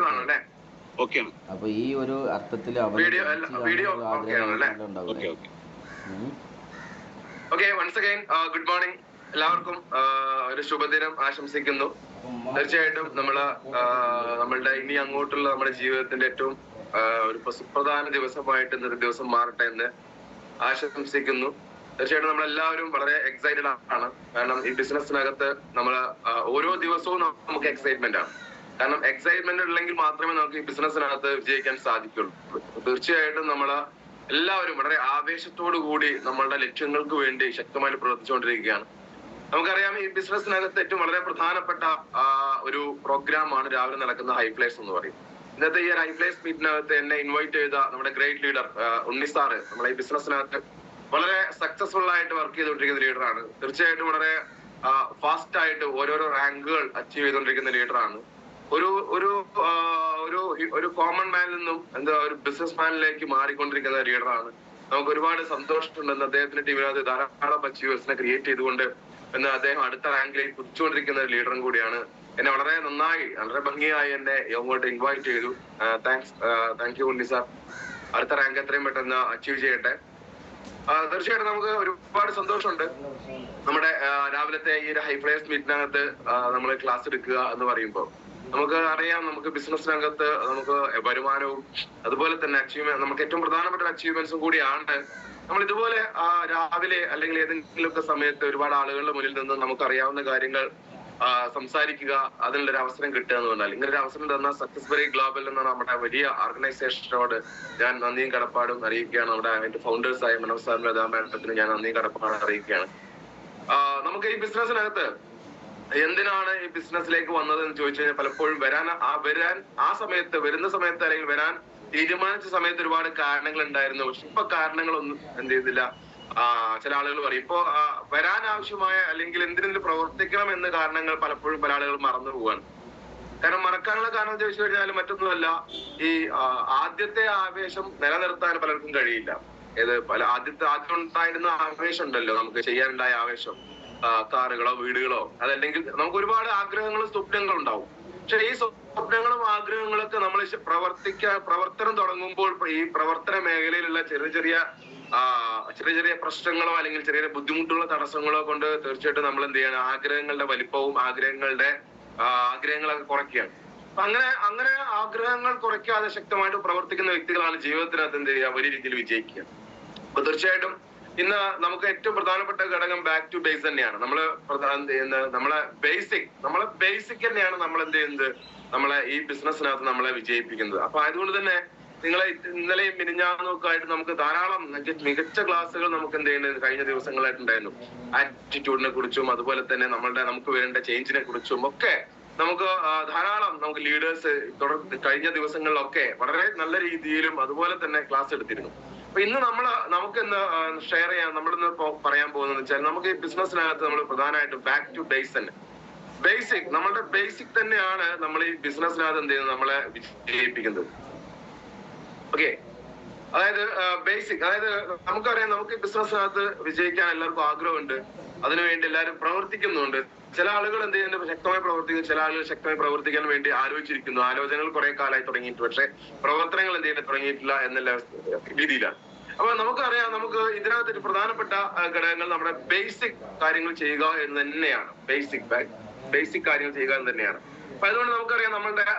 ആണല്ലേ? ഓക്കെ. അപ്പൊ ഈ ഒരു അർത്ഥത്തിൽ okay. Once again good morning എല്ലാവർക്കും. ഒരു ശുഭദിനം ആശംസിക്കുന്നു. തീർച്ചയായിട്ടും നമ്മളുടെ ഇനി അങ്ങോട്ടുള്ള നമ്മുടെ ജീവിതത്തിന്റെ ഏറ്റവും ഒരു സുപ്രധാന ദിവസമായിട്ട് ഇന്നത്തെ ദിവസം മാറട്ടെ എന്ന് ആശംസിക്കുന്നു. തീർച്ചയായിട്ടും നമ്മളെല്ലാവരും വളരെ എക്സൈറ്റഡ് ആണ്. കാരണം ഈ ബിസിനസ്സിനകത്ത് നമ്മൾ ഓരോ ദിവസവും നമുക്ക് എക്സൈറ്റ്മെന്റ് ആണ്. കാരണം എക്സൈറ്റ്മെന്റ് ഉണ്ടെങ്കിൽ മാത്രമേ നമുക്ക് ഈ ബിസിനസ്സിനകത്ത് വിജയിക്കാൻ സാധിക്കുള്ളൂ. തീർച്ചയായിട്ടും എല്ലാവരും വളരെ ആവേശത്തോടു കൂടി നമ്മളുടെ ലക്ഷ്യങ്ങൾക്ക് വേണ്ടി ശക്തമായി പ്രവർത്തിച്ചുകൊണ്ടിരിക്കുകയാണ്. നമുക്കറിയാം ഈ ബിസിനസ്സിനകത്ത് ഏറ്റവും വളരെ പ്രധാനപ്പെട്ട ഒരു പ്രോഗ്രാമാണ് രാവിലെ നടക്കുന്ന ഹൈഫ്ലൈസ് എന്ന് പറയും. ഇന്നത്തെ ഈ ഹൈഫ്ലൈസ് മീറ്റിനകത്ത് എന്നെ ഇൻവൈറ്റ് ചെയ്ത നമ്മുടെ ഗ്രേറ്റ് ലീഡർ ഉണ്ണി സാറ് നമ്മളെ ഈ ബിസിനസ്സിനകത്ത് വളരെ സക്സസ്ഫുൾ ആയിട്ട് വർക്ക് ചെയ്തുകൊണ്ടിരിക്കുന്ന ലീഡറാണ്. തീർച്ചയായിട്ടും വളരെ ഫാസ്റ്റ് ആയിട്ട് ഓരോരോ റാങ്കുകൾ അച്ചീവ് ചെയ്തുകൊണ്ടിരിക്കുന്ന ലീഡറാണ്. ഒരു കോമൺ മാനിൽ നിന്നും ഒരു ബിസിനസ് മാനിലേക്ക് മാറിക്കൊണ്ടിരിക്കുന്ന ലീഡറാണ്. നമുക്ക് ഒരുപാട് സന്തോഷമുണ്ടെന്ന് അദ്ദേഹത്തിന്റെ ടീമിനകത്ത് ധാരാളം അച്ചീവേഴ്സിനെ ക്രിയേറ്റ് ചെയ്തുകൊണ്ട് അദ്ദേഹം അടുത്ത റാങ്കിലേക്ക് കുതിച്ചുകൊണ്ടിരിക്കുന്ന ഒരു ലീഡറും കൂടിയാണ്. എന്നെ വളരെ നന്നായി വളരെ ഭംഗിയായി എന്നെ അങ്ങോട്ട് ഇൻവൈറ്റ് ചെയ്തു. Thank you Unni sir. അടുത്ത റാങ്ക് എത്രയും പെട്ടെന്ന് അച്ചീവ് ചെയ്യട്ടെ. തീർച്ചയായിട്ടും നമുക്ക് ഒരുപാട് സന്തോഷമുണ്ട്. നമ്മുടെ രാവിലത്തെ ഈ ഒരു ഹൈഫ്ലൈസ് മീറ്റിനകത്ത് നമ്മൾ ക്ലാസ് എടുക്കുക എന്ന് പറയുമ്പോൾ നമുക്ക് അറിയാം, നമുക്ക് ബിസിനസ് രംഗത്ത് നമുക്ക് വരുമാനവും അതുപോലെ തന്നെ നമുക്ക് ഏറ്റവും പ്രധാനപ്പെട്ട അച്ചീവ്മെന്റ്സും കൂടിയാണ് നമ്മൾ ഇതുപോലെ രാവിലെ അല്ലെങ്കിൽ ഏതെങ്കിലുമൊക്കെ സമയത്ത് ഒരുപാട് ആളുകളുടെ മുന്നിൽ നിന്ന് നമുക്ക് അറിയാവുന്ന കാര്യങ്ങൾ സംസാരിക്കുക, അതിനുള്ളൊരു അവസരം കിട്ടുക എന്ന് പറഞ്ഞാൽ ഇങ്ങനെ ഒരു അവസരം തന്ന സക്സസ്ബറി ഗ്ലോബൽ എന്ന നമ്മുടെ വലിയ ഓർഗനൈസേഷനോട് ഞാൻ നന്ദിയും കടപ്പാടും അറിയിക്കുകയാണ്. നമ്മുടെ അതിന്റെ ഫൗണ്ടേഴ്സായ മനോജ് സാറിനും ലതാമേഡത്തിന് ഞാൻ നന്ദിയും കടപ്പാടും അറിയിക്കുകയാണ്. നമുക്ക് ഈ ബിസിനസ്സിനകത്ത് എന്തിനാണ് ഈ ബിസിനസ്സിലേക്ക് വന്നത് എന്ന് ചോദിച്ചു കഴിഞ്ഞാൽ പലപ്പോഴും വരുന്ന സമയത്ത് അല്ലെങ്കിൽ വരാൻ തീരുമാനിച്ച സമയത്ത് ഒരുപാട് കാരണങ്ങൾ ഉണ്ടായിരുന്നു. പക്ഷെ ഇപ്പൊ കാരണങ്ങളൊന്നും എന്ത് ചെയ്തില്ല. ചില ആളുകൾ പറയും ഇപ്പൊ വരാൻ ആവശ്യമായ അല്ലെങ്കിൽ എന്തിനെങ്കിലും പ്രവർത്തിക്കണം എന്ന കാരണങ്ങൾ പലപ്പോഴും പല ആളുകൾ മറന്നു പോവാണ്. കാരണം മറക്കാനുള്ള കാരണം ചോദിച്ചു കഴിഞ്ഞാൽ മറ്റൊന്നുമല്ല, ഈ ആദ്യത്തെ ആവേശം നിലനിർത്താൻ പലർക്കും കഴിയില്ല. ആദ്യം ഉണ്ടായിരുന്ന ആവേശം ഉണ്ടല്ലോ, നമുക്ക് ചെയ്യാനുണ്ടായ ആവേശം, കാറുകളോ വീടുകളോ, അതല്ലെങ്കിൽ നമുക്ക് ഒരുപാട് ആഗ്രഹങ്ങളും സ്വപ്നങ്ങളും ഉണ്ടാവും. പക്ഷെ ഈ സ്വപ്നങ്ങളും ആഗ്രഹങ്ങളൊക്കെ നമ്മൾ പ്രവർത്തനം തുടങ്ങുമ്പോൾ ഈ പ്രവർത്തന മേഖലയിലുള്ള ചെറിയ ചെറിയ പ്രശ്നങ്ങളോ അല്ലെങ്കിൽ ചെറിയ ബുദ്ധിമുട്ടുള്ള തടസ്സങ്ങളോ കൊണ്ട് തീർച്ചയായിട്ടും നമ്മൾ എന്ത് ചെയ്യണം, ആഗ്രഹങ്ങളുടെ വലിപ്പവും ആഗ്രഹങ്ങളൊക്കെ കുറയ്ക്കുകയാണ്. അങ്ങനെ ആഗ്രഹങ്ങൾ കുറയ്ക്കാതെ ശക്തമായിട്ട് പ്രവർത്തിക്കുന്ന വ്യക്തികളാണ് ജീവിതത്തിനകത്ത് എന്ത് ചെയ്യുക, വലിയ രീതിയിൽ വിജയിക്കുക. അപ്പൊ തീർച്ചയായിട്ടും ഇന്ന് നമുക്ക് ഏറ്റവും പ്രധാനപ്പെട്ട ഘടകം ബാക്ക് ടു ബേസ് തന്നെയാണ്. നമ്മളെ ബേസിക് തന്നെയാണ് നമ്മൾ എന്ത് ചെയ്യുന്നത്, നമ്മളെ ഈ ബിസിനസ്സിനകത്ത് നമ്മളെ വിജയിപ്പിക്കുന്നത്. അപ്പൊ അതുകൊണ്ട് തന്നെ നിങ്ങളെ ഇന്നലെയും മിനിഞ്ഞാന്നൊക്കെ ആയിട്ട് നമുക്ക് ധാരാളം മികച്ച ക്ലാസ്സുകൾ നമുക്ക് എന്ത് ചെയ്യുന്നത് കഴിഞ്ഞ ദിവസങ്ങളായിട്ടുണ്ടായിരുന്നു. ആറ്റിറ്റ്യൂഡിനെ കുറിച്ചും അതുപോലെ തന്നെ നമുക്ക് വേണ്ട ചേഞ്ചിനെ കുറിച്ചും ഒക്കെ നമുക്ക് ധാരാളം ലീഡേഴ്സ് കഴിഞ്ഞ ദിവസങ്ങളിലൊക്കെ വളരെ നല്ല രീതിയിലും അതുപോലെ തന്നെ ക്ലാസ് എടുത്തിരുന്നു. അപ്പൊ ഇന്ന് നമുക്കിന്ന് ഷെയർ ചെയ്യാൻ നമ്മളിന്ന് പറയാൻ പോകുന്നത് വെച്ചാൽ നമുക്ക് ഈ ബിസിനസ്സിനകത്ത് നമ്മൾ പ്രധാനമായിട്ടും ബാക്ക് ടു ബേസ് തന്നെ, നമ്മളുടെ ബേസിക് തന്നെയാണ് നമ്മൾ ഈ ബിസിനസ്സിനകത്ത് എന്ത് ചെയ്യുന്നത്, നമ്മളെ വിജയിപ്പിക്കുന്നത്. ഓക്കെ, അതായത് നമുക്കറിയാം, നമുക്ക് ബിസിനസ്സിനകത്ത് വിജയിക്കാൻ എല്ലാവർക്കും ആഗ്രഹമുണ്ട്. അതിനുവേണ്ടി എല്ലാവരും പ്രവർത്തിക്കുന്നുണ്ട്. ചില ആളുകൾ എന്ത് ചെയ്യുന്നുണ്ട്, ശക്തമായി പ്രവർത്തിക്കുന്നു. ചില ആളുകൾ ശക്തമായി പ്രവർത്തിക്കാൻ വേണ്ടി ആലോചിച്ചിരിക്കുന്നു. ആലോചനകൾ കുറെ കാലമായി തുടങ്ങിയിട്ട് പക്ഷെ പ്രവർത്തനങ്ങൾ എന്ത് ചെയ്യുന്നത് തുടങ്ങിയിട്ടില്ല എന്നുള്ള രീതിയിലാണ്. അപ്പൊ നമുക്കറിയാം, നമുക്ക് ഇതിനകത്ത് ഒരു പ്രധാനപ്പെട്ട ഘടകങ്ങൾ നമ്മുടെ ബേസിക് കാര്യങ്ങൾ ചെയ്യുക എന്ന് തന്നെയാണ്. ബേസിക് കാര്യങ്ങൾ ചെയ്യുക എന്ന് തന്നെയാണ്. അപ്പൊ അതുകൊണ്ട് നമുക്കറിയാം,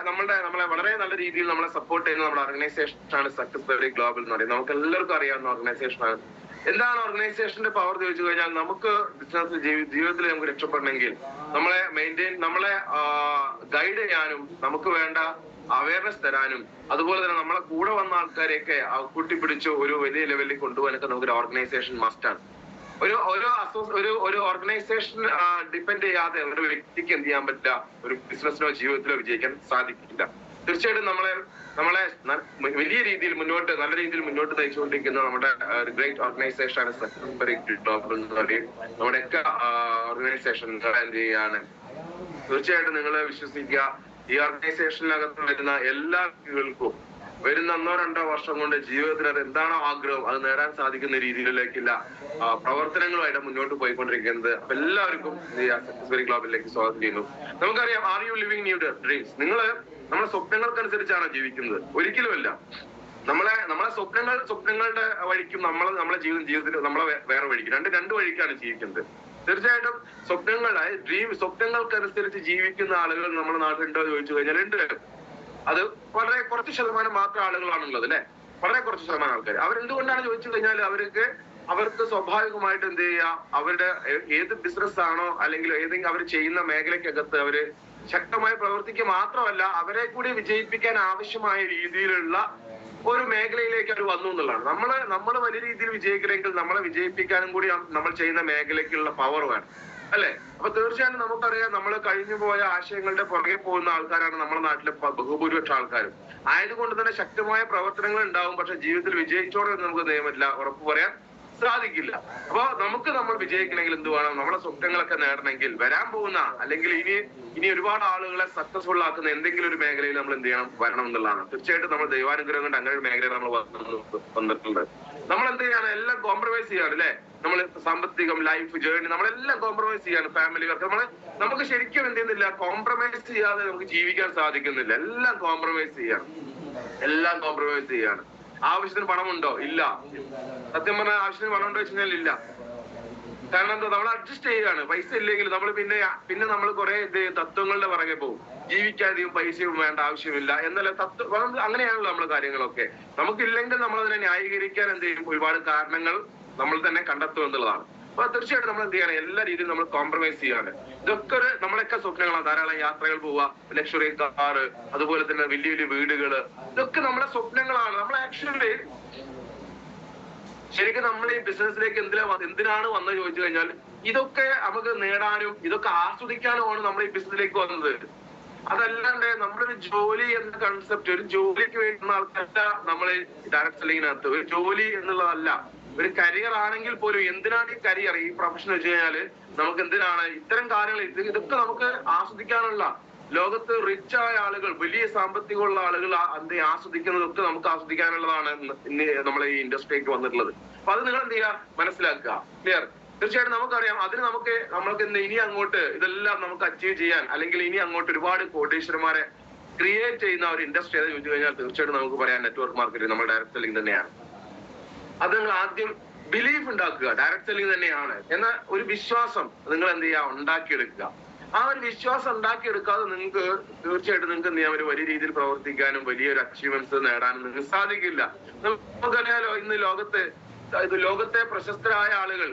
നമ്മളെ വളരെ നല്ല രീതിയിൽ നമ്മളെ സപ്പോർട്ട് ചെയ്യുന്ന നമ്മുടെ ഓർഗനൈസേഷനാണ് സക്സസ്ബറി ഗ്ലോബൽ എന്ന് പറയുന്നത്. നമുക്ക് എല്ലാവർക്കും അറിയാവുന്ന ഓർഗനൈസേഷനാണ്. എന്താണ് ഓർഗനൈസേഷന്റെ പവർ ചോദിച്ചു കഴിഞ്ഞാൽ, നമുക്ക് ബിസിനസ് ജീവിതത്തിൽ നമുക്ക് രക്ഷപ്പെടണമെങ്കിൽ നമ്മളെ ഗൈഡ് ചെയ്യാനും നമുക്ക് വേണ്ട അവയർനെസ് തരാനും അതുപോലെ തന്നെ നമ്മളെ കൂടെ വന്ന ആൾക്കാരെയൊക്കെ കൂട്ടിപ്പിടിച്ച് ഒരു വലിയ ലെവലിൽ കൊണ്ടുപോകാനൊക്കെ നമുക്കൊരു ഓർഗനൈസേഷൻ മസ്റ്റാണ്. ഒരു ഓർഗനൈസേഷൻ ഡിപ്പെൻഡ് ചെയ്യാതെ ഒരു വ്യക്തിക്ക് എന്ത് ചെയ്യാൻ പറ്റില്ല, ഒരു ബിസിനസ്സിനോ ജീവിതത്തിലോ വിജയിക്കാൻ സാധിക്കില്ല. തീർച്ചയായിട്ടും നമ്മളെ വലിയ രീതിയിൽ നല്ല രീതിയിൽ മുന്നോട്ട് നയിച്ചുകൊണ്ടിരിക്കുന്ന നമ്മുടെ ഗ്രേറ്റ് ഓർഗനൈസേഷൻ ആണ് സക്സസ്ബറി ഗ്ലോബൽ എന്ന് പറയും. നമ്മുടെയൊക്കെ ഓർഗനൈസേഷൻ എന്ത് ചെയ്യാണ്, തീർച്ചയായിട്ടും നിങ്ങൾ വിശ്വസിക്കുക, ഈ ഓർഗനൈസേഷനിനകത്ത് വരുന്ന എല്ലാ വ്യക്തികൾക്കും വരുന്ന 1-2 വർഷം കൊണ്ട് ജീവിതത്തിൽ അത് എന്താണോ ആഗ്രഹം അത് നേടാൻ സാധിക്കുന്ന രീതിയിലേക്കില്ല പ്രവർത്തനങ്ങളുമായിട്ട് മുന്നോട്ട് പോയിക്കൊണ്ടിരിക്കുന്നത്. അപ്പൊ എല്ലാവർക്കും സക്സസ്ബറി ഗ്ലോബലിലേക്ക് സ്വാഗതം ചെയ്യുന്നു. നമുക്കറിയാം, are you living new dreams? നമ്മളെ സ്വപ്നങ്ങൾക്കനുസരിച്ചാണ് ജീവിക്കുന്നത്? ഒരിക്കലുമല്ല. നമ്മളെ സ്വപ്നങ്ങളുടെ വഴിക്കും നമ്മളെ ജീവിതത്തിൽ നമ്മളെ വേറെ വഴിക്കും രണ്ട് വഴിക്കാണ് ജീവിക്കുന്നത്. തീർച്ചയായിട്ടും സ്വപ്നങ്ങൾക്കനുസരിച്ച് ജീവിക്കുന്ന ആളുകൾ നമ്മുടെ നാട്ടിലുണ്ടോ എന്ന് ചോദിച്ചു കഴിഞ്ഞാൽ ഉണ്ട്. അത് വളരെ കുറച്ച് ശതമാനം മാത്രം ആളുകളാണുള്ളത് അല്ലെ, വളരെ കുറച്ച് ശതമാനം ആൾക്കാർ. അവരെന്തുകൊണ്ടാണ് ചോദിച്ചു കഴിഞ്ഞാൽ അവർക്ക് സ്വാഭാവികമായിട്ട് എന്ത് ചെയ്യുക, അവരുടെ ഏത് ബിസിനസ് ആണോ അല്ലെങ്കിൽ ഏതെങ്കിലും അവർ ചെയ്യുന്ന മേഖലയ്ക്കകത്ത് അവര് ശക്തമായി പ്രവർത്തിക്കുക മാത്രമല്ല, അവരെ കൂടി വിജയിപ്പിക്കാൻ ആവശ്യമായ രീതിയിലുള്ള ഒരു മേഖലയിലേക്ക് അവർ വന്നു എന്നുള്ളതാണ്. നമ്മള് വലിയ രീതിയിൽ വിജയിക്കണമെങ്കിൽ നമ്മളെ വിജയിപ്പിക്കാനും കൂടി നമ്മൾ ചെയ്യുന്ന മേഖലയ്ക്കുള്ള പവർ വേണം അല്ലെ. അപ്പൊ തീർച്ചയായിട്ടും നമുക്കറിയാം, നമ്മൾ കഴിഞ്ഞു പോയ ആശയങ്ങളുടെ പുറകെ പോകുന്ന ആൾക്കാരാണ് നമ്മുടെ നാട്ടിലെ ബഹുഭൂരിപക്ഷ ആൾക്കാരും. ആയതുകൊണ്ട് തന്നെ ശക്തമായ പ്രവർത്തനങ്ങൾ ഉണ്ടാവും, പക്ഷെ ജീവിതത്തിൽ വിജയിച്ചോടെ നമുക്ക് നിയമമില്ല, ഉറപ്പ് പറയാൻ സാധിക്കില്ല. അപ്പൊ നമ്മൾ വിജയിക്കണമെങ്കിൽ എന്ത് വേണം? നമ്മുടെ സ്വപ്നങ്ങളൊക്കെ നേടണമെങ്കിൽ വരാൻ പോകുന്ന അല്ലെങ്കിൽ ഇനി ഒരുപാട് ആളുകളെ സക്സസ്ഫുൾ ആക്കുന്ന എന്തെങ്കിലും ഒരു മേഖലയിൽ നമ്മൾ എന്ത് ചെയ്യണം? വരണം എന്നുള്ളതാണ്. തീർച്ചയായിട്ടും നമ്മൾ ദൈവാനുഗ്രഹം കൊണ്ട് അങ്ങനെ ഒരു മേഖലയിൽ നമ്മൾ വന്നിട്ടുണ്ട്. നമ്മൾ എന്ത് ചെയ്യാണ്? എല്ലാം കോംപ്രമൈസ് ചെയ്യാണ് അല്ലെ. നമ്മൾ സാമ്പത്തികം, ലൈഫ് ജേർണി നമ്മളെല്ലാം കോംപ്രമൈസ് ചെയ്യാണ്. ഫാമിലി വർക്ക് നമുക്ക് ശരിക്കും എന്ത് ചെയ്യുന്നില്ല? കോംപ്രമൈസ് ചെയ്യാതെ നമുക്ക് ജീവിക്കാൻ സാധിക്കുന്നില്ല. എല്ലാം കോംപ്രമൈസ് ചെയ്യാണ്. ആവശ്യത്തിന് പണമുണ്ടോ? ഇല്ല. സത്യം പറഞ്ഞാൽ ആവശ്യത്തിന് പണം ഉണ്ടോ വെച്ചാൽ ഇല്ല. കാരണം എന്താ? നമ്മൾ അഡ്ജസ്റ്റ് ചെയ്യുകയാണ്. പൈസ ഇല്ലെങ്കിൽ നമ്മൾ പിന്നെ നമ്മൾ കുറെ തത്വങ്ങളുടെ പുറകെ പോകും. ജീവിക്കാതെയും പൈസയും വേണ്ട ആവശ്യമില്ല എന്നല്ല തത്വം. അങ്ങനെയാണല്ലോ നമ്മളെ കാര്യങ്ങളൊക്കെ. നമുക്കില്ലെങ്കിൽ നമ്മൾ അതിനെ ന്യായീകരിക്കാൻ എന്ത് ചെയ്യും? ഒരുപാട് കാരണങ്ങൾ നമ്മൾ തന്നെ കണ്ടെത്തും എന്നുള്ളതാണ്. അപ്പൊ തീർച്ചയായിട്ടും നമ്മൾ എന്ത് ചെയ്യണം? എല്ലാ രീതിയിലും നമ്മൾ കോംപ്രമൈസ് ചെയ്യാണ്. ഇതൊക്കെ നമ്മളൊക്കെ സ്വപ്നങ്ങളാണ്. ധാരാളം യാത്രകൾ പോവുക, ലക്ഷറി കാറ്, അതുപോലെ തന്നെ വലിയ വലിയ വീടുകള്, ഇതൊക്കെ നമ്മുടെ സ്വപ്നങ്ങളാണ്. നമ്മൾ ആക്ച്വലി ശരിക്കും നമ്മൾ ഈ ബിസിനസ്സിലേക്ക് എന്തിനാണ് വന്നത് ചോദിച്ചു കഴിഞ്ഞാൽ ഇതൊക്കെ നമുക്ക് നേടാനും ഇതൊക്കെ ആസ്വദിക്കാനുമാണ് നമ്മൾ ഈ ബിസിനസ്സിലേക്ക് വന്നത്. അതല്ലാണ്ട് നമ്മളൊരു ജോലി എന്ന കൺസെപ്റ്റ്, ഒരു ജോലിക്ക് വേണ്ടുന്ന ആൾക്കല്ല നമ്മൾ ഡയറക്ട് സെല്ലിങ്ങിനകത്ത്. ഒരു ജോലി എന്നുള്ളതല്ല, ഒരു കരിയർ ആണെങ്കിൽ പോലും എന്തിനാണ് ഈ കരിയർ, ഈ പ്രൊഫഷൻ വെച്ച് കഴിഞ്ഞാല് നമുക്ക് എന്തിനാണ് ഇത്തരം കാര്യങ്ങൾ? ഇതൊക്കെ നമുക്ക് ആസ്വദിക്കാനുള്ള, ലോകത്ത് റിച്ച് ആയ ആളുകൾ, വലിയ സാമ്പത്തികമുള്ള ആളുകൾ ആസ്വദിക്കുന്നതൊക്കെ നമുക്ക് ആസ്വദിക്കാനുള്ളതാണ് നമ്മളെ ഈ ഇൻഡസ്ട്രിക്ക് വന്നിട്ടുള്ളത്. അപ്പൊ അത് നിങ്ങൾ എന്ത് ചെയ്യുക? മനസ്സിലാക്കുക. ക്ലിയർ? തീർച്ചയായിട്ടും നമുക്കറിയാം, അതിന് നമ്മൾക്ക് ഇനി അങ്ങോട്ട് ഇതെല്ലാം നമുക്ക് അച്ചീവ് ചെയ്യാൻ, അല്ലെങ്കിൽ ഇനി അങ്ങോട്ട് ഒരുപാട് കോടീശ്വരന്മാരെ ക്രിയേറ്റ് ചെയ്യുന്ന ഒരു ഇൻഡസ്ട്രി ഏത് ചോദിച്ചു കഴിഞ്ഞാൽ തീർച്ചയായിട്ടും നമുക്ക് പറയാം നെറ്റ്വർക്ക് മാർക്കറ്റിംഗ്, നമ്മൾ ഡയറക്ട് സെല്ലിംഗ് തന്നെയാണ്. അത് നിങ്ങൾ ആദ്യം ബിലീഫ് ഉണ്ടാക്കുക, ഡയറക്ട് സെല്ലിംഗ് തന്നെയാണ് എന്ന ഒരു വിശ്വാസം നിങ്ങൾ എന്ത് ചെയ്യുക? ഉണ്ടാക്കിയെടുക്കുക. ആ ഒരു വിശ്വാസം ഉണ്ടാക്കിയെടുക്കാതെ നിങ്ങൾക്ക് തീർച്ചയായിട്ടും നിങ്ങൾക്ക് എന്ത് ചെയ്യാം? ഒരു വലിയ രീതിയിൽ പ്രവർത്തിക്കാനും വലിയൊരു അച്ചീവ്മെന്റ്സ് നേടാനും നിങ്ങൾക്ക് സാധിക്കില്ല. നമുക്കറിയാലോ, ഇന്ന് ലോകത്തെ പ്രശസ്തരായ ആളുകൾ,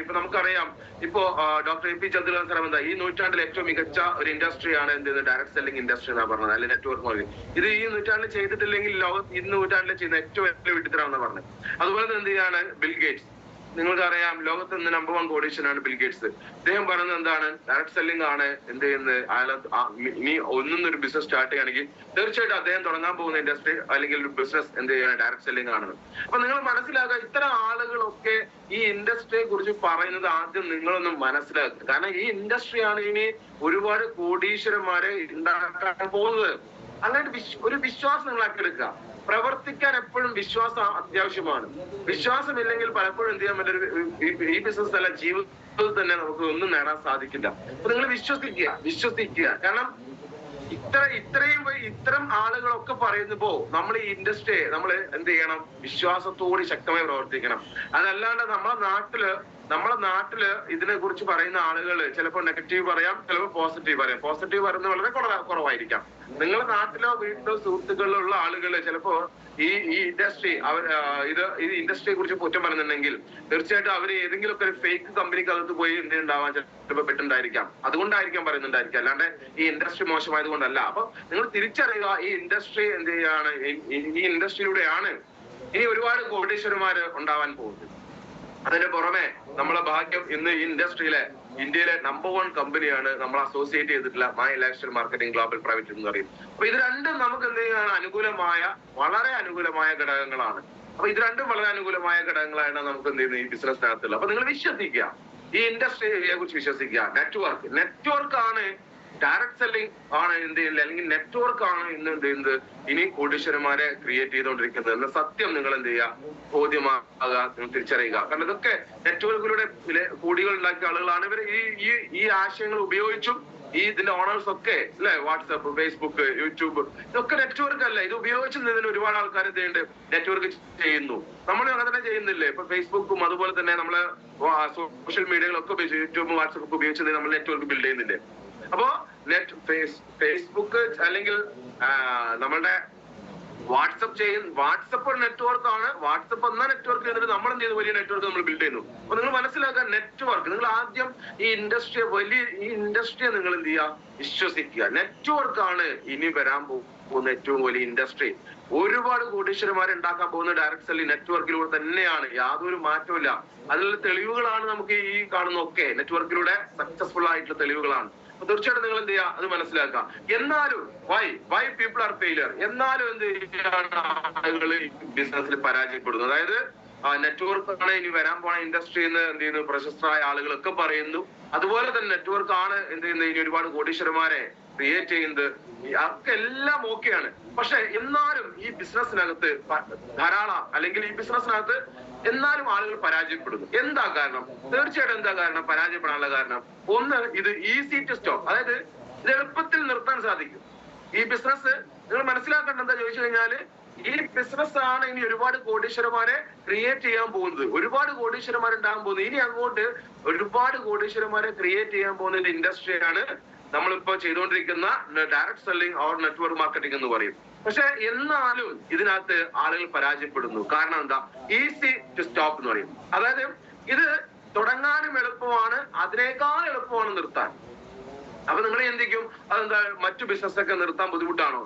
ഇപ്പൊ നമുക്കറിയാം, ഇപ്പോ doctor APJ Abdul Kalam sir എന്താ ഈ നൂറ്റാണ്ടിൽ ഏറ്റവും മികച്ച ഒരു ഇൻഡസ്ട്രിയാണ് എന്ത് ഡയറക്ട് സെല്ലിംഗ് ഇൻഡസ്ട്രി എന്നാ പറഞ്ഞത്, അല്ലെങ്കിൽ നെറ്റ്വർക്ക് മാർക്കറ്റിംഗ്. ഇത് ഈ നൂറ്റാണ്ടിൽ ചെയ്തിട്ടില്ലെങ്കിൽ ഈ നൂറ്റാണ്ടിൽ ചെയ്യുന്ന ഏറ്റവും വലിയ വിഡിത്തരാണെന്ന് പറഞ്ഞത്. അതുപോലെ തന്നെ എന്ത് ചെയ്യാണ്? ബിൽ ഗേറ്റ്സ്, നിങ്ങൾക്കറിയാം, ലോകത്ത് നിന്ന് നമ്പർ 1 കോടീശ്വരനാണ് ബിൽ ഗേറ്റ്സ്. അദ്ദേഹം പറയുന്നത് എന്താണ്? ഡയറക്ട് സെല്ലിംഗ് ആണ് എന്ത് ചെയ്യുന്നത്. ഇനി ഒന്നൊരു ബിസിനസ് സ്റ്റാർട്ട് ചെയ്യുകയാണെങ്കിൽ തീർച്ചയായിട്ടും അദ്ദേഹം തുടങ്ങാൻ പോകുന്ന ഇൻഡസ്ട്രി അല്ലെങ്കിൽ ഒരു ബിസിനസ് എന്ത് ചെയ്യണം? ഡയറക്ട് സെല്ലിംഗ് ആണെന്ന്. അപ്പൊ നിങ്ങൾ മനസ്സിലാക്കുക, ഇത്തരം ആളുകളൊക്കെ ഈ ഇൻഡസ്ട്രിയെ കുറിച്ച് പറയുന്നത് ആദ്യം നിങ്ങളൊന്ന് മനസ്സിലാക്കുക. കാരണം ഈ ഇൻഡസ്ട്രിയാണ് ഇനി ഒരുപാട് കോടീശ്വരന്മാരെ ഉണ്ടാക്കാൻ പോകുന്നത്. അങ്ങനെ ഒരു വിശ്വാസം നിങ്ങളാക്കി എടുക്കുക. പ്രവർത്തിക്കാൻ എപ്പോഴും വിശ്വാസം അത്യാവശ്യമാണ്. വിശ്വാസമില്ലെങ്കിൽ പലപ്പോഴും എന്ത് ചെയ്യാൻ പറ്റും? ഈ ബിസിനസ് അല്ല, ജീവിതത്തിൽ തന്നെ നമുക്ക് ഒന്നും നേടാൻ സാധിക്കില്ല. അപ്പൊ നിങ്ങൾ വിശ്വസിക്കുക. കാരണം ഇത്തരം ആളുകളൊക്കെ പറയുമ്പോ നമ്മൾ ഈ ഇൻഡസ്ട്രിയെ നമ്മൾ എന്ത് ചെയ്യണം? വിശ്വാസത്തോടെ ശക്തമായി പ്രവർത്തിക്കണം. അതല്ലാണ്ട് നമ്മളെ നാട്ടില് ഇതിനെ കുറിച്ച് പറയുന്ന ആളുകൾ ചിലപ്പോൾ നെഗറ്റീവ് പറയാം, ചിലപ്പോൾ പോസിറ്റീവ് പറയാം. പോസിറ്റീവ് പറയുന്നത് വളരെ കുറവായിരിക്കാം. നിങ്ങളുടെ നാട്ടിലോ വീട്ടിലോ സുഹൃത്തുക്കളിലോ ഉള്ള ആളുകൾ ചിലപ്പോ ഈ ഇൻഡസ്ട്രി ഈ ഇൻഡസ്ട്രിയെ കുറിച്ച് കുറ്റം പറയുന്നുണ്ടെങ്കിൽ തീർച്ചയായിട്ടും അവർ ഏതെങ്കിലും ഒക്കെ ഒരു ഫേക്ക് കമ്പനിക്ക് അകത്ത് പോയി എന്തുണ്ടാവാൻ ചിലപ്പോൾ പെട്ടുണ്ടായിരിക്കാം. അതുകൊണ്ടായിരിക്കാം പറയുന്നുണ്ടായിരിക്കാം, അല്ലാണ്ട് ഈ ഇൻഡസ്ട്രി മോശമായത് കൊണ്ടല്ല. അപ്പൊ നിങ്ങൾ തിരിച്ചറിയുക, ഈ ഇൻഡസ്ട്രി എന്ത് ചെയ്യാണ്? ഈ ഇൻഡസ്ട്രിയിലൂടെയാണ് ഇനി ഒരുപാട് കോടീശ്വരന്മാര് ഉണ്ടാവാൻ പോകുന്നത്. അതിന് പുറമെ നമ്മളെ ഭാഗ്യം ഇന്ന് ഈ ഇന്ത്യയിലെ നമ്പർ 1 കമ്പനിയാണ് നമ്മൾ അസോസിയേറ്റ് ചെയ്തിട്ടുള്ള my lifestyle marketing global private എന്ന് പറയും. അപ്പൊ ഇത് രണ്ടും നമുക്ക് എന്ത് ചെയ്യാണ്? വളരെ അനുകൂലമായ ഘടകങ്ങളാണ്. അപ്പൊ ഇത് രണ്ടും വളരെ അനുകൂലമായ ഘടകങ്ങളാണ് നമുക്ക് എന്ത് ചെയ്യുന്നത് ഈ ബിസിനസ്സിനകത്തുള്ളത്. അപ്പൊ നിങ്ങൾ വിശ്വസിക്കുക, ഈ ഇൻഡസ്ട്രിയെ കുറിച്ച് വിശ്വസിക്കുക. നെറ്റ്വർക്ക് ആണ് ഡയറക്ട് സെല്ലിംഗ് ആണ് എന്ത് ചെയ്യുന്നത്, അല്ലെങ്കിൽ നെറ്റ്വർക്ക് ആണ് ഇന്ന് എന്ത് ചെയ്യുന്നത് ഇനി കോടീശ്വരന്മാരെ ക്രിയേറ്റ് ചെയ്തുകൊണ്ടിരിക്കുന്നത് എന്ന സത്യം നിങ്ങൾ എന്ത് ചെയ്യുക? ബോധ്യമാകുക, തിരിച്ചറിയുക. കാരണം ഇതൊക്കെ നെറ്റ്വർക്കിലൂടെ കോടികൾ ഉണ്ടാക്കിയ ആളുകളാണ്. ഇവർ ഈ ആശയങ്ങൾ ഉപയോഗിച്ചും ഇതിന്റെ ഓണേഴ്സ് ഒക്കെ അല്ലെ, വാട്സാപ്പ്, ഫേസ്ബുക്ക്, യൂട്യൂബ്, ഇതൊക്കെ നെറ്റ്വർക്ക് അല്ല. ഇത് ഉപയോഗിച്ച് ഒരുപാട് ആൾക്കാർ എന്ത് നെറ്റ്വർക്ക് ചെയ്യുന്നു. നമ്മൾ അങ്ങനെ തന്നെ ചെയ്യുന്നില്ലേ? ഇപ്പൊ ഫേസ്ബുക്കും അതുപോലെ തന്നെ നമ്മള് സോഷ്യൽ മീഡിയകളൊക്കെ ഉപയോഗിച്ച് യൂട്യൂബും വാട്സാപ്പ് ഉപയോഗിച്ച് നമ്മൾ നെറ്റ്വർക്ക് ബിൽഡ് ചെയ്യുന്നില്ലേ? അപ്പോ ഫേസ്ബുക്ക് അല്ലെങ്കിൽ നമ്മളുടെ വാട്സപ്പ് ഒരു നെറ്റ്വർക്ക് ആണ്. വാട്സപ്പ് എന്ന നെറ്റ്വർക്ക് ചെയ്തിട്ട് നമ്മൾ എന്ത് ചെയ്യുന്നു? വലിയ നെറ്റ്വർക്ക് നമ്മൾ ബിൽഡ് ചെയ്യുന്നു. അപ്പൊ നിങ്ങൾ മനസ്സിലാക്കാൻ, നെറ്റ്വർക്ക് നിങ്ങൾ ആദ്യം ഈ ഇൻഡസ്ട്രിയെ നിങ്ങൾ എന്ത് ചെയ്യുക? വിശ്വസിക്കുക. നെറ്റ്വർക്ക് ആണ് ഇനി വരാൻ പോകുന്ന ഏറ്റവും വലിയ ഇൻഡസ്ട്രി. ഒരുപാട് കോടീശ്വരന്മാരെ ഉണ്ടാക്കാൻ പോകുന്ന ഡയറക്ട് സെല്ലിംഗ് നെറ്റ്വർക്കിലൂടെ തന്നെയാണ്. യാതൊരു മാറ്റവും ഇല്ല. അതിലുള്ള തെളിവുകളാണ് നമുക്ക് ഈ കാണുന്നൊക്കെ. നെറ്റ്വർക്കിലൂടെ സക്സസ്ഫുൾ ആയിട്ടുള്ള തെളിവുകളാണ്. തീർച്ചയായിട്ടും നിങ്ങൾ എന്ത് ചെയ്യുക? അത് മനസ്സിലാക്കുക. എന്നാലും വൈ പീപ്പിൾ ആർ ഫെയിലിയർ, എന്നാലും എന്ത് ചെയ്യാണ് ആളുകൾ ബിസിനസ്സിൽ പരാജയപ്പെടുന്നു? അതായത് നെറ്റ്വർക്ക് ആണ് ഇനി വരാൻ പോണ ഇൻഡസ്ട്രി എന്ന് എന്ത് ചെയ്യുന്നു? പ്രശസ്തരായ ആളുകളൊക്കെ പറയുന്നു. അതുപോലെ തന്നെ നെറ്റ്വർക്ക് ആണ് എന്ത് ചെയ്യുന്നത്? ഇനി ഒരുപാട് കോടീശ്വരന്മാരെ ക്രിയേറ്റ് ചെയ്യുന്നത്. അതൊക്കെ എല്ലാം ഓക്കെയാണ്. പക്ഷെ എന്നാലും ഈ ബിസിനസ്സിനകത്ത് അല്ലെങ്കിൽ ഈ ബിസിനസ്സിനകത്ത് എന്നാലും ആളുകൾ പരാജയപ്പെടുന്നു. എന്താ കാരണം? തീർച്ചയായിട്ടും എന്താ കാരണം പരാജയപ്പെടാനുള്ള കാരണം? ഒന്ന്, ഇത് ഈസി ടു സ്റ്റോപ്പ്, അതായത് ഇത് എളുപ്പത്തിൽ നിർത്താൻ സാധിക്കും. ഈ ബിസിനസ് നിങ്ങൾ മനസ്സിലാക്കേണ്ട എന്താ ചോദിച്ചു കഴിഞ്ഞാല്, ഈ ബിസിനസ് ആണ് ഇനി ഒരുപാട് കോടീശ്വരന്മാരെ ക്രിയേറ്റ് ചെയ്യാൻ പോകുന്നത്. ഒരുപാട് കോടീശ്വരന്മാരുണ്ടാകാൻ പോകുന്നത്. ഇനി അങ്ങോട്ട് ഒരുപാട് കോടീശ്വരന്മാരെ ക്രിയേറ്റ് ചെയ്യാൻ പോകുന്ന ഇൻഡസ്ട്രിയാണ് നമ്മളിപ്പോ ചെയ്തുകൊണ്ടിരിക്കുന്ന direct selling or network marketing എന്ന് പറയും. പക്ഷെ എന്നാലും ഇതിനകത്ത് ആളുകൾ പരാജയപ്പെടുന്നു. കാരണം എന്താ? ഈസി ടു സ്റ്റോപ്പ് എന്ന് പറയും. അതായത് ഇത് തുടങ്ങാനും എളുപ്പമാണ്, അതിനേക്കാൾ എളുപ്പമാണ് നിർത്താൻ. അപ്പൊ നിങ്ങൾ ചിന്തിക്കും, അതെന്താ മറ്റു ബിസിനസ് ഒക്കെ നിർത്താൻ ബുദ്ധിമുട്ടാണോ?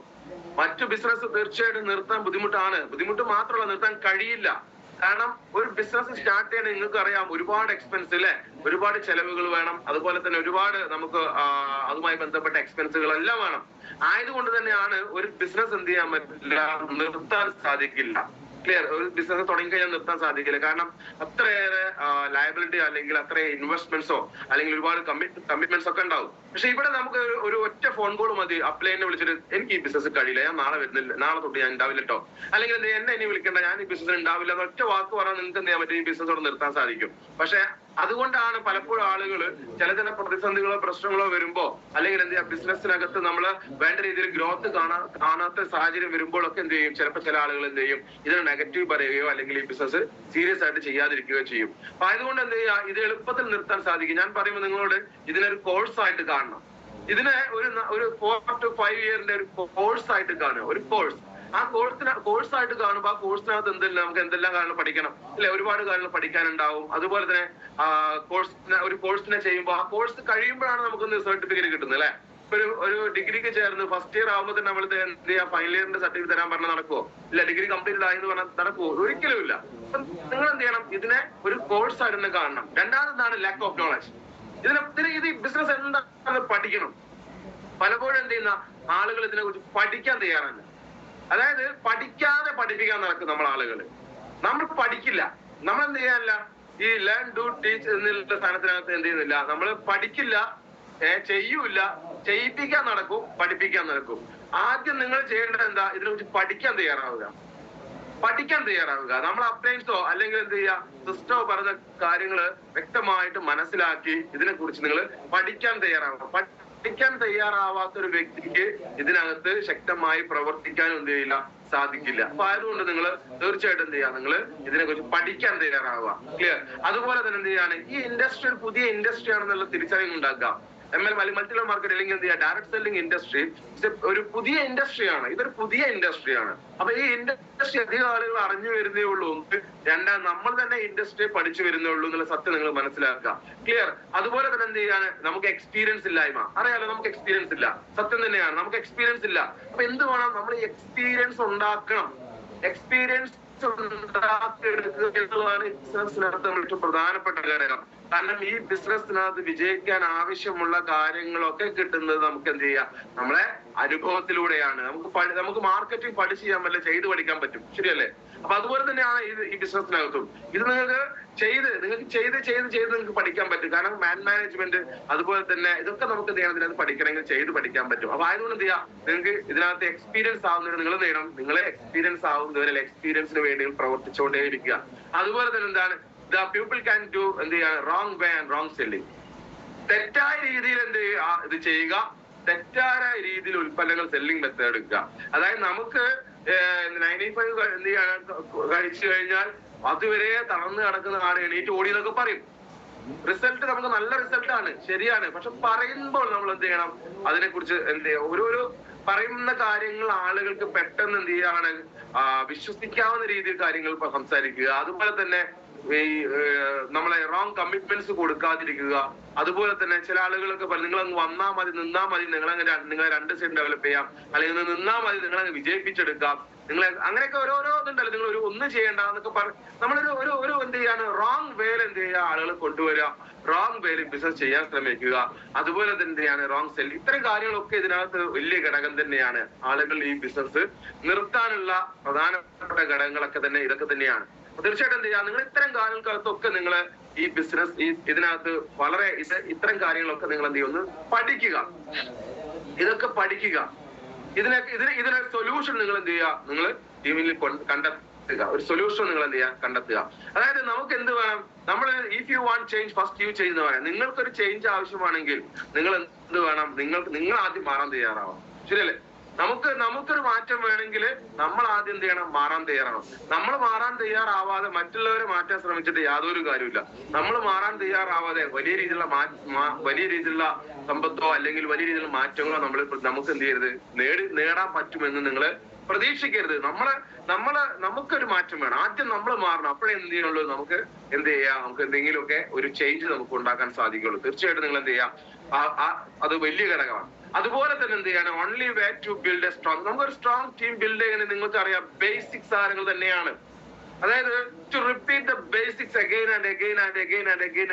മറ്റു ബിസിനസ് തീർച്ചയായിട്ടും നിർത്താൻ ബുദ്ധിമുട്ടാണ്. ബുദ്ധിമുട്ട് മാത്രമല്ല, നിർത്താൻ കഴിയില്ല. കാരണം ഒരു ബിസിനസ് സ്റ്റാർട്ട് ചെയ്യണേ നിങ്ങൾക്ക് അറിയാം, ഒരുപാട് എക്സ്പെൻസ് അല്ലെ, ഒരുപാട് ചെലവുകൾ വേണം. അതുപോലെ തന്നെ ഒരുപാട് നമുക്ക് അതുമായി ബന്ധപ്പെട്ട എക്സ്പെൻസുകൾ എല്ലാം വേണം. ആയതുകൊണ്ട് തന്നെയാണ് ഒരു ബിസിനസ് എന്ത് ചെയ്യാൻ പറ്റില്ല, നിർത്താൻ സാധിക്കില്ല. ക്ലിയർ? ഒരു ബിസിനസ് തുടങ്ങി കഴിഞ്ഞാൽ നിർത്താൻ സാധിക്കില്ല. കാരണം അത്രയേറെ ലയബിലിറ്റി അല്ലെങ്കിൽ അത്രയും ഇൻവെസ്റ്റ്മെന്റ്സോ അല്ലെങ്കിൽ ഒരുപാട് കമ്മിറ്റ്മെന്റ്സ് ഒക്കെ ഉണ്ടാവും. പക്ഷെ ഇവിടെ നമുക്ക് ഒരു ഒറ്റ ഫോൺ കോൾ മതി. അപ്ലൈനെ വിളിച്ചിട്ട് എനിക്ക് ഈ ബിസിനസ് കഴിയില്ല, ഞാൻ നാളെ വരുന്നില്ല, നാളെ തൊട്ട് ഞാൻ ഉണ്ടാവില്ല കേട്ടോ, അല്ലെങ്കിൽ എന്നെ ഇനി വിളിക്കേണ്ട, ഞാൻ ഈ ബിസിനസ് ഉണ്ടാവില്ല എന്ന് ഒറ്റ വാക്ക് പറഞ്ഞാൽ നിങ്ങൾക്ക് എന്ത് ചെയ്യാൻ പറ്റും? ഈ ബിസിനസ് നിർത്താൻ സാധിക്കും. പക്ഷെ അതുകൊണ്ടാണ് പലപ്പോഴും ആളുകൾ ചില പ്രതിസന്ധികളോ പ്രശ്നങ്ങളോ വരുമ്പോ അല്ലെങ്കിൽ എന്ത് ചെയ്യാം, ബിസിനസ്സിനകത്ത് നമ്മൾ വേണ്ട രീതിയിൽ ഗ്രോത്ത് കാണാത്ത സാഹചര്യം വരുമ്പോഴൊക്കെ എന്ത് ചെയ്യും? ചിലപ്പോൾ ചില ആളുകൾ എന്ത് ചെയ്യും? ഇതിന് നെഗറ്റീവ് പറയുകയോ അല്ലെങ്കിൽ ഈ ബിസിനസ് സീരിയസ് ആയിട്ട് ചെയ്യാതിരിക്കുകയോ ചെയ്യും. അപ്പൊ അതുകൊണ്ട് എന്ത് ചെയ്യുക? ഇത് എളുപ്പത്തിൽ നിർത്താൻ സാധിക്കും. ഞാൻ പറയുമ്പോൾ നിങ്ങളോട് ഇതിനൊരു കോഴ്സ് ആയിട്ട് കാണണം. ഇതിനെ ഒരു 4 to 5 ഇയറിന്റെ ഒരു കോഴ്സ് ആയിട്ട് കാണുക. ഒരു കോഴ്സ്, ആ കോഴ്സായിട്ട് കാണുമ്പോൾ ആ കോഴ്സിനകത്ത് നമുക്ക് എന്തെല്ലാം കാര്യങ്ങൾ പഠിക്കണം അല്ലെ? ഒരുപാട് കാര്യങ്ങൾ പഠിക്കാനുണ്ടാവും. അതുപോലെ തന്നെ ഒരു കോഴ്സിനെ ചെയ്യുമ്പോൾ ആ കോഴ്സ് കഴിയുമ്പോഴാണ് നമുക്കൊന്ന് സർട്ടിഫിക്കറ്റ് കിട്ടുന്നത് അല്ലെ? ഒരു ഡിഗ്രിക്ക് ചേർന്ന് ഫസ്റ്റ് ഇയർ ആകുമ്പോൾ തന്നെ നമ്മൾ എന്ത് ചെയ്യാ? ഫൈനൽ ഇയറിന്റെ സർട്ടിഫിക്കറ്റ് തരാൻ പറഞ്ഞാൽ നടക്കുമോ? ഇല്ല. ഡിഗ്രി കംപ്ലീറ്റഡ് ആയെന്ന് പറഞ്ഞാൽ നടക്കുമോ? ഒരിക്കലും ഇല്ല. നിങ്ങൾ എന്ത് ചെയ്യണം? ഇതിനെ ഒരു കോഴ്സ് ആയിട്ട് തന്നെ കാണണം. രണ്ടാമതാണ് ലാക്ക് ഓഫ് നോളജ്. ഇത് ബിസിനസ് എന്താണെന്ന് പഠിക്കണം. പലപ്പോഴും എന്ത് ചെയ്യുന്ന ആളുകൾ ഇതിനെ കുറിച്ച് പഠിക്കാൻ തയ്യാറാണ്. അതായത് പഠിക്കാതെ പഠിപ്പിക്കാൻ നടക്കും ആളുകൾ. നമ്മൾ പഠിക്കില്ല. നമ്മൾ എന്ത് ചെയ്യാനില്ല? ഈ ലേൺ ഡു ടീച്ച് എന്നുള്ള സ്ഥാനത്തിനകത്ത് എന്ത് ചെയ്യുന്നില്ല? നമ്മൾ പഠിക്കില്ല, ചെയ്യൂല, ചെയ്യിപ്പിക്കാൻ നടക്കും, പഠിപ്പിക്കാൻ നടക്കും. ആദ്യം നിങ്ങൾ ചെയ്യേണ്ടത് എന്താ? ഇതിനെ കുറിച്ച് പഠിക്കാൻ തയ്യാറാവുക. നമ്മൾ അപ്ലൈൻസോ അല്ലെങ്കിൽ എന്ത് ചെയ്യുക, സിസ്റ്റമോ പറഞ്ഞ കാര്യങ്ങൾ വ്യക്തമായിട്ട് മനസ്സിലാക്കി ഇതിനെ കുറിച്ച് നിങ്ങൾ പഠിക്കാൻ തയ്യാറാവുക. പഠിക്കാൻ തയ്യാറാവാത്ത ഒരു വ്യക്തിക്ക് ഇതിനകത്ത് ശക്തമായി പ്രവർത്തിക്കാൻ എന്ത് ചെയ്യില്ല? സാധിക്കില്ല. അപ്പൊ അതുകൊണ്ട് നിങ്ങൾ തീർച്ചയായിട്ടും എന്ത് ചെയ്യുക? നിങ്ങൾ ഇതിനെ കുറിച്ച് പഠിക്കാൻ തയ്യാറാവുക. ക്ലിയർ? അതുപോലെ തന്നെ എന്ത് ചെയ്യാണ്? ഈ ഇൻഡസ്ട്രി ഒരു പുതിയ ഇൻഡസ്ട്രി ആണെന്നുള്ള തിരിച്ചറിവ് ഉണ്ടാക്കുക. മൾട്ടി ലെവൽ മാർക്കറ്റ് അല്ലെങ്കിൽ എന്ത് ചെയ്യുക? ഡയറക്ട് സെല്ലിംഗ് ഇൻഡസ്ട്രി ഒരു പുതിയ ഇൻഡസ്ട്രിയാണ്. ഇതൊരു പുതിയ ഇൻഡസ്ട്രിയാണ്. അപ്പൊ ഈ ഇൻഡസ്ട്രി അധികം ആളുകൾ അറിഞ്ഞു വരുന്നേ ഉള്ളൂ. നമ്മൾ തന്നെ ഇൻഡസ്ട്രിയെ പഠിച്ചു വരുന്നേ ഉള്ളൂ എന്നുള്ള സത്യം നിങ്ങൾ മനസ്സിലാക്കുക. ക്ലിയർ? അതുപോലെ തന്നെ എന്ത് ചെയ്യാണ്? നമുക്ക് എക്സ്പീരിയൻസ് ഇല്ലായ്മ. അറിയാലോ, നമുക്ക് എക്സ്പീരിയൻസ് ഇല്ല. സത്യം തന്നെയാണ്, നമുക്ക് എക്സ്പീരിയൻസ് ഇല്ല. അപ്പൊ എന്ത് വേണം? നമ്മൾ എക്സ്പീരിയൻസ് ഉണ്ടാക്കണം. എക്സ്പീരിയൻസ് ഉണ്ടാക്കിയെടുക്കുക എന്നുള്ളതാണ് ഈ ബിസിനസ്സിനകത്ത് ഏറ്റവും പ്രധാനപ്പെട്ട ഘടകം. കാരണം ഈ ബിസിനസ്സിനകത്ത് വിജയിക്കാൻ ആവശ്യമുള്ള കാര്യങ്ങളൊക്കെ കിട്ടുന്നത് നമുക്ക് എന്ത് ചെയ്യാം? നമ്മളെ അനുഭവത്തിലൂടെയാണ്. നമുക്ക് മാർക്കറ്റിംഗ് പഠിച്ച് ചെയ്യാൻ പറ്റില്ല, ചെയ്ത് പഠിക്കാൻ പറ്റും. ശരിയല്ലേ? അപ്പൊ അതുപോലെ തന്നെയാണ് ഈ ബിസിനസ്സിനകത്തും. ഇത് നിങ്ങൾക്ക് നിങ്ങൾക്ക് പഠിക്കാൻ പറ്റും. കാരണം മാനേജ്മെന്റ് അതുപോലെ തന്നെ ഇതൊക്കെ നമുക്ക് എന്ത് ചെയ്യണം? ഇതിനകത്ത് പഠിക്കണമെങ്കിൽ ചെയ്ത് പഠിക്കാൻ പറ്റും. അപ്പൊ ആയതുകൊണ്ട് എന്ത് ചെയ്യാം? നിങ്ങൾക്ക് ഇതിനകത്ത് എക്സ്പീരിയൻസ് ആവുന്നവരെ നിങ്ങൾ നേടണം. നിങ്ങളെ എക്സ്പീരിയൻസ് ആവുന്നവരെ എക്സ്പീരിയൻസിന് വേണ്ടി പ്രവർത്തിച്ചുകൊണ്ടേയിരിക്കുക. അതുപോലെ തന്നെ എന്താണ്? The people can do എന്ത് ചെയ്യാൻ? Wrong way and wrong selling. തെറ്റായ രീതിയിൽ ഇത് ചെയ്യുക, തെറ്റായ രീതിയിൽ ഉൽപ്പന്നങ്ങൾ സെല്ലിംഗ് മെത്തേഡ് എടുക്കുക. അതായത് നമുക്ക് 95 കഴിച്ചു കഴിഞ്ഞാൽ അതുവരെ തളർന്നു കിടക്കുന്ന ആട് എണീറ്റ് ഓടി എന്നൊക്കെ പറയും. റിസൾട്ട് നമുക്ക് നല്ല റിസൾട്ടാണ്, ശരിയാണ്. പക്ഷെ പറയുമ്പോൾ നമ്മൾ എന്ത് ചെയ്യണം, അതിനെക്കുറിച്ച് ഓരോരോ പറയുന്ന കാര്യങ്ങൾ ആളുകൾക്ക് പെട്ടെന്ന് എന്ത് ചെയ്യാണ്, വിശ്വസിക്കാവുന്ന രീതിയിൽ കാര്യങ്ങൾ സംസാരിക്കുക. അതുപോലെ തന്നെ ഈ നമ്മളെ റോങ് കമ്മിറ്റ്മെന്റ്സ് കൊടുക്കാതിരിക്കുക. അതുപോലെ തന്നെ ചില ആളുകളൊക്കെ പറയും, നിങ്ങൾ അങ്ങ് വന്നാൽ മതി, നിന്നാ മതി, നിങ്ങളെ 2 സൈഡ് ഡെവലപ്പ് ചെയ്യാം, അല്ലെങ്കിൽ നിന്നാ മതി, നിങ്ങളങ്ങ് വിജയിപ്പിച്ചെടുക്കാം, അങ്ങനെയൊക്കെ ഓരോരോ ഇതുണ്ടല്ലോ, നിങ്ങൾ ഒന്നും ചെയ്യണ്ട എന്നൊക്കെ നമ്മളൊരു ഒരു എന്ത് ചെയ്യാണ്, റോങ് വേയിൽ എന്ത് ചെയ്യുക, ആളുകൾ കൊണ്ടുവരിക, റോങ് വേയിൽ ബിസിനസ് ചെയ്യാൻ ശ്രമിക്കുക. അതുപോലെ തന്നെയാണ് റോങ് സെൽ. ഇത്തരം കാര്യങ്ങളൊക്കെ ഇതിനകത്ത് വലിയ ഘടകം തന്നെയാണ്. ആളുകൾ ഈ ബിസിനസ് നിർത്താനുള്ള പ്രധാനപ്പെട്ട ഘടകങ്ങളൊക്കെ തന്നെ ഇതൊക്കെ തന്നെയാണ്. തീർച്ചയായിട്ടും എന്ത് ചെയ്യുക, നിങ്ങൾ ഇത്തരം കാര്യങ്ങൾക്കകത്തൊക്കെ നിങ്ങൾ ഈ ബിസിനസ് ഇതിനകത്ത് വളരെ ഇത്തരം കാര്യങ്ങളൊക്കെ നിങ്ങൾ എന്ത് ചെയ്യുക, ഒന്ന് പഠിക്കുക, ഇതൊക്കെ പഠിക്കുക. ഇതിനെ സൊല്യൂഷൻ നിങ്ങൾ എന്ത് ചെയ്യുക, നിങ്ങൾ ടീമിൽ കണ്ടെത്തുക, ഒരു സൊല്യൂഷൻ നിങ്ങൾ എന്ത് ചെയ്യുക, കണ്ടെത്തുക. അതായത് നമുക്ക് എന്ത് വേണം, നമ്മൾ if you want change first you ചെയ്യുന്ന പറയാം. നിങ്ങൾക്കൊരു ചേഞ്ച് ആവശ്യമാണെങ്കിൽ നിങ്ങൾ എന്ത് വേണം, നിങ്ങൾ ആദ്യം മാറാൻ തയ്യാറാവണം. ശരിയല്ലേ? നമുക്കൊരു മാറ്റം വേണമെങ്കിൽ നമ്മൾ ആദ്യം എന്ത് ചെയ്യണം, മാറാൻ തയ്യാറാവണം. നമ്മൾ മാറാൻ തയ്യാറാവാതെ മറ്റുള്ളവരെ മാറ്റാൻ ശ്രമിച്ചിട്ട് യാതൊരു കാര്യമില്ല. നമ്മൾ മാറാൻ തയ്യാറാവാതെ വലിയ രീതിയിലുള്ള സമ്പത്തോ അല്ലെങ്കിൽ വലിയ രീതിയിലുള്ള മാറ്റങ്ങളോ നമുക്ക് എന്ത് ചെയ്യരുത്, നേടാൻ പറ്റുമെന്ന് നിങ്ങൾ പ്രതീക്ഷിക്കരുത്. നമുക്കൊരു മാറ്റം വേണം, ആദ്യം നമ്മൾ മാറണം. അപ്പോഴേ എന്ത് ചെയ്യുള്ളൂ, നമുക്ക് എന്ത് ചെയ്യാം, നമുക്ക് എന്തെങ്കിലുമൊക്കെ ഒരു ചേഞ്ച് നമുക്ക് ഉണ്ടാക്കാൻ സാധിക്കുള്ളൂ. തീർച്ചയായിട്ടും നിങ്ങൾ എന്ത് ചെയ്യാം, അത് വലിയ ഘടകമാണ്. അതുപോലെ തന്നെ എന്ത് ചെയ്യാണ്, only way to build a strong, നമുക്കൊരു സ്ട്രോങ് ടീം ബിൽഡ് ചെയ്യുന്നത് നിങ്ങൾക്ക് അറിയാം, ബേസിക് സാധനങ്ങൾ തന്നെയാണ്. അതായത് to repeat the basics again and again and again and again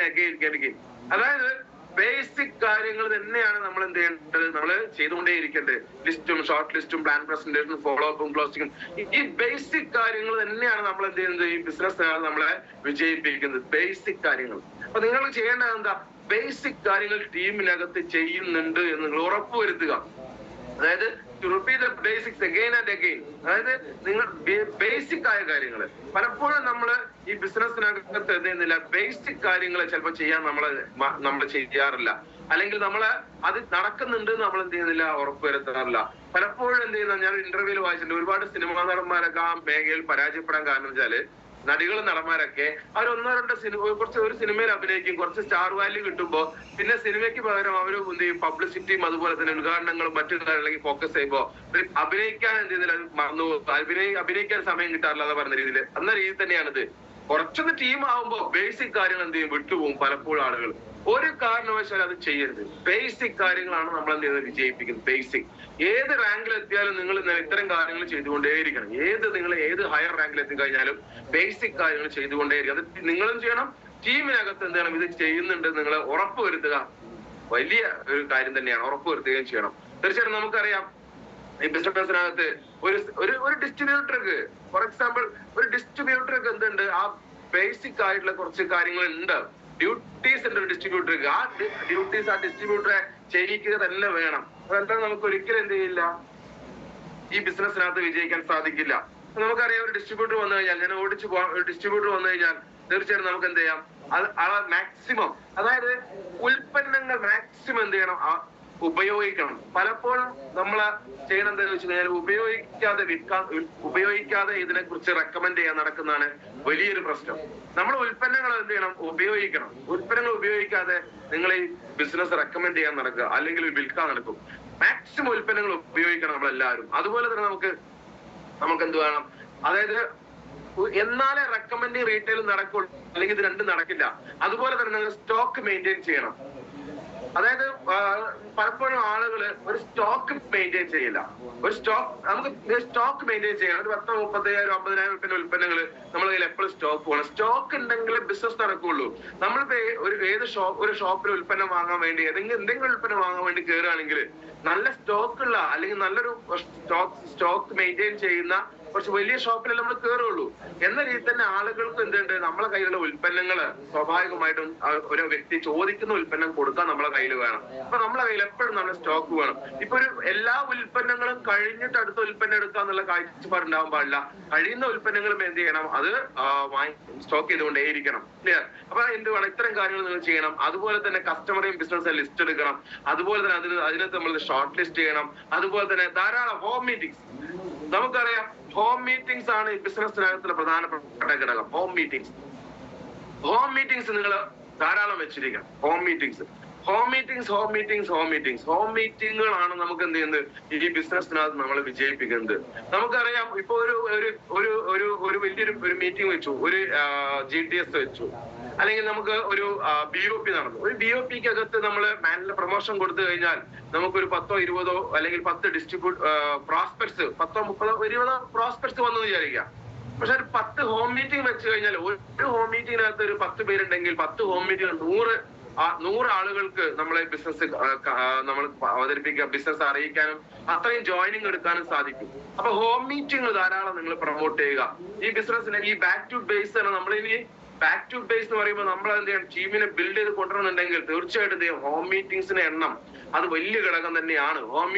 again. അതായത് ബേസിക് കാര്യങ്ങൾ തന്നെയാണ് നമ്മൾ എന്ത് ചെയ്യേണ്ടത്, നമ്മൾ ചെയ്തുകൊണ്ടേയിരിക്കേണ്ടത്. ലിസ്റ്റും ഷോർട്ട് ലിസ്റ്റും പ്ലാൻ പ്രസന്റേഷനും ഫോളോ അപ്പും ക്ലോസിംഗും, ഈ ബേസിക് കാര്യങ്ങൾ തന്നെയാണ് നമ്മൾ എന്ത് ചെയ്യുന്നത്, ഈ ബിസിനസ് നമ്മളെ വിജയിപ്പിക്കുന്നത്. ബേസിക് കാര്യങ്ങൾ. അപ്പൊ നിങ്ങൾ ചെയ്യേണ്ടത് എന്താ, ബേസിക് കാര്യങ്ങൾ ടീമിനകത്ത് ചെയ്യുന്നുണ്ട് എന്ന് നിങ്ങൾ ഉറപ്പുവരുത്തുക. അതായത് to repeat the basics again and again. അതായത് നിങ്ങൾ ബേസിക് ആയ കാര്യങ്ങൾ പലപ്പോഴും നമ്മൾ ഈ ബിസിനസ്സിനകത്ത് എന്ത് ചെയ്യുന്നില്ല, ബേസിക് കാര്യങ്ങൾ ചിലപ്പോൾ ചെയ്യാൻ നമ്മൾ ചെയ്യാറില്ല, അല്ലെങ്കിൽ അത് നടക്കുന്നുണ്ട് നമ്മൾ എന്ത് ചെയ്യുന്നില്ല, ഉറപ്പുവരുത്താറില്ല. പലപ്പോഴും എന്ത് ചെയ്യുന്ന, ഞാൻ ഇന്റർവ്യൂവിൽ വായിച്ചിട്ടുണ്ട്, ഒരുപാട് സിനിമാ നടന്മാരൊക്കെ ആ മേഖലയിൽ പരാജയപ്പെടാൻ കാരണം വെച്ചാല് നടികളും നടന്മാരൊക്കെ അവർ 1-2 ഒരു സിനിമയിൽ അഭിനയിക്കും, കുറച്ച് സ്റ്റാർ വാല്യൂ കിട്ടുമ്പോ പിന്നെ സിനിമയ്ക്ക് പകരം അവര് എന്ത് ചെയ്യും, പബ്ലിസിറ്റിയും അതുപോലെ തന്നെ ഉദ്ഘാടനങ്ങളും മറ്റു കാര്യങ്ങളിലേക്ക് ഫോക്കസ് ചെയ്യുമ്പോ അഭിനയിക്കാൻ എന്ത് ചെയ്യുന്നില്ല, മറന്നു അഭിനയിക്കാൻ സമയം കിട്ടാറില്ല എന്ന് പറഞ്ഞ രീതിയിൽ തന്നെയാണിത്. കുറച്ചൊന്ന് ടീം ആവുമ്പോ ബേസിക് കാര്യങ്ങൾ എന്ത് ചെയ്യും, വിട്ടുപോകും പലപ്പോഴും ആളുകൾ. ഒരു കാരണവശാലും അത് ചെയ്യരുത്. ബേസിക് കാര്യങ്ങളാണ് നമ്മൾ എന്ത് ചെയ്യുന്നത്, വിജയിപ്പിക്കുന്നത്. ബേസിക് ഏത് റാങ്കിൽ എത്തിയാലും നിങ്ങൾ ഇത്തരം കാര്യങ്ങൾ ചെയ്തുകൊണ്ടേയിരിക്കണം. നിങ്ങൾ ഏത് ഹയർ റാങ്കിൽ എത്തിക്കഴിഞ്ഞാലും ബേസിക് കാര്യങ്ങൾ ചെയ്തുകൊണ്ടേയിരിക്കും. അത് നിങ്ങളും ചെയ്യണം, ടീമിനകത്ത് എന്ത് ചെയ്യണം, ഇത് ചെയ്യുന്നുണ്ട് നിങ്ങൾ ഉറപ്പുവരുത്തുക. വലിയ ഒരു കാര്യം തന്നെയാണ്, ഉറപ്പുവരുത്തുകയും ചെയ്യണം. തീർച്ചയായിട്ടും നമുക്കറിയാം, ഈ ബിസിനസ്സിനകത്ത് ഒരു ഡിസ്ട്രിബ്യൂട്ടർക്ക്, ഫോർ എക്സാമ്പിൾ ഒരു ഡിസ്ട്രിബ്യൂട്ടർക്ക് എന്തുണ്ട്, ആ ബേസിക് ആയിട്ടുള്ള കുറച്ച് കാര്യങ്ങൾ ഉണ്ട്, ഡ്യൂട്ടീസ് ഉണ്ട് ഒരു ഡിസ്ട്രിബ്യൂട്ടർക്ക്. ആ ഡ്യൂട്ടീസ് ആ ഡിസ്ട്രിബ്യൂട്ടറെ ചെയ്യിക്കുക തന്നെ വേണം. അതെന്താ, നമുക്ക് ഒരിക്കലും എന്ത് ചെയ്യില്ല, ഈ ബിസിനസ്സിനകത്ത് വിജയിക്കാൻ സാധിക്കില്ല. നമുക്കറിയാം, ഒരു ഡിസ്ട്രിബ്യൂട്ടർ വന്നു കഴിഞ്ഞാൽ, ഞാൻ ഓടിച്ചു പോകാം, ഒരു ഡിസ്ട്രിബ്യൂട്ടർ വന്നു കഴിഞ്ഞാൽ തീർച്ചയായിട്ടും നമുക്ക് എന്ത് ചെയ്യാം, മാക്സിമം, അതായത് ഉൽപ്പന്നങ്ങൾ മാക്സിമം എന്ത് ചെയ്യണം, ഉപയോഗിക്കണം. പലപ്പോഴും നമ്മൾ ചെയ്യണം എന്താണെന്ന് വെച്ച് കഴിഞ്ഞാൽ, ഉപയോഗിക്കാതെ ഇതിനെ കുറിച്ച് റെക്കമെൻഡ് ചെയ്യാൻ നടക്കുന്നതാണ് വലിയൊരു പ്രശ്നം. നമ്മൾ ഉൽപ്പന്നങ്ങൾ എന്ത് ചെയ്യണം, ഉപയോഗിക്കണം. ഉൽപ്പന്നങ്ങൾ ഉപയോഗിക്കാതെ നിങ്ങൾ ഈ ബിസിനസ് റെക്കമെൻഡ് ചെയ്യാൻ നടക്കുക, അല്ലെങ്കിൽ വിൽക്കാൻ നടക്കും. മാക്സിമം ഉൽപ്പന്നങ്ങൾ ഉപയോഗിക്കണം നമ്മളെല്ലാവരും. അതുപോലെ തന്നെ നമുക്ക് എന്ത് വേണം, അതായത് എന്നാലേ റെക്കമെൻഡിങ് റീറ്റെയിലും നടക്കുള്ളൂ, അല്ലെങ്കിൽ ഇത് രണ്ടും നടക്കില്ല. അതുപോലെ തന്നെ നിങ്ങൾ സ്റ്റോക്ക് മെയിൻറ്റെയിൻ ചെയ്യണം. അതായത് പലപ്പോഴും ആളുകള് ഒരു സ്റ്റോക്ക് മെയിൻറ്റെയിൻ ചെയ്യില്ല. നമുക്ക് സ്റ്റോക്ക് മെയിൻറ്റെയിൻ ചെയ്യണം. ഒരു 10,000, 30,000, 50,000 ഉൽപ്പന്നങ്ങൾ നമ്മളെ കയ്യിൽ എപ്പോഴും സ്റ്റോക്ക് വേണം. സ്റ്റോക്ക് ഉണ്ടെങ്കിൽ ബിസിനസ് നടക്കുള്ളൂ. നമ്മളിപ്പോ ഒരു ഷോപ്പിൽ ഉൽപ്പന്നം വാങ്ങാൻ വേണ്ടി, എന്തെങ്കിലും ഉൽപ്പന്നം വാങ്ങാൻ വേണ്ടി കയറുകയാണെങ്കിൽ നല്ല സ്റ്റോക്ക് ഉള്ള, അല്ലെങ്കിൽ നല്ലൊരു സ്റ്റോക്ക് മെയിൻറ്റെയിൻ ചെയ്യുന്ന കുറച്ച് വലിയ ഷോപ്പിലല്ലേ നമ്മൾ കയറുള്ളൂ. എന്ന രീതി തന്നെ ആളുകൾക്ക് എന്തുണ്ട്, നമ്മളെ കയ്യിലുള്ള ഉൽപ്പന്നങ്ങള് സ്വാഭാവികമായിട്ടും ഒരു വ്യക്തി ചോദിക്കുന്ന ഉൽപ്പന്നം കൊടുക്കാൻ നമ്മളെ കയ്യിൽ വേണം. അപ്പൊ നമ്മളെ കയ്യിൽ എപ്പോഴും നല്ല സ്റ്റോക്ക് വേണം. ഇപ്പൊ ഒരു എല്ലാ ഉൽപ്പന്നങ്ങളും കഴിഞ്ഞിട്ട് അടുത്ത ഉൽപ്പന്നം എടുക്കുക എന്നുള്ള കാഴ്ചപ്പാടുണ്ടാവാൻ പാടില്ല. കഴിയുന്ന ഉൽപ്പന്നങ്ങളും എന്ത് ചെയ്യണം, അത് സ്റ്റോക്ക് ചെയ്തുകൊണ്ടേയിരിക്കണം. ക്ലിയർ? അപ്പൊ എന്ത് വേണം, ഇത്തരം കാര്യങ്ങൾ നിങ്ങൾ ചെയ്യണം. അതുപോലെ തന്നെ കസ്റ്റമറേയും ബിസിനസ് ലിസ്റ്റ് എടുക്കണം. അതുപോലെ തന്നെ അതിനകത്ത് നമ്മൾ ഷോർട്ട് ലിസ്റ്റ് ചെയ്യണം. അതുപോലെ തന്നെ ധാരാളം ഹോം മീറ്റിംഗ്സ്. നമുക്കറിയാം ഹോം മീറ്റിംഗ്സ് ആണ് ഈ ബിസിനസ്സിനകത്തുള്ള പ്രധാനപ്പെട്ട ഘടകം. ഹോം മീറ്റിംഗ്സ് നിങ്ങൾ ധാരാളം വെച്ചിരിക്കണം. ഹോം മീറ്റിംഗുകളാണ് നമുക്ക് എന്ത് ചെയ്യുന്നത്, ഈ ബിസിനസ്സിനകത്ത് നമ്മൾ വിജയിപ്പിക്കുന്നത്. നമുക്കറിയാം ഇപ്പൊ ഒരു വലിയൊരു മീറ്റിംഗ് വെച്ചു, ഒരു GTS വെച്ചു, അല്ലെങ്കിൽ നമുക്ക് ഒരു BOP നടന്നു. ഒരു BOPക്ക് അകത്ത് നമ്മൾ പ്രൊമോഷൻ കൊടുത്തു കഴിഞ്ഞാൽ നമുക്കൊരു 10 20 അല്ലെങ്കിൽ 10 പ്രോസ്പെക്ട്സ് 10 30 20 പ്രോസ്പെക്ട്സ് വന്നു വിചാരിക്കാം. പക്ഷെ ഒരു 10 ഹോം മീറ്റിംഗ് വെച്ച് കഴിഞ്ഞാൽ, ഒരു ഹോം മീറ്റിംഗിനകത്ത് ഒരു 10 പേരുണ്ടെങ്കിൽ 10 ഹോം മീറ്റിംഗ് 100 ആളുകൾക്ക് നമ്മളെ ബിസിനസ് നമ്മൾ അവതരിപ്പിക്കുക, ബിസിനസ് അറിയിക്കാനും അത്രയും ജോയിനിങ് എടുക്കാനും സാധിക്കും. അപ്പൊ ഹോം മീറ്റിംഗ് ധാരാളം നിങ്ങൾ പ്രൊമോട്ട് ചെയ്യുക. ഈ ബിസിനസ്സിനെ ഈ ബാക്ക് ടു ബേസ് ആണ്. നമ്മളിനി ബാക്ക് ടു ബേസ് എന്ന് പറയുമ്പോൾ നമ്മൾ എന്ത് ചെയ്യണം, ടീമിനെ ബിൽഡ് ചെയ്ത് കൊണ്ടുവരണമെന്നുണ്ടെങ്കിൽ തീർച്ചയായിട്ടും ഹോം മീറ്റിംഗ്സിന്റെ എണ്ണം അത് വലിയ ഘടകം തന്നെയാണ്.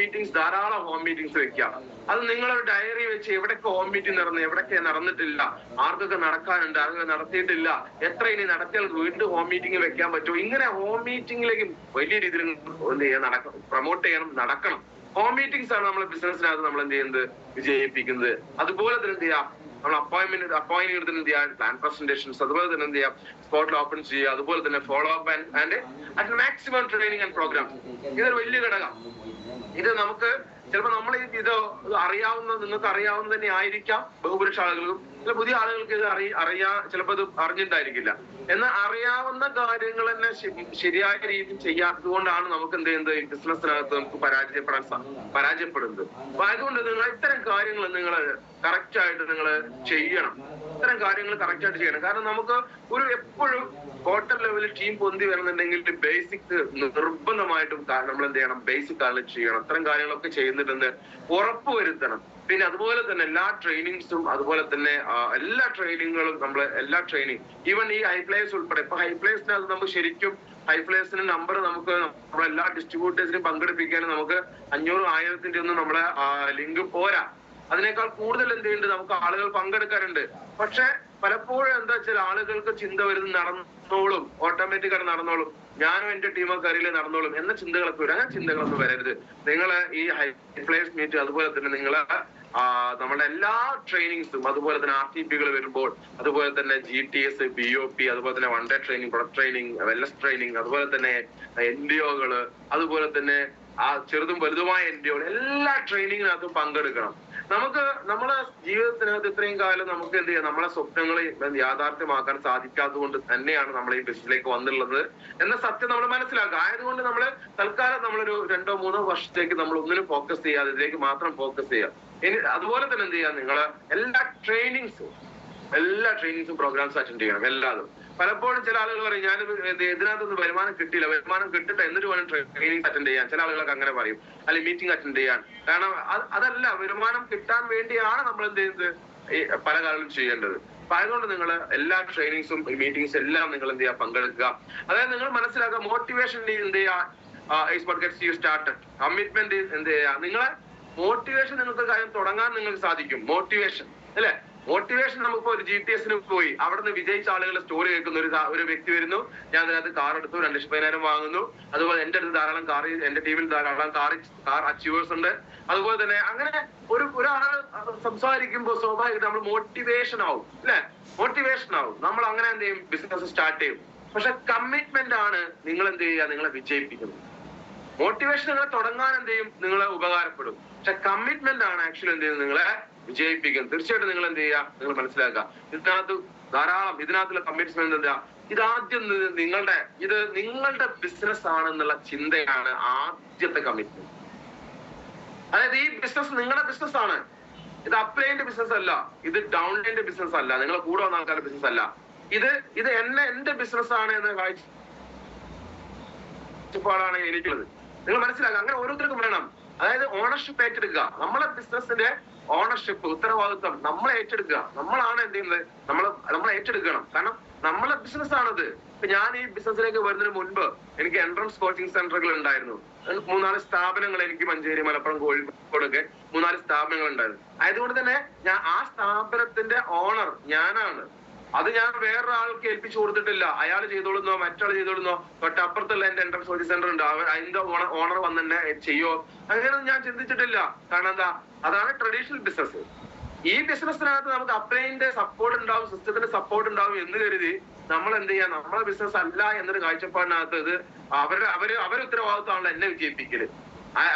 ധാരാളം ഹോം മീറ്റിംഗ്സ് വെക്കുക. അത് നിങ്ങളൊരു ഡയറി വെച്ച് എവിടെയൊക്കെ ഹോം മീറ്റിംഗ് നടന്നു, എവിടെയൊക്കെ നടന്നിട്ടില്ല, ആർക്കൊക്കെ നടക്കാനുണ്ട്, ആർക്കൊക്കെ നടത്തിയിട്ടില്ല, എത്ര ഇനി നടത്തിയാൽ വീണ്ടും ഹോം മീറ്റിംഗ് വെക്കാൻ പറ്റുമോ, ഇങ്ങനെ ഹോം മീറ്റിംഗിലേക്ക് വലിയ രീതിയിൽ എന്ത് ചെയ്യാൻ പ്രൊമോട്ട് ചെയ്യണം, നടക്കണം. ഹോം മീറ്റിംഗ്സ് ആണ് നമ്മളെ ബിസിനസ്സിനകത്ത് നമ്മൾ എന്ത് ചെയ്യുന്നത്, വിജയിപ്പിക്കുന്നത്. അതുപോലെ തന്നെ എന്ത് ചെയ്യാം, നമ്മൾ അപ്പോയിന്റ് എടുത്ത് എന്ത് ചെയ്യാം, പ്ലാൻ പ്രസന്റേഷൻസ്, അതുപോലെ തന്നെ എന്ത് ചെയ്യാം, സ്പോട്ടിൽ ഓപ്പൺ ചെയ്യുക, അതുപോലെ തന്നെ follow up and maximum training and programmes. ഇതൊരു വലിയ ഘടകം. ഇത് നമുക്ക് ചിലപ്പോൾ നമ്മൾ ഇത് നിങ്ങൾക്ക് അറിയാവുന്ന തന്നെ ആയിരിക്കാം ബഹുഭൂരിഷ ആളുകൾക്കും. ചില പുതിയ ആളുകൾക്ക് ഇത് ചിലപ്പോൾ ഇത് അറിഞ്ഞിട്ടുണ്ടായിരിക്കില്ല. എന്നാൽ അറിയാവുന്ന കാര്യങ്ങൾ തന്നെ ശരിയായ രീതിയിൽ ചെയ്യാത്തത് കൊണ്ടാണ് നമുക്ക് എന്ത് ചെയ്യുന്നത്, ഈ ബിസിനസ്സിനകത്ത് നമുക്ക് പരാജയപ്പെടുന്നത്. അപ്പൊ അതുകൊണ്ട് നിങ്ങൾ ഇത്തരം കാര്യങ്ങൾ നിങ്ങൾ കറക്റ്റ് ആയിട്ട് നിങ്ങൾ ചെയ്യണം. ഇത്തരം കാര്യങ്ങൾ കറക്റ്റ് ആയിട്ട് ചെയ്യണം. കാരണം നമുക്ക് എപ്പോഴും ക്വാർട്ടർ ലെവലിൽ ടീം പൊന്തി വരുന്നുണ്ടെങ്കിൽ ബേസിക് നിർബന്ധമായിട്ടും നമ്മൾ എന്ത് ചെയ്യണം, ബേസിക് കാര്യങ്ങൾ ചെയ്യണം. ഇത്തരം കാര്യങ്ങളൊക്കെ ചെയ്യുന്നുണ്ടെന്ന് ഉറപ്പുവരുത്തണം. പിന്നെ അതുപോലെ തന്നെ എല്ലാ ട്രെയിനിങ്സും, അതുപോലെ തന്നെ എല്ലാ ട്രെയിനിങ്ങുകളും എല്ലാ ട്രെയിനിങ്, ഈവൻ ഈ ഹൈപ്ലേഴ്സ് ഉൾപ്പെടെ. ഇപ്പൊ ഹൈപ്ലേഴ്സിനകത്ത് നമുക്ക് ശരിക്കും ഹൈപ്ലേഴ്സിന്റെ നമ്പർ നമുക്ക് നമ്മളെല്ലാ ഡിസ്ട്രിബ്യൂട്ടേഴ്സിനും പങ്കെടുപ്പിക്കാനും നമുക്ക് 500-1000 ഒന്നും നമ്മുടെ ലിങ്ക് പോരാ. അതിനേക്കാൾ കൂടുതൽ എന്ത് ചെയ്യുന്നുണ്ട്, നമുക്ക് ആളുകൾ പങ്കെടുക്കാറുണ്ട്. പക്ഷെ പലപ്പോഴും എന്താ വെച്ചാൽ ആളുകൾക്ക് ചിന്ത വരുന്നത് നടന്നോളും, ഓട്ടോമാറ്റിക്കായിട്ട് നടന്നോളും, ഞാനും എന്റെ ടീമൊക്കെ അറിയില്ലേ നടന്നോളും എന്ന ചിന്തകളൊക്കെ വരും. അങ്ങനെ ചിന്തകളൊന്നും വരരുത്. നിങ്ങള് ഈ ഹൈപ്ലേഴ്സ് മീറ്റ്, അതുപോലെ തന്നെ നിങ്ങള് നമ്മുടെ എല്ലാ ട്രെയിനിങ്സും, അതുപോലെ തന്നെ RTPകൾ വരുമ്പോൾ, അതുപോലെ തന്നെ GTS, BOP, അതുപോലെ തന്നെ 1 day training, product training, wellness training, അതുപോലെ തന്നെ NDOകള്, അതുപോലെ തന്നെ ചെറുതും വലുതുമായ NDOകൾ, എല്ലാ ട്രെയിനിങ്ങിനകത്തും പങ്കെടുക്കണം. നമ്മളെ ജീവിതത്തിനകത്ത് ഇത്രയും കാലം നമുക്ക് എന്ത് ചെയ്യാം, നമ്മളെ സ്വപ്നങ്ങൾ യാഥാർത്ഥ്യമാക്കാൻ സാധിക്കാത്തത് കൊണ്ട് തന്നെയാണ് നമ്മൾ ഈ ബിസിനസ്സിലേക്ക് വന്നുള്ളത് എന്ന സത്യം നമ്മൾ മനസ്സിലാക്കുക. ആയതുകൊണ്ട് നമ്മൾ തൽക്കാലം നമ്മളൊരു 2-3 വർഷത്തേക്ക് നമ്മൾ ഒന്നിനും ഫോക്കസ് ചെയ്യാതെ ഇതിലേക്ക് മാത്രം ഫോക്കസ് ചെയ്യുക. ഇനി അതുപോലെ തന്നെ എന്ത് ചെയ്യാം, നിങ്ങൾ എല്ലാ ട്രെയിനിങ്സും പ്രോഗ്രാംസ് അറ്റൻഡ് ചെയ്യണം. എല്ലാതും. പലപ്പോഴും ചില ആളുകൾ പറയും, ഞാൻ ഇതിനകത്തൊന്നും വരുമാനം കിട്ടിയില്ല, വരുമാനം കിട്ടിട്ട് എന്നിട്ട് വേണം ട്രെയിനിങ് അറ്റൻഡ് ചെയ്യാൻ. ചില ആളുകളൊക്കെ അങ്ങനെ പറയും, അല്ലെങ്കിൽ മീറ്റിംഗ് അറ്റൻഡ് ചെയ്യാൻ. കാരണം അതല്ല, വരുമാനം കിട്ടാൻ വേണ്ടിയാണ് നമ്മൾ എന്ത് ചെയ്യുന്നത്, പല കാര്യങ്ങളും ചെയ്യേണ്ടത്. അപ്പൊ അതുകൊണ്ട് നിങ്ങൾ എല്ലാ ട്രെയിനിങ്സും മീറ്റിംഗ്സ് എല്ലാം നിങ്ങൾ എന്ത് ചെയ്യുക, പങ്കെടുക്കുക. അതായത് നിങ്ങൾ മനസ്സിലാക്കുക, മോട്ടിവേഷൻ എന്ത് ചെയ്യുക, കമ്മിറ്റ്മെന്റ് എന്ത് ചെയ്യുക, നിങ്ങളെ മോട്ടിവേഷൻ, നിങ്ങൾക്ക് കാര്യം തുടങ്ങാൻ നിങ്ങൾക്ക് സാധിക്കും. മോട്ടിവേഷൻ അല്ലെ, മോട്ടിവേഷൻ. നമുക്കിപ്പോ ഒരു GTSന് പോയി അവിടെ നിന്ന് വിജയിച്ച ആളുകളുടെ സ്റ്റോറി കേൾക്കുന്ന ഒരു വ്യക്തി വരുന്നു, ഞാൻ അതിനകത്ത് കാർ എടുത്തു, 2,10,000 വാങ്ങുന്നു. അതുപോലെ എന്റെ അടുത്ത് ധാരാളം എന്റെ ടീമിൽ ധാരാളം കാർ അച്ചീവേഴ്സ് ഉണ്ട്. അതുപോലെ തന്നെ അങ്ങനെ ഒരാൾ സംസാരിക്കുമ്പോൾ സ്വാഭാവികമായിട്ട് നമ്മൾ മോട്ടിവേഷൻ ആവും അല്ലെ, മോട്ടിവേഷൻ ആവും. നമ്മൾ അങ്ങനെ എന്ത് ചെയ്യും, ബിസിനസ് സ്റ്റാർട്ട് ചെയ്യും. പക്ഷെ കമ്മിറ്റ്മെന്റ് ആണ് നിങ്ങൾ എന്ത് ചെയ്യുക, നിങ്ങളെ വിജയിപ്പിക്കുന്നത്. മോട്ടിവേഷൻ നിങ്ങളെ തുടങ്ങാൻ എന്ത് ചെയ്യും, നിങ്ങളെ ഉപകാരപ്പെടും. പക്ഷെ കമ്മിറ്റ്മെന്റ് ആണ് ആക്ച്വലി എന്ത് ചെയ്യുന്നത്, നിങ്ങളെ വിജയിപ്പിക്കുന്നത്. തീർച്ചയായിട്ടും നിങ്ങൾ എന്ത് ചെയ്യുക, നിങ്ങൾ മനസ്സിലാക്കുക. ഇതിനകത്തുള്ള കമ്മിറ്റ്മെന്റ് എന്താ, ഇതാദ്യം നിങ്ങളുടെ ബിസിനസ് ആണെന്നുള്ള ചിന്തയാണ് ആദ്യത്തെ കമ്മിറ്റ്മെന്റ്. അതായത് ഈ ബിസിനസ് നിങ്ങളുടെ ബിസിനസ് ആണ്. ഇത് അപ്ലൈന്റെ ബിസിനസ് അല്ല, ഇത് ഡൗൺലൈന്റെ ബിസിനസ് അല്ല, നിങ്ങളെ കൂടെ വന്ന ആൾക്കാരുടെ ബിസിനസ് അല്ല. ഇത് എന്റെ ബിസിനസ് ആണ് എന്ന കാഴ്ചപ്പാടാണ് എനിക്കുള്ളത്. നിങ്ങൾ മനസ്സിലാക്കുക. അങ്ങനെ ഓരോരുത്തർക്കും വേണം. അതായത് ഓണർഷിപ്പ് ഏറ്റെടുക്കുക. നമ്മളെ ബിസിനസിന്റെ ഓണർഷിപ്പ്, ഉത്തരവാദിത്വം നമ്മൾ ഏറ്റെടുക്കുക. നമ്മളാണ് എന്ത് ചെയ്യുന്നത്, നമ്മൾ ഏറ്റെടുക്കണം. കാരണം നമ്മളെ ബിസിനസ് ആണത്. ഇപ്പൊ ഞാൻ ഈ ബിസിനസ്സിലേക്ക് വരുന്നതിന് മുൻപ് എനിക്ക് എൻട്രൻസ് കോച്ചിങ് സെന്ററുകൾ ഉണ്ടായിരുന്നു. 3-4 സ്ഥാപനങ്ങൾ എനിക്ക് മഞ്ചേരി, മലപ്പുറം, കോഴിക്കോടൊക്കെ 4 സ്ഥാപനങ്ങൾ ഉണ്ടായിരുന്നു. ആയതുകൊണ്ട് തന്നെ ആ സ്ഥാപനത്തിന്റെ ഓണർ ഞാനാണ്. അത് ഞാൻ വേറൊരാൾക്ക് ഏൽപ്പിച്ചു കൊടുത്തിട്ടില്ല. അയാൾ ചെയ്തോളുന്നോ മറ്റൊരാൾ ചെയ്തോളുന്നോ, തൊട്ടപ്പുറത്തുള്ള എന്റെ എൻട്രൻസ് കോച്ചിങ് സെന്റർ ഉണ്ട്, അതിന്റെ ഓണർ വന്ന് തന്നെ ചെയ്യോ, അങ്ങനെയൊന്നും ഞാൻ ചിന്തിച്ചിട്ടില്ല. കാരണം എന്താ, അതാണ് ട്രഡീഷണൽ ബിസിനസ്. ഈ ബിസിനസ്സിനകത്ത് നമുക്ക് അപ്ലൈന്റെ സപ്പോർട്ട് ഉണ്ടാവും, സിസ്റ്റത്തിന്റെ സപ്പോർട്ട് ഉണ്ടാവും എന്ന് കരുതി നമ്മൾ എന്ത് ചെയ്യാം, നമ്മളെ ബിസിനസ് അല്ല എന്നൊരു കാഴ്ചപ്പാടിനകത്ത് ഇത് അവരെ ഉത്തരവാദിത്തമാണല്ലോ എന്നെ വിജയിപ്പിക്കല്,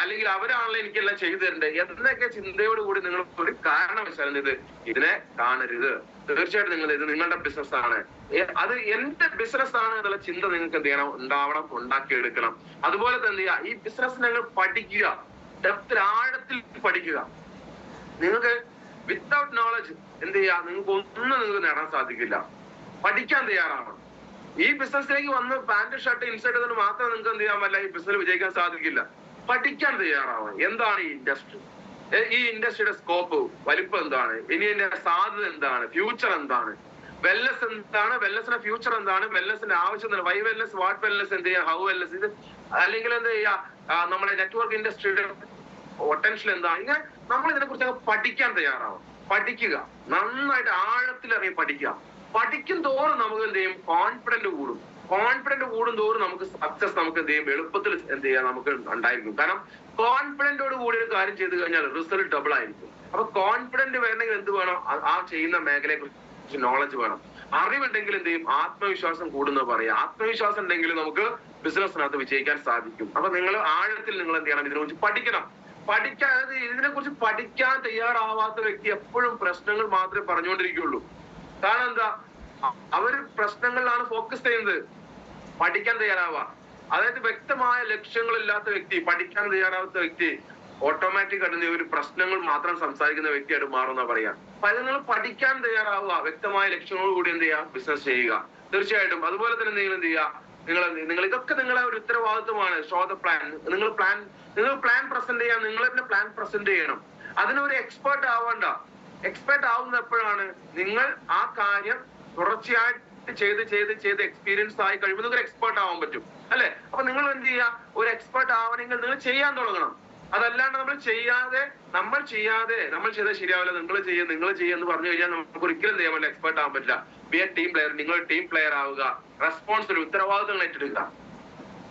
അല്ലെങ്കിൽ അവരാണല്ലോ എനിക്കെല്ലാം ചെയ്തു തരണ്ടേ എന്നൊക്കെ ചിന്തയോടുകൂടി നിങ്ങൾ ഒരു കാരണവശാലും ഇതിനെ കാണരുത്. തീർച്ചയായിട്ടും നിങ്ങൾ ഇത് നിങ്ങളുടെ ബിസിനസ് ആണ്, അത് എന്റെ ബിസിനസ് ആണ് എന്നുള്ള ചിന്ത നിങ്ങൾക്ക് എന്ത് ചെയ്യണം, ഉണ്ടാവണം, ഉണ്ടാക്കിയെടുക്കണം. അതുപോലെ തന്നെ എന്ത് ചെയ്യുക, ഈ ബിസിനസ് നിങ്ങൾ പഠിക്കുക, ഡെപ്തിൽ ആഴത്തിൽ പഠിക്കുക. നിങ്ങൾക്ക് വിത്തൗട്ട് നോളജ് എന്ത് ചെയ്യാ, നിങ്ങൾക്ക് നേടാൻ സാധിക്കില്ല. പഠിക്കാൻ തയ്യാറാവണം. ഈ ബിസിനസ്സിലേക്ക് വന്ന് പാന്റ് ഷർട്ട് ഇൻസൈഡ് ചെയ്തിട്ട് മാത്രം നിങ്ങൾക്ക് എന്ത് ചെയ്യാൻ പറ്റില്ല, ഈ ബിസിനസ് വിജയിക്കാൻ സാധിക്കില്ല. പഠിക്കാൻ തയ്യാറാവണം. എന്താണ് ഈ ഇൻഡസ്ട്രി, ഈ ഇൻഡസ്ട്രിയുടെ സ്കോപ്പ്, വലിപ്പം എന്താണ്, ഇനി ഇതിന്റെ സാധ്യത എന്താണ്, ഫ്യൂച്ചർ എന്താണ്, വെൽനെസ് എന്താണ്, വെൽനെസിന്റെ ഫ്യൂച്ചർ എന്താണ്, വെൽനെസിന്റെ ആവശ്യം എന്താണ്, വൈ വെൽനെസ്, വാട്ട് വെൽനെസ്, എന്ത് ചെയ്യാം, ഹൗ വെൽനെസ്, ഇത് അല്ലെങ്കിൽ എന്ത് ചെയ്യാ, നമ്മുടെ നെറ്റ്വർക്ക് ഇൻഡസ്ട്രിയുടെ പൊട്ടൻഷ്യൽ എന്താണ്, ഇങ്ങനെ നമ്മൾ ഇതിനെ കുറിച്ച് പഠിക്കാൻ തയ്യാറാവും. പഠിക്കുക, നന്നായിട്ട് ആഴത്തിലിറങ്ങി പഠിക്കുക. പഠിക്കും തോറും നമുക്ക് എന്ത് ചെയ്യും, കോൺഫിഡന്റ് കൂടും. കോൺഫിഡന്റ് കൂടും തോറും നമുക്ക് സക്സസ് നമുക്ക് എന്ത് ചെയ്യും, എളുപ്പത്തിൽ എന്ത് ചെയ്യാം, നമുക്ക് ഉണ്ടായിരിക്കും. കാരണം കോൺഫിഡന്റോട് കൂടി ഒരു കാര്യം ചെയ്ത് കഴിഞ്ഞാൽ റിസൾട്ട് ഡബിൾ ആയിരിക്കും. അപ്പൊ കോൺഫിഡന്റ് വേണമെങ്കിൽ എന്ത് വേണം, ആ ചെയ്യുന്ന മേഖലയെ കുറിച്ച് നോളജ് വേണം. അറിവുണ്ടെങ്കിൽ എന്ത് ചെയ്യും, ആത്മവിശ്വാസം കൂടുന്ന പറയാം. ആത്മവിശ്വാസം ഉണ്ടെങ്കിൽ നമുക്ക് ബിസിനസ്സിനകത്ത് വിജയിക്കാൻ സാധിക്കും. അപ്പൊ നിങ്ങൾ ആഴത്തിൽ നിങ്ങൾ എന്ത് ചെയ്യണം, ഇതിനെക്കുറിച്ച് പഠിക്കണം. അതായത് ഇതിനെ കുറിച്ച് പഠിക്കാൻ തയ്യാറാവാത്ത വ്യക്തി എപ്പോഴും പ്രശ്നങ്ങൾ മാത്രമേ പറഞ്ഞുകൊണ്ടിരിക്കുകയുള്ളൂ. കാരണം എന്താ, അവര് പ്രശ്നങ്ങളിലാണ് ഫോക്കസ് ചെയ്യുന്നത്, പഠിക്കാൻ തയ്യാറാവുക. അതായത് വ്യക്തമായ ലക്ഷ്യങ്ങളില്ലാത്ത വ്യക്തി, പഠിക്കാൻ തയ്യാറാവാത്ത വ്യക്തി ഓട്ടോമാറ്റിക് ആയിട്ട് ഒരു പ്രശ്നങ്ങൾ മാത്രം സംസാരിക്കുന്ന വ്യക്തിയായിട്ട് മാറുന്ന പറയാം. അപ്പൊ അത് നിങ്ങൾ പഠിക്കാൻ തയ്യാറാവുക, വ്യക്തമായ ലക്ഷ്യങ്ങളോട് കൂടി എന്ത് ചെയ്യുക, ബിസിനസ് ചെയ്യുക. തീർച്ചയായിട്ടും അതുപോലെ തന്നെ നിങ്ങൾ എന്ത് ചെയ്യുക, നിങ്ങൾ ഇതൊക്കെ നിങ്ങളെ ഒരു ഉത്തരവാദിത്വമാണ്. Show the plan. നിങ്ങൾ പ്ലാൻ പ്രസന്റ് ചെയ്യാൻ, നിങ്ങൾ തന്നെ പ്ലാൻ പ്രസന്റ് ചെയ്യണം. അതിനൊരു എക്സ്പേർട്ട് ആവണ്ട. എക്സ്പേർട്ട് ആവുന്ന എപ്പോഴാണ്, നിങ്ങൾ ആ കാര്യം തുടർച്ചയായിട്ട് ചെയ്ത് എക്സ്പീരിയൻസ് ആയി കഴിയുമ്പോൾ നിങ്ങൾക്ക് എക്സ്പേർട്ട് ആവാൻ പറ്റും, അല്ലെ? അപ്പൊ നിങ്ങൾ എന്ത് ചെയ്യുക, ഒരു എക്സ്പേർട്ട് ആവണമെങ്കിൽ നിങ്ങൾ ചെയ്യാൻ തുടങ്ങണം. അതല്ലാണ്ട് നമ്മൾ ചെയ്താൽ ശരിയാവില്ല, നിങ്ങൾ ചെയ്യുമെന്ന് പറഞ്ഞു കഴിഞ്ഞാൽ നമുക്ക് ഒരിക്കലും ചെയ്യാൻ പറ്റില്ല, എക്സ്പേർട്ട് ആവാൻ പറ്റില്ല. B A team player. നിങ്ങൾ ടീം പ്ലെയർ ആവുക. റെസ്പോൺസിബിൾ, ഉത്തരവാദിത്തങ്ങൾ ഏറ്റെടുക്കുക.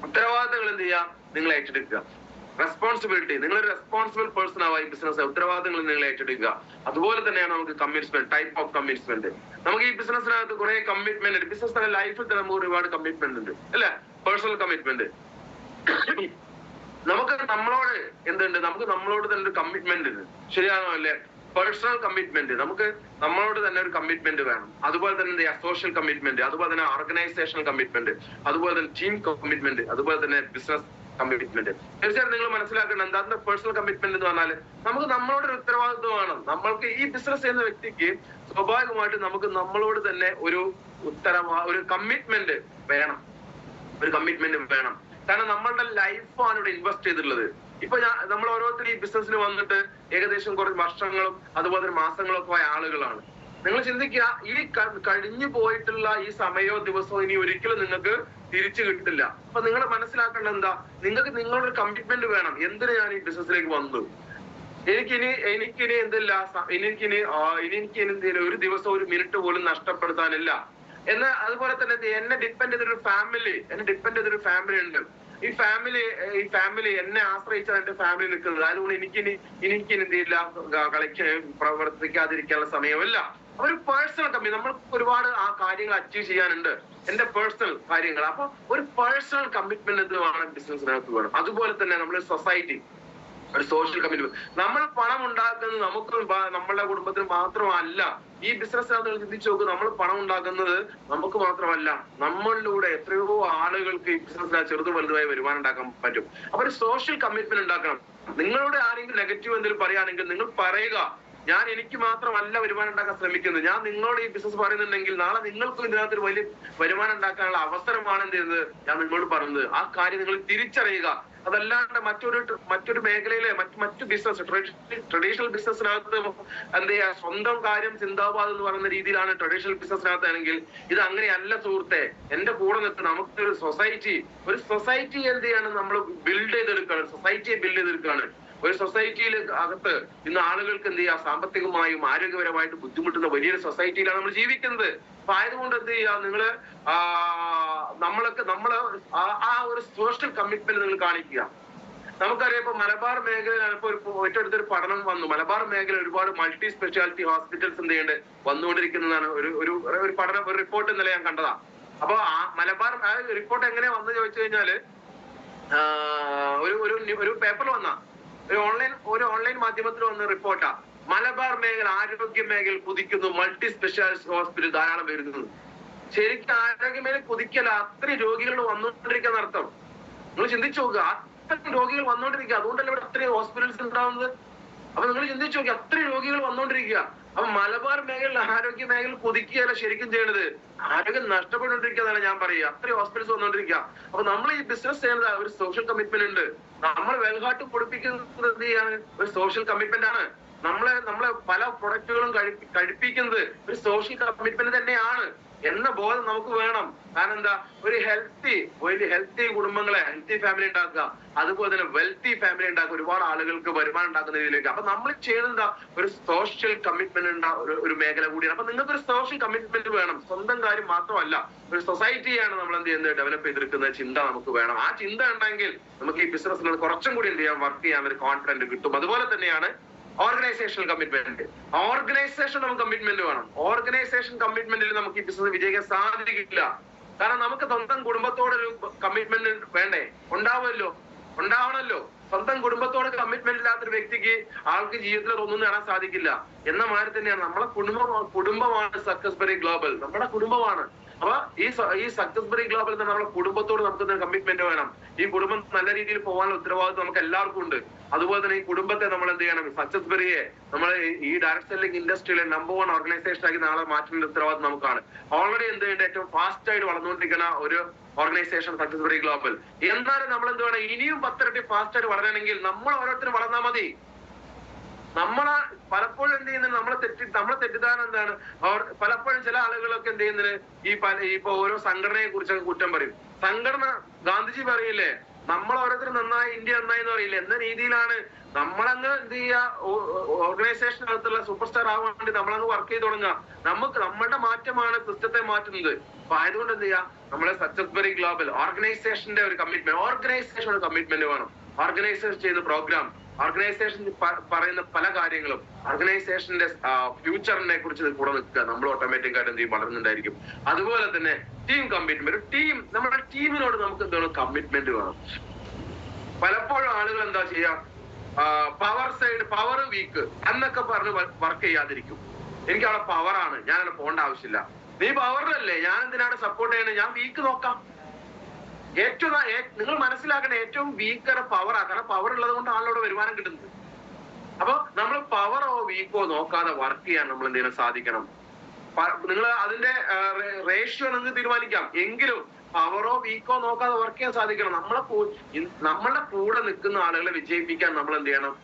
ഉത്തരവാദിത്തങ്ങൾ എന്ത് ചെയ്യുക, നിങ്ങൾ ഏറ്റെടുക്കുക. റെസ്പോൺസിബിലിറ്റി, നിങ്ങൾ ഒരു റെസ്പോൺസിബിൾ പേഴ്സൺ ആവുക. ഈ ബിസിനസ് ഉത്തരവാദിത്തങ്ങൾ നിങ്ങൾ ഏറ്റെടുക്കുക. അതുപോലെ തന്നെയാണ് നമുക്ക് കമ്മിറ്റ്മെന്റ്, ടൈപ്പ് ഓഫ് കമ്മിറ്റ്മെന്റ്. നമുക്ക് ഈ ബിസിനസ്സിനകത്ത് കുറെ കമ്മിറ്റ്മെന്റ് ഉണ്ട്. ബിസിനസ് ലൈഫിൽ തന്നെ നമുക്ക് ഒരുപാട് കമ്മിറ്റ്മെന്റ് ഉണ്ട്, അല്ലെ? Personal commitment. നമുക്ക് നമ്മളോട് എന്തുണ്ട്, നമുക്ക് നമ്മളോട് തന്നെ ഒരു കമ്മിറ്റ്മെന്റ് ഉണ്ട്, ശരിയാണോ, അല്ലെ? പേഴ്സണൽ കമ്മിറ്റ്മെന്റ്, നമുക്ക് നമ്മളോട് തന്നെ ഒരു കമ്മിറ്റ്മെന്റ് വേണം. അതുപോലെ തന്നെ എന്ത് ചെയ്യാം, സോഷ്യൽ കമ്മിറ്റ്മെന്റ്, അതുപോലെ തന്നെ ഓർഗനൈസേഷണൽ കമ്മിറ്റ്മെന്റ്, അതുപോലെ തന്നെ ടീം കമ്മിറ്റ്മെന്റ്, അതുപോലെ തന്നെ ബിസിനസ് കമ്മിറ്റ്മെന്റ്. തീർച്ചയായിട്ടും നിങ്ങൾ മനസ്സിലാക്കണം എന്താ പേഴ്സണൽ കമ്മിറ്റ്മെന്റ് എന്ന് പറഞ്ഞാൽ, നമുക്ക് നമ്മളോട് ഒരു ഉത്തരവാദിത്വമാണ്. നമ്മൾക്ക് ഈ ബിസിനസ് ചെയ്യുന്ന വ്യക്തിക്ക് സ്വാഭാവികമായിട്ട് നമുക്ക് നമ്മളോട് തന്നെ ഒരു കമ്മിറ്റ്മെന്റ് വേണം. കാരണം നമ്മളുടെ ലൈഫാണ് ഇവിടെ ഇൻവെസ്റ്റ് ചെയ്തിട്ടുള്ളത്. ഇപ്പൊ നമ്മൾ ഓരോരുത്തരും ഈ ബിസിനസ്സിൽ വന്നിട്ട് ഏകദേശം കുറച്ച് വർഷങ്ങളും അതുപോലെ തന്നെ മാസങ്ങളൊക്കെ പോയ ആളുകളാണ്. നിങ്ങൾ ചിന്തിക്കുക, ഈ കഴിഞ്ഞു പോയിട്ടുള്ള ഈ സമയമോ ദിവസമോ ഇനി ഒരിക്കലും നിങ്ങൾക്ക് തിരിച്ചു കിട്ടില്ല. അപ്പൊ നിങ്ങൾ മനസ്സിലാക്കേണ്ടത് എന്താ, നിങ്ങൾക്ക് നിങ്ങളൊരു കമ്മിറ്റ്മെന്റ് വേണം. എന്തിനാ ഞാൻ ഈ ബിസിനസ്സിലേക്ക് വന്നു, എനിക്കിനി എന്തില്ല, ഒരു ദിവസം ഒരു മിനിറ്റ് പോലും നഷ്ടപ്പെടുത്താനില്ല എന്ന്. അതുപോലെ തന്നെ എന്നെ ഡിപ്പെൻഡ് ചെയ്തൊരു ഫാമിലി ഉണ്ട്. ഈ ഫാമിലി എന്നെ ആശ്രയിച്ചാണ് എന്റെ ഫാമിലി നിൽക്കുന്നത്. അതുകൊണ്ട് എനിക്കിനി എന്തില്ല, പ്രവർത്തിക്കാതിരിക്കാനുള്ള സമയമല്ല. ഒരു പേഴ്സണൽ കമ്മിറ്റ്, നമ്മൾ ഒരുപാട് ആ കാര്യങ്ങൾ അച്ചീവ് ചെയ്യാനുണ്ട്, എന്റെ പേഴ്സണൽ കാര്യങ്ങൾ. അപ്പൊ ഒരു പേഴ്സണൽ കമ്മിറ്റ്മെന്റ് എന്താണ് ബിസിനസ്സിനകത്ത് വേണം. അതുപോലെ തന്നെ നമ്മുടെ സൊസൈറ്റി, ഒരു സോഷ്യൽ കമ്മിറ്റ്മെന്റ്. നമ്മൾ പണം ഉണ്ടാക്കുന്നത് നമുക്ക് നമ്മളുടെ കുടുംബത്തിന് മാത്രമല്ല. ഈ ബിസിനസ്സിനകത്ത് ചിന്തിച്ചു നോക്കും, നമ്മൾ പണം ഉണ്ടാക്കുന്നത് നമുക്ക് മാത്രമല്ല, നമ്മളിലൂടെ എത്രയോ ആളുകൾക്ക് ഈ ബിസിനസ്സിനകത്ത് ചെറുതും വലുതുമായി വരുമാനം ഉണ്ടാക്കാൻ പറ്റും. അപ്പൊ ഒരു സോഷ്യൽ കമ്മിറ്റ്മെന്റ് ഉണ്ടാക്കണം. നിങ്ങളോട് ആരെങ്കിലും നെഗറ്റീവ് എന്തെങ്കിലും പറയുകയാണെങ്കിൽ നിങ്ങൾ പറയുക, ഞാൻ എനിക്ക് മാത്രമല്ല വരുമാനം ഉണ്ടാക്കാൻ ശ്രമിക്കുന്നത്, ഞാൻ നിങ്ങളോട് ഈ ബിസിനസ് പറയുന്നുണ്ടെങ്കിൽ നാളെ നിങ്ങൾക്കും ഇതിനകത്ത് ഒരു വലിയ വരുമാനം ഉണ്ടാക്കാനുള്ള അവസരമാണ് എന്ത് ചെയ്യുന്നത് ഞാൻ നിങ്ങളോട് പറയുന്നത്. ആ കാര്യം നിങ്ങൾ തിരിച്ചറിയുക. അതല്ലാണ്ട് മറ്റൊരു മേഖലയിലെ മറ്റു ബിസിനസ് ട്രഡീഷണൽ ബിസിനസ്സിനകത്ത് എന്ത് ചെയ്യാ സ്വന്തം കാര്യം ചിന്താബാദ് എന്ന് പറയുന്ന രീതിയിലാണ് ട്രഡീഷണൽ ബിസിനസ്സിനകത്താണെങ്കിൽ ഇത് അങ്ങനെയല്ല സുഹൃത്തെ. എന്റെ കൂടെ നിൽക്കുന്ന നമുക്കൊരു സൊസൈറ്റി എന്ത് ചെയ്യാണ് നമ്മൾ ബിൽഡ് ചെയ്തെടുക്കുകയാണ്, സൊസൈറ്റിയെ ബിൽഡ് ചെയ്തെടുക്കുകയാണ്. ഒരു സൊസൈറ്റിയിൽ അകത്ത് ഇന്ന് ആളുകൾക്ക് എന്ത് ചെയ്യാം, സാമ്പത്തികമായും ആരോഗ്യപരമായിട്ട് ബുദ്ധിമുട്ടുന്ന വലിയൊരു സൊസൈറ്റിയിലാണ് നമ്മൾ ജീവിക്കുന്നത്. അപ്പൊ ആയതുകൊണ്ട് എന്ത് ചെയ്യാ, നമ്മള് ആ ഒരു സോഷ്യൽ കമ്മിറ്റ്മെന്റ് നിങ്ങൾ കാണിക്കുക. നമുക്കറിയാം ഇപ്പൊ മലബാർ മേഖലയിലാണ് ഇപ്പൊ ഏറ്റവും പഠനം വന്നു. മലബാർ മേഖല ഒരുപാട് മൾട്ടി സ്പെഷ്യാലിറ്റി ഹോസ്പിറ്റൽസ് എന്ത് ചെയ്യേണ്ടത് വന്നുകൊണ്ടിരിക്കുന്നതാണ് ഒരു പഠനം, ഒരു റിപ്പോർട്ട് ഇന്നലെ ഞാൻ കണ്ടതാ. അപ്പൊ ആ മലബാർ റിപ്പോർട്ട് എങ്ങനെയാ വന്നു ചോദിച്ചു കഴിഞ്ഞാല് ഒരു പേപ്പറിൽ വന്ന ഒരു ഓൺലൈൻ മാധ്യമത്തിൽ വന്ന റിപ്പോർട്ടാ. മലബാർ മേഖല ആരോഗ്യ മേഖല കുതിക്കുന്നു, മൾട്ടി സ്പെഷ്യാലിറ്റി ഹോസ്പിറ്റൽ ധാരാളം വരുന്നത്. ശരിക്കും ആരോഗ്യ മേഖല കുതിക്കല, അത്രയും രോഗികൾ വന്നുകൊണ്ടിരിക്കുന്ന അർത്ഥം. നിങ്ങൾ ചിന്തിച്ചു നോക്കുക, അത്രയും രോഗികൾ വന്നുകൊണ്ടിരിക്കുക. അതുകൊണ്ടല്ലേ ഇവിടെ അത്രയും ഹോസ്പിറ്റൽസ് ഉണ്ടാവുന്നത്. അപ്പൊ നിങ്ങൾ ചിന്തിച്ചു നോക്കി, അത്രയും രോഗികൾ വന്നുകൊണ്ടിരിക്കുക. അപ്പൊ മലബാർ മേഖല ആരോഗ്യ മേഖല കുതിക്കുകയല്ല ശരിക്കും ചെയ്യണത്, ആരോഗ്യം നഷ്ടപ്പെട്ടുകൊണ്ടിരിക്കുന്നതാണ് ഞാൻ പറയുക. അത്രയും ഹോസ്പിറ്റൽസ് വന്നുകൊണ്ടിരിക്കുക. അപ്പൊ നമ്മൾ ഈ ബിസിനസ് ചെയ്യുന്നത് ഒരു സോഷ്യൽ കമ്മിറ്റ്മെന്റ് ഉണ്ട്. നമ്മൾ വെൽഹാർട്ട് പൊടിപ്പിക്കുന്നത് എന്ത് ചെയ്യാണ്, ഒരു സോഷ്യൽ കമ്മിറ്റ്മെന്റ് ആണ്. നമ്മളെ പല പ്രൊഡക്റ്റുകളും കഴിപ്പിക്കുന്നത് ഒരു സോഷ്യൽ കമ്മിറ്റ്മെന്റ് തന്നെയാണ് എന്ന ബോധം നമുക്ക് വേണം. കാരണം എന്താ, ഒരു ഹെൽത്തി കുടുംബങ്ങളെ, ഹെൽത്തി ഫാമിലി ഉണ്ടാക്കുക, അതുപോലെ തന്നെ വെൽത്തി ഫാമിലി ഉണ്ടാക്കുക, ഒരുപാട് ആളുകൾക്ക് വരുമാനം ഉണ്ടാക്കുന്ന രീതിയിലേക്ക്. അപ്പൊ നമ്മൾ ചെയ്യുന്നത് ഒരു സോഷ്യൽ കമ്മിറ്റ്മെന്റ് ഒരു മേഖല കൂടിയാണ്. അപ്പൊ നിങ്ങൾക്ക് ഒരു സോഷ്യൽ കമ്മിറ്റ്മെന്റ് വേണം. സ്വന്തം കാര്യം മാത്രമല്ല, ഒരു സൊസൈറ്റിയാണ് നമ്മൾ എന്ത് ചെയ്യുന്നത് ഡെവലപ്പ് ചെയ്തെടുക്കുന്ന ചിന്ത നമുക്ക് വേണം. ആ ചിന്ത ഉണ്ടെങ്കിൽ നമുക്ക് ഈ ബിസിനസ്സിൽ കുറച്ചും കൂടി എന്ത് ചെയ്യാൻ, വർക്ക് ചെയ്യാൻ ഒരു കോൺഫിഡന്റ് കിട്ടും. അതുപോലെ തന്നെയാണ് ഓർഗനൈസേഷണൽ കമ്മിറ്റ്മെന്റ്. ഓർഗനൈസേഷണൽ കമ്മിറ്റ്മെന്റ് വേണം. ഓർഗനൈസേഷൻ കമ്മിറ്റ്മെന്റിൽ നമുക്ക് ഈ ബിസിനസ് വിജയിക്കാൻ സാധിക്കില്ല. കാരണം നമുക്ക് സ്വന്തം കുടുംബത്തോടൊരു കമ്മിറ്റ്മെന്റ് വേണ്ടേ, ഉണ്ടാവണമല്ലോ. സ്വന്തം കുടുംബത്തോട് കമ്മിറ്റ്മെന്റ് ഇല്ലാത്തൊരു വ്യക്തിക്ക് ആൾക്ക് ജീവിതത്തിൽ ഒന്നും നേടാൻ സാധിക്കില്ല. എന്ന മാതിരി തന്നെയാണ് നമ്മളെ കുടുംബമാണ് സക്സസ്ബറി ഗ്ലോബൽ, നമ്മുടെ കുടുംബമാണ്. അപ്പൊ ഈ സക്സസ്ബറി ഗ്ലോബൽ നമ്മുടെ കുടുംബത്തോട് നമുക്ക് കമ്മിറ്റ്മെന്റ് വേണം. ഈ കുടുംബം നല്ല രീതിയിൽ പോകാനുള്ള ഉത്തരവാദിത്വം നമുക്ക് എല്ലാവർക്കും ഉണ്ട്. അതുപോലെ തന്നെ ഈ കുടുംബത്തെ നമ്മൾ എന്ത് ചെയ്യണം, സക്സസ്ബറിയെ നമ്മൾ ഈ ഡയറക്ട് സെല്ലിംഗ് ഇൻഡസ്ട്രിയിലെ നമ്പർ 1 ഓർഗനൈസേഷൻ ആക്കി നാളെ മാറ്റുന്ന ഉത്തരവാദിത്വം നമുക്കാണ്. ഓൾറെഡി എന്ത് ചെയ്യേണ്ട, ഏറ്റവും ഫാസ്റ്റ് ആയിട്ട് വളർന്നുകൊണ്ടിരിക്കുന്ന ഒരു ഓർഗനൈസേഷൻ സക്സസ്ബറി ഗ്ലോബൽ. എന്നാലും നമ്മൾ എന്ത് വേണം, ഇനിയും 10 ഇരട്ടി ഫാസ്റ്റ് ആയിട്ട് വളരണമെങ്കിൽ നമ്മൾ ഓരോരുത്തരും വളർന്നാൽ മതി. പലപ്പോഴും എന്ത് ചെയ്യുന്നത്, നമ്മളെ തെറ്റിദ്ധാരണ എന്താണ്, പലപ്പോഴും ചില ആളുകളൊക്കെ എന്ത് ചെയ്യുന്നത് ഇപ്പൊ ഓരോ സംഘടനയെ കുറിച്ചൊക്കെ കുറ്റം പറയും. സംഘടന, ഗാന്ധിജി പറയില്ലേ, നമ്മൾ ഓരോരുത്തരും നന്നായി ഇന്ത്യ നന്നായി എന്ന് പറയില്ലേ, എന്ന രീതിയിലാണ് നമ്മളങ്ങ് എന്ത് ചെയ്യുക, ഓർഗനൈസേഷനകത്തുള്ള സൂപ്പർ സ്റ്റാർ ആവാൻ വേണ്ടി നമ്മളങ്ങ് വർക്ക് ചെയ്ത് തുടങ്ങുക. നമ്മളുടെ മാറ്റമാണ് സിസ്റ്റത്തെ മാറ്റുന്നത്. അപ്പൊ ആയതുകൊണ്ട് എന്ത് ചെയ്യുക, നമ്മളെ സക്സസ്ബറി ഗ്ലോബൽ ഓർഗനൈസേഷന്റെ ഒരു കമ്മിറ്റ്മെന്റ് വേണം. ഓർഗനൈസേഷൻ ചെയ്യുന്ന പ്രോഗ്രാം, ഓർഗനൈസേഷൻ പറയുന്ന പല കാര്യങ്ങളും, ഓർഗനൈസേഷന്റെ ഫ്യൂച്ചറിനെ കുറിച്ച് കൂടെ നിൽക്കുക, നമ്മൾ ഓട്ടോമാറ്റിക് ആയിട്ട് എന്ത് ചെയ്യും, വളർന്നുണ്ടായിരിക്കും. അതുപോലെ തന്നെ ടീം കമ്മിറ്റ്മെന്റ്, നമ്മുടെ ടീമിനോട് നമുക്ക് എന്താണ് കമ്മിറ്റ്മെന്റ് വേണം. പലപ്പോഴും ആളുകൾ എന്താ ചെയ്യാ, പവർ വീക്ക് എന്നൊക്കെ പറഞ്ഞ് വർക്ക് ചെയ്യാതിരിക്കും. എനിക്ക് അവിടെ പവറാണ്, ഞാൻ അവിടെ പോകേണ്ട ആവശ്യമില്ല. നീ പവറിലല്ലേ, ഞാൻ എന്തിനാണ് സപ്പോർട്ട് ചെയ്യണത്, ഞാൻ വീക്ക് നോക്കാം. നിങ്ങൾ മനസ്സിലാക്കേണ്ട ഏറ്റവും വീക്കർ പവറാ. കാരണം പവർ ഉള്ളത് കൊണ്ട് ആളോട് വരുമാനം കിട്ടുന്നത്. അപ്പൊ നമ്മൾ പവറോ വീക്കോ നോക്കാതെ വർക്ക് ചെയ്യാൻ നമ്മൾ എന്തെങ്കിലും സാധിക്കണം. നിങ്ങൾ അതിന്റെ റേഷ്യോ നിങ്ങൾക്ക് തീരുമാനിക്കാം. എങ്കിലും പവറോ വീക്കോ നോക്കാതെ വർക്ക് ചെയ്യാൻ സാധിക്കണം. നമ്മളുടെ കൂടെ നിൽക്കുന്ന ആളുകളെ വിജയിപ്പിക്കാൻ നമ്മൾ എന്ത് ചെയ്യണം,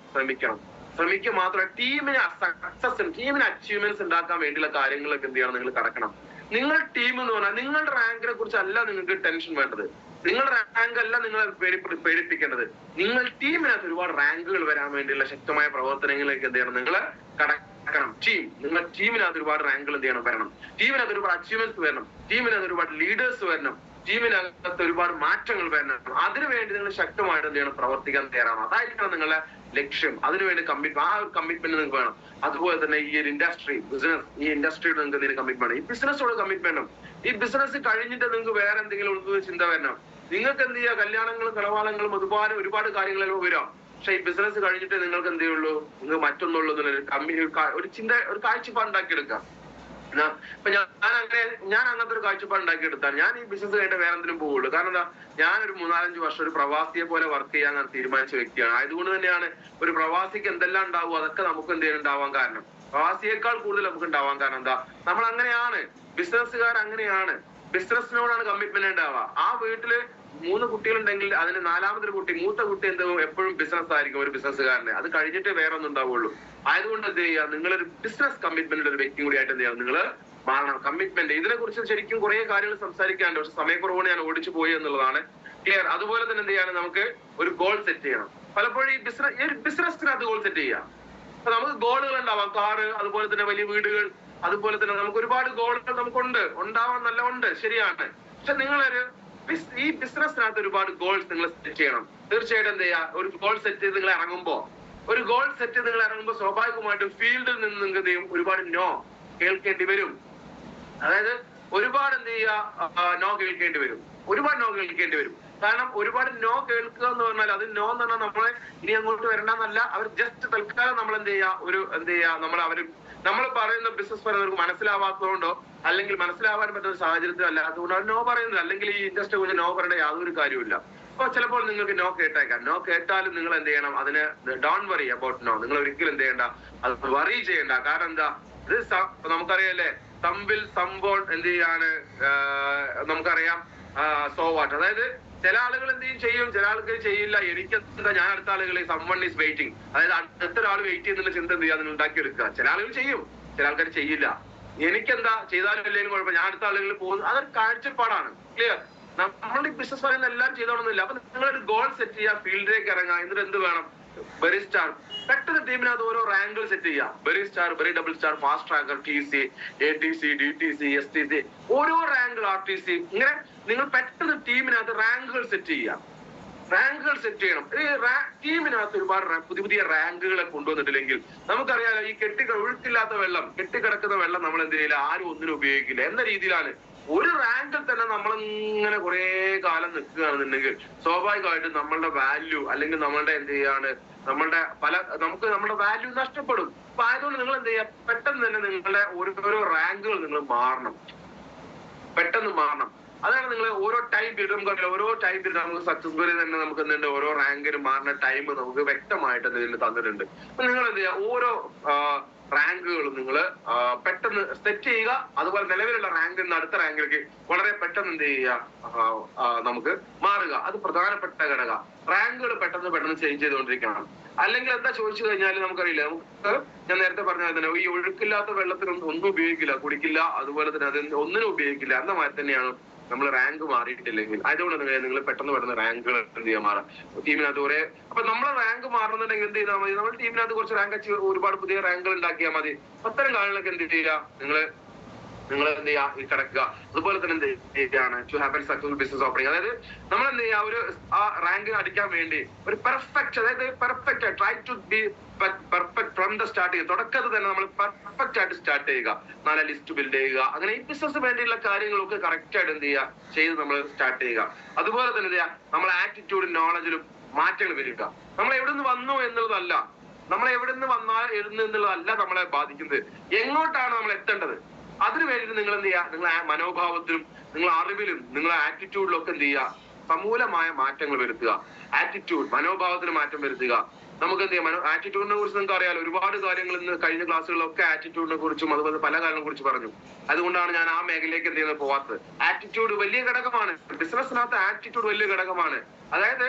ശ്രമിക്കുക മാത്രമല്ല ടീമിന് അച്ചീവ്മെന്റ്സ് ഉണ്ടാക്കാൻ വേണ്ടിയുള്ള കാര്യങ്ങളൊക്കെ എന്ത് ചെയ്യണം, നിങ്ങൾ കടക്കണം. നിങ്ങൾ ടീം എന്ന് പറഞ്ഞാൽ നിങ്ങളുടെ റാങ്കിനെ കുറിച്ചല്ല നിങ്ങൾക്ക് ടെൻഷൻ വേണ്ടത്. നിങ്ങളുടെ റാങ്ക് അല്ല നിങ്ങളെ പേടിപ്പിക്കേണ്ടത്. നിങ്ങൾ ടീമിനകത്ത് ഒരുപാട് റാങ്കുകൾ വരാൻ വേണ്ടിയുള്ള ശക്തമായ പ്രവർത്തനങ്ങളിലേക്ക് എന്ത് ചെയ്യണം, നിങ്ങൾ കടക്കണം. നിങ്ങൾ ടീമിനകത്ത് ഒരുപാട് റാങ്കുകൾ എന്ത് ചെയ്യണം, വരണം. ടീമിനകത്ത് ഒരുപാട് അച്ചീവ്മെന്റ്സ് വരണം. ടീമിനകത്ത് ഒരുപാട് ലീഡേഴ്സ് വരണം. ടീമിനകത്ത് ഒരുപാട് മാറ്റങ്ങൾ വരണം. അതിനുവേണ്ടി നിങ്ങൾ ശക്തമായിട്ട് എന്ത് ചെയ്യണം, പ്രവർത്തിക്കാൻ തയ്യാറാണ്. അതായിരിക്കണം നിങ്ങളുടെ ലക്ഷ്യം. അതിനുവേണ്ടി ആ ഒരു കമ്മിറ്റ്മെന്റ് നിങ്ങൾക്ക് വേണം. അതുപോലെ തന്നെ ഈ ഒരു ബിസിനസ്, ഈ ഇൻഡസ്ട്രിയോട് നിങ്ങൾക്ക് എന്തെങ്കിലും കമ്മിറ്റ്മെന്റ്, ഈ ബിസിനസ്സോട് കമ്മിറ്റ്മെന്റ്. ഈ ബിസിനസ് കഴിഞ്ഞിട്ട് നിങ്ങൾക്ക് വേറെ എന്തെങ്കിലും ഉള്ള ചിന്ത വരണം. നിങ്ങൾക്ക് എന്ത് ചെയ്യുക, കല്യാണങ്ങളും കളവാളങ്ങളും ഒരുപാട് കാര്യങ്ങളെല്ലാം വരാം. പക്ഷെ ഈ ബിസിനസ് കഴിഞ്ഞിട്ട് നിങ്ങൾക്ക് എന്ത് ചെയ്യുള്ളൂ, നിങ്ങൾക്ക് മറ്റൊന്നുള്ളൂ ഒരു കാഴ്ചപ്പാട് ഉണ്ടാക്കിയെടുക്കാം. ഇപ്പൊ ഞാൻ അങ്ങനത്തെ ഒരു കാഴ്ചപ്പാട് ഉണ്ടാക്കിയെടുത്താൽ ഞാൻ ഈ ബിസിനസ് കഴിഞ്ഞിട്ട് വേറെ എന്തിനും പോവുള്ളൂ. കാരണം എന്താ, ഞാനൊരു 3-4 വർഷം ഒരു പ്രവാസിയെ പോലെ വർക്ക് ചെയ്യാൻ ഞാൻ തീരുമാനിച്ച വ്യക്തിയാണ്. ആയതുകൊണ്ട് തന്നെയാണ് ഒരു പ്രവാസിക്ക് എന്തെല്ലാം ഉണ്ടാവും അതൊക്കെ നമുക്ക് എന്തെങ്കിലും ഉണ്ടാവാൻ കാരണം, പ്രവാസിയേക്കാൾ കൂടുതൽ നമുക്ക് ഉണ്ടാവാൻ കാരണം എന്താ, നമ്മൾ അങ്ങനെയാണ്. ബിസിനസ്സുകാർ അങ്ങനെയാണ്. ബിസിനസ്സിനോടാണ് കമ്മിറ്റ്മെന്റ് ഉണ്ടാവുക. ആ വീട്ടില് 3 കുട്ടികളുണ്ടെങ്കിൽ അതിന് 4ാമതൊരു കുട്ടി, മൂത്ത കുട്ടി എപ്പോഴും ബിസിനസ് ആയിരിക്കും ഒരു ബിസിനസ്സുകാരനെ. അത് കഴിഞ്ഞിട്ട് വേറെ ഒന്നും ഉണ്ടാവുള്ളൂ. ആയതുകൊണ്ട് എന്ത് ചെയ്യുക, നിങ്ങളൊരു ബിസിനസ് കമ്മിറ്റ്മെന്റ് ഒരു വ്യക്തി കൂടിയായിട്ട് എന്ത് ചെയ്യാം, നിങ്ങൾ മാറണം. കമ്മിറ്റ്മെന്റ്, ഇതിനെ കുറിച്ച് ശരിക്കും കുറെ കാര്യങ്ങൾ സംസാരിക്കാനുണ്ട്. പക്ഷെ സമയക്കുറവോട് ഞാൻ ഓടിച്ചു പോയി എന്നുള്ളതാണ്. ക്ലിയർ. അതുപോലെ തന്നെ എന്ത് ചെയ്യാണ്, നമുക്ക് ഒരു ഗോൾ സെറ്റ് ചെയ്യണം. പലപ്പോഴും ഈ ബിസിനസ്സിനകത്ത് ഗോൾ സെറ്റ് ചെയ്യാം. അപ്പൊ നമുക്ക് ഗോളുകൾ ഉണ്ടാവാം, കാറ്, അതുപോലെ തന്നെ വലിയ വീടുകൾ, അതുപോലെ തന്നെ നമുക്ക് ഒരുപാട് ഗോളുകൾ നമുക്കുണ്ട്, ഉണ്ടാവാൻ നല്ല ഉണ്ട്, ശരിയാണ്. പക്ഷെ നിങ്ങളൊരു ഈ ബിസിനസ്സിനകത്ത് ഒരുപാട് ഗോൾസ് നിങ്ങൾ സെറ്റ് ചെയ്യണം. തീർച്ചയായിട്ടും എന്ത് ചെയ്യുക, ഒരു ഗോൾ സെറ്റ് ചെയ്ത് നിങ്ങൾ ഇറങ്ങുമ്പോൾ സ്വാഭാവികമായിട്ടും ഫീൽഡിൽ നിന്ന് നിങ്ങൾക്ക് എന്ത് ചെയ്യും, ഒരുപാട് നോ കേൾക്കേണ്ടി വരും. അതായത് ഒരുപാട് എന്ത് ചെയ്യുക, നോ കേൾക്കേണ്ടി വരും. കാരണം ഒരുപാട് നോ കേൾക്കുക എന്ന് പറഞ്ഞാൽ, അത് നോ എന്ന് പറഞ്ഞാൽ നമ്മളെ ഇനി അങ്ങോട്ട് വരണ്ടെന്നല്ല. അവർ ജസ്റ്റ് തൽക്കാലം നമ്മൾ എന്ത് ചെയ്യുക, നമ്മൾ പറയുന്ന ബിസിനസ് പറയുന്നവർക്ക് മനസ്സിലാവാത്തതുകൊണ്ടോ അല്ലെങ്കിൽ മനസ്സിലാവാൻ പറ്റുന്ന സാഹചര്യത്തിൽ അല്ലാത്തതുകൊണ്ട് അവർ നോ പറയുന്നത്. അല്ലെങ്കിൽ ഈ ഇൻഡസ്ട്രി കുറിച്ച് നോ പറയേണ്ട യാതൊരു കാര്യമില്ല. അപ്പൊ ചിലപ്പോൾ നിങ്ങൾക്ക് നോ കേട്ടേക്കാം. നോ കേട്ടാലും നിങ്ങൾ എന്ത് ചെയ്യണം, അതിന് ഡോണ്ട് വറി അബൌട്ട് നോ. നിങ്ങൾ ഒരിക്കലും എന്ത് ചെയ്യണ്ട, അത് വറി ചെയ്യണ്ട. കാരണം എന്താ, ഇത് നമുക്കറിയാലേ, തമ്പിൽ സംബോൺ എന്ത് ചെയ്യാണ്, നമുക്കറിയാം സോ വാട്ട്. അതായത് ചില ആളുകൾ എന്ത് ചെയ്യും, ചില ആൾക്കാർ ചെയ്യില്ല. എനിക്ക് എന്താ, ഞാൻ അടുത്ത ആളുകളെ സമ്മൺ ഈസ് വെയിറ്റിംഗ്, അതായത് അടുത്ത ഒരാൾ വെയിറ്റ് ചെയ്യുന്നുള്ള ചിന്ത എന്ത് ചെയ്യുക, ഉണ്ടാക്കിയെടുക്കുക. ചില ആളുകൾ ചെയ്യും, ചില ആൾക്കാർ ചെയ്യില്ല. എനിക്കെന്താ, ചെയ്താലും ഇല്ലെങ്കിലും കുഴപ്പം, ഞാൻ അടുത്ത ആളുകളിൽ പോകുന്നു, അതൊരു കാഴ്ചപ്പാടാണ്. ക്ലിയർ. നമ്മളുടെ ബിസിനസ് പറയുന്ന എല്ലാം ചെയ്തോണമെന്നില്ല. അപ്പൊ നിങ്ങളൊരു ഗോൾ സെറ്റ് ചെയ്യുക, ഫീൽഡിലേക്ക് ഇറങ്ങുക. എന്നിട്ട് എന്ത് വേണം, വെരി സ്റ്റാർ. പെട്ടെന്ന് ടീമിനകത്ത് ഓരോ റാങ്കുകൾ സെറ്റ് ചെയ്യുക. Very star, very double star, fast rancour, TC, ATC, DTC, STC, ഓരോ റാങ്കുകൾ, RTC. ഇങ്ങനെ നിങ്ങൾ പെട്ടെന്ന് ടീമിനകത്ത് റാങ്കുകൾ സെറ്റ് ചെയ്യണം. ഈ ടീമിനകത്ത് ഒരുപാട് പുതിയ റാങ്കുകളെ കൊണ്ടുവന്നിട്ടില്ലെങ്കിൽ നമുക്കറിയാലോ, ഈ ഒഴുക്കില്ലാത്ത വെള്ളം, കെട്ടിക്കിടക്കുന്ന വെള്ളം നമ്മൾ എന്ത് ചെയ്യില്ല, ആരും ഒന്നിനും ഉപയോഗിക്കില്ല എന്ന രീതിയിലാണ്. ഒരു റാങ്കിൽ തന്നെ നമ്മളിങ്ങനെ കുറെ കാലം നിൽക്കുകയാണെന്നുണ്ടെങ്കിൽ സ്വാഭാവികമായിട്ടും നമ്മളുടെ വാല്യൂ അല്ലെങ്കിൽ നമ്മളുടെ എന്ത് ചെയ്യാണ്, നമ്മുടെ വാല്യൂ നഷ്ടപ്പെടും. അപ്പൊ ആയതുകൊണ്ട് നിങ്ങൾ എന്ത് ചെയ്യുക, പെട്ടെന്ന് തന്നെ നിങ്ങളുടെ ഓരോരോ റാങ്കുകൾ നിങ്ങൾ പെട്ടെന്ന് മാറണം. അതാണ് നിങ്ങൾ ഓരോ ടൈം പീരീഡ്, നമുക്കറിയാം ഓരോ ടൈം പീരീഡ് നമുക്ക് സക്സസ്ഫുള്ളി തന്നെ നമുക്ക് എന്തുണ്ട്, ഓരോ റാങ്കിന് മാറുന്ന ടൈം നമുക്ക് വ്യക്തമായിട്ട് ഇതിൽ തന്നിട്ടുണ്ട്. അപ്പൊ നിങ്ങൾ എന്ത് ചെയ്യുക, ഓരോ റാങ്കുകളും നിങ്ങൾ പെട്ടെന്ന് സെറ്റ് ചെയ്യുക. അതുപോലെ നിലവിലുള്ള റാങ്കിൽ നിന്ന് അടുത്ത റാങ്കിലേക്ക് വളരെ പെട്ടെന്ന് എന്ത് ചെയ്യുക, നമുക്ക് മാറുക. അത് പ്രധാനപ്പെട്ട ഘടക. റാങ്കുകൾ പെട്ടെന്ന് ചേഞ്ച് ചെയ്തുകൊണ്ടിരിക്കണം. അല്ലെങ്കിൽ എന്താ ചോദിച്ചു കഴിഞ്ഞാൽ നമുക്കറിയില്ല, ഞാൻ നേരത്തെ പറഞ്ഞ തന്നെ ഈ ഒഴുക്കില്ലാത്ത വെള്ളത്തിനൊന്നും ഒന്നും ഉപയോഗിക്കില്ല, കുടിക്കില്ല, അതുപോലെ തന്നെ അത് ഒന്നിനും ഉപയോഗിക്കില്ല. എന്ന മാതിരി തന്നെയാണ് നമ്മൾ റാങ്ക് മാറിയിട്ടില്ലെങ്കിൽ. അതുകൊണ്ട് നിങ്ങൾ പെട്ടെന്ന് റാങ്കുകൾ എന്ത് ചെയ്യാൻ മാറാം ടീമിനകത്ത് ഒരേ. അപ്പൊ നമ്മളെ റാങ്ക് മാറുന്നുണ്ടെങ്കിൽ എന്ത് ചെയ്താൽ മതി, നമ്മൾ ടീമിനകത്ത് കുറച്ച് റാങ്ക് ഒരുപാട് പുതിയ റാങ്കുകൾ ഉണ്ടാക്കിയാൽ മതി. അത്തരം കാര്യങ്ങളൊക്കെ എന്ത് ചെയ്യുക, നിങ്ങൾ എന്ത് ചെയ്യുക, കിടക്കുക. അതുപോലെ തന്നെ എന്ത് ചെയ്യുകയാണ്, to have a successful business opening. അതായത് നമ്മൾ എന്ത് ചെയ്യുക, ആ റാങ്ക് അടിക്കാൻ വേണ്ടി ഒരു പെർഫെക്റ്റ്, അതായത് perfect, try to be perfect from the starting. തുടക്കത്തിൽ തന്നെ നമ്മൾ പെർഫെക്റ്റ് ആയിട്ട് സ്റ്റാർട്ട് ചെയ്യുക, നല്ല ലിസ്റ്റ് ബിൽഡ് ചെയ്യുക. അങ്ങനെ ഈ ബിസിനസ് വേണ്ടിയുള്ള കാര്യങ്ങളൊക്കെ കറക്റ്റ് ആയിട്ട് എന്ത് ചെയ്യുക, ചെയ്ത് നമ്മൾ സ്റ്റാർട്ട് ചെയ്യുക. അതുപോലെ തന്നെ എന്ത് ചെയ്യുക, നമ്മളെ ആറ്റിറ്റ്യൂഡും നോളജിലും മാറ്റങ്ങൾ വരിക. നമ്മൾ എവിടെ നിന്ന് വന്നു എന്നുള്ളതല്ല, നമ്മളെ ബാധിക്കുന്നത്, എങ്ങോട്ടാണ് നമ്മൾ എത്തേണ്ടത്. അതിനു വേണ്ടിയിട്ട് നിങ്ങൾ എന്ത് ചെയ്യുക, നിങ്ങളെ മനോഭാവത്തിലും നിങ്ങളെ അറിവിലും നിങ്ങളെ ആറ്റിറ്റ്യൂഡിലും ഒക്കെ എന്ത് ചെയ്യുക, സമൂലമായ മാറ്റങ്ങൾ വരുത്തുക. മനോഭാവത്തിന് മാറ്റം വരുത്തുക. നമുക്ക് എന്ത് ചെയ്യാം, ആറ്റിറ്റ്യൂഡിനെ കുറിച്ച് നിങ്ങൾക്ക് അറിയാലോ, ഒരുപാട് കാര്യങ്ങൾ ഇന്ന് കഴിഞ്ഞ ക്ലാസ്സുകളിലൊക്കെ ആറ്റിറ്റ്യൂഡിനെ കുറിച്ചും അതുപോലെ പല കാര്യങ്ങളെ കുറിച്ച് പറഞ്ഞു. അതുകൊണ്ടാണ് ഞാൻ ആ മേഖലയിലേക്ക് എന്ത് ചെയ്യുന്നത്, പോവാത്തത്. ആറ്റിറ്റ്യൂഡ് വലിയ ഘടകമാണ് ബിസിനസ്സിനകത്ത്. ആറ്റിറ്റ്യൂഡ് വലിയ ഘടകമാണ്. അതായത്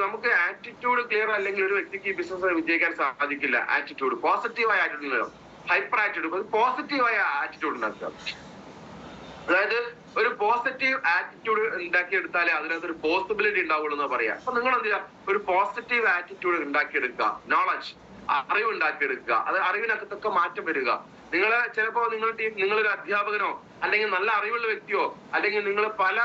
നമുക്ക് ആറ്റിറ്റ്യൂഡ് ക്ലിയർ അല്ലെങ്കിൽ ഒരു വ്യക്തിക്ക് ഈ ബിസിനസ് വിജയിക്കാൻ സാധിക്കില്ല. ആറ്റിറ്റ്യൂഡ്, പോസിറ്റീവായ ആറ്റിറ്റ്യൂഡ്, ഹൈപ്പർ ആറ്റിറ്റ്യൂഡ്, പോസിറ്റീവായ ആറ്റിറ്റ്യൂഡ് ഉണ്ടാക്കുക. അതായത് ഒരു പോസിറ്റീവ് ആറ്റിറ്റ്യൂഡ് ഉണ്ടാക്കിയെടുത്താലേ അതിനകത്തൊരു പോസിബിലിറ്റി ഉണ്ടാവുള്ളൂ എന്ന് പറയാം. അപ്പൊ നിങ്ങൾ എന്ത് ചെയ്യുക, ഒരു പോസിറ്റീവ് ആറ്റിറ്റ്യൂഡ് ഉണ്ടാക്കിയെടുക്കുക. നോളജ്, അറിവ് ഉണ്ടാക്കിയെടുക്കുക. അത് അറിവിനകത്തൊക്കെ മാറ്റം വരിക. ചിലപ്പോ നിങ്ങളൊരു അധ്യാപകനോ അല്ലെങ്കിൽ നല്ല അറിവുള്ള വ്യക്തിയോ അല്ലെങ്കിൽ നിങ്ങൾ പല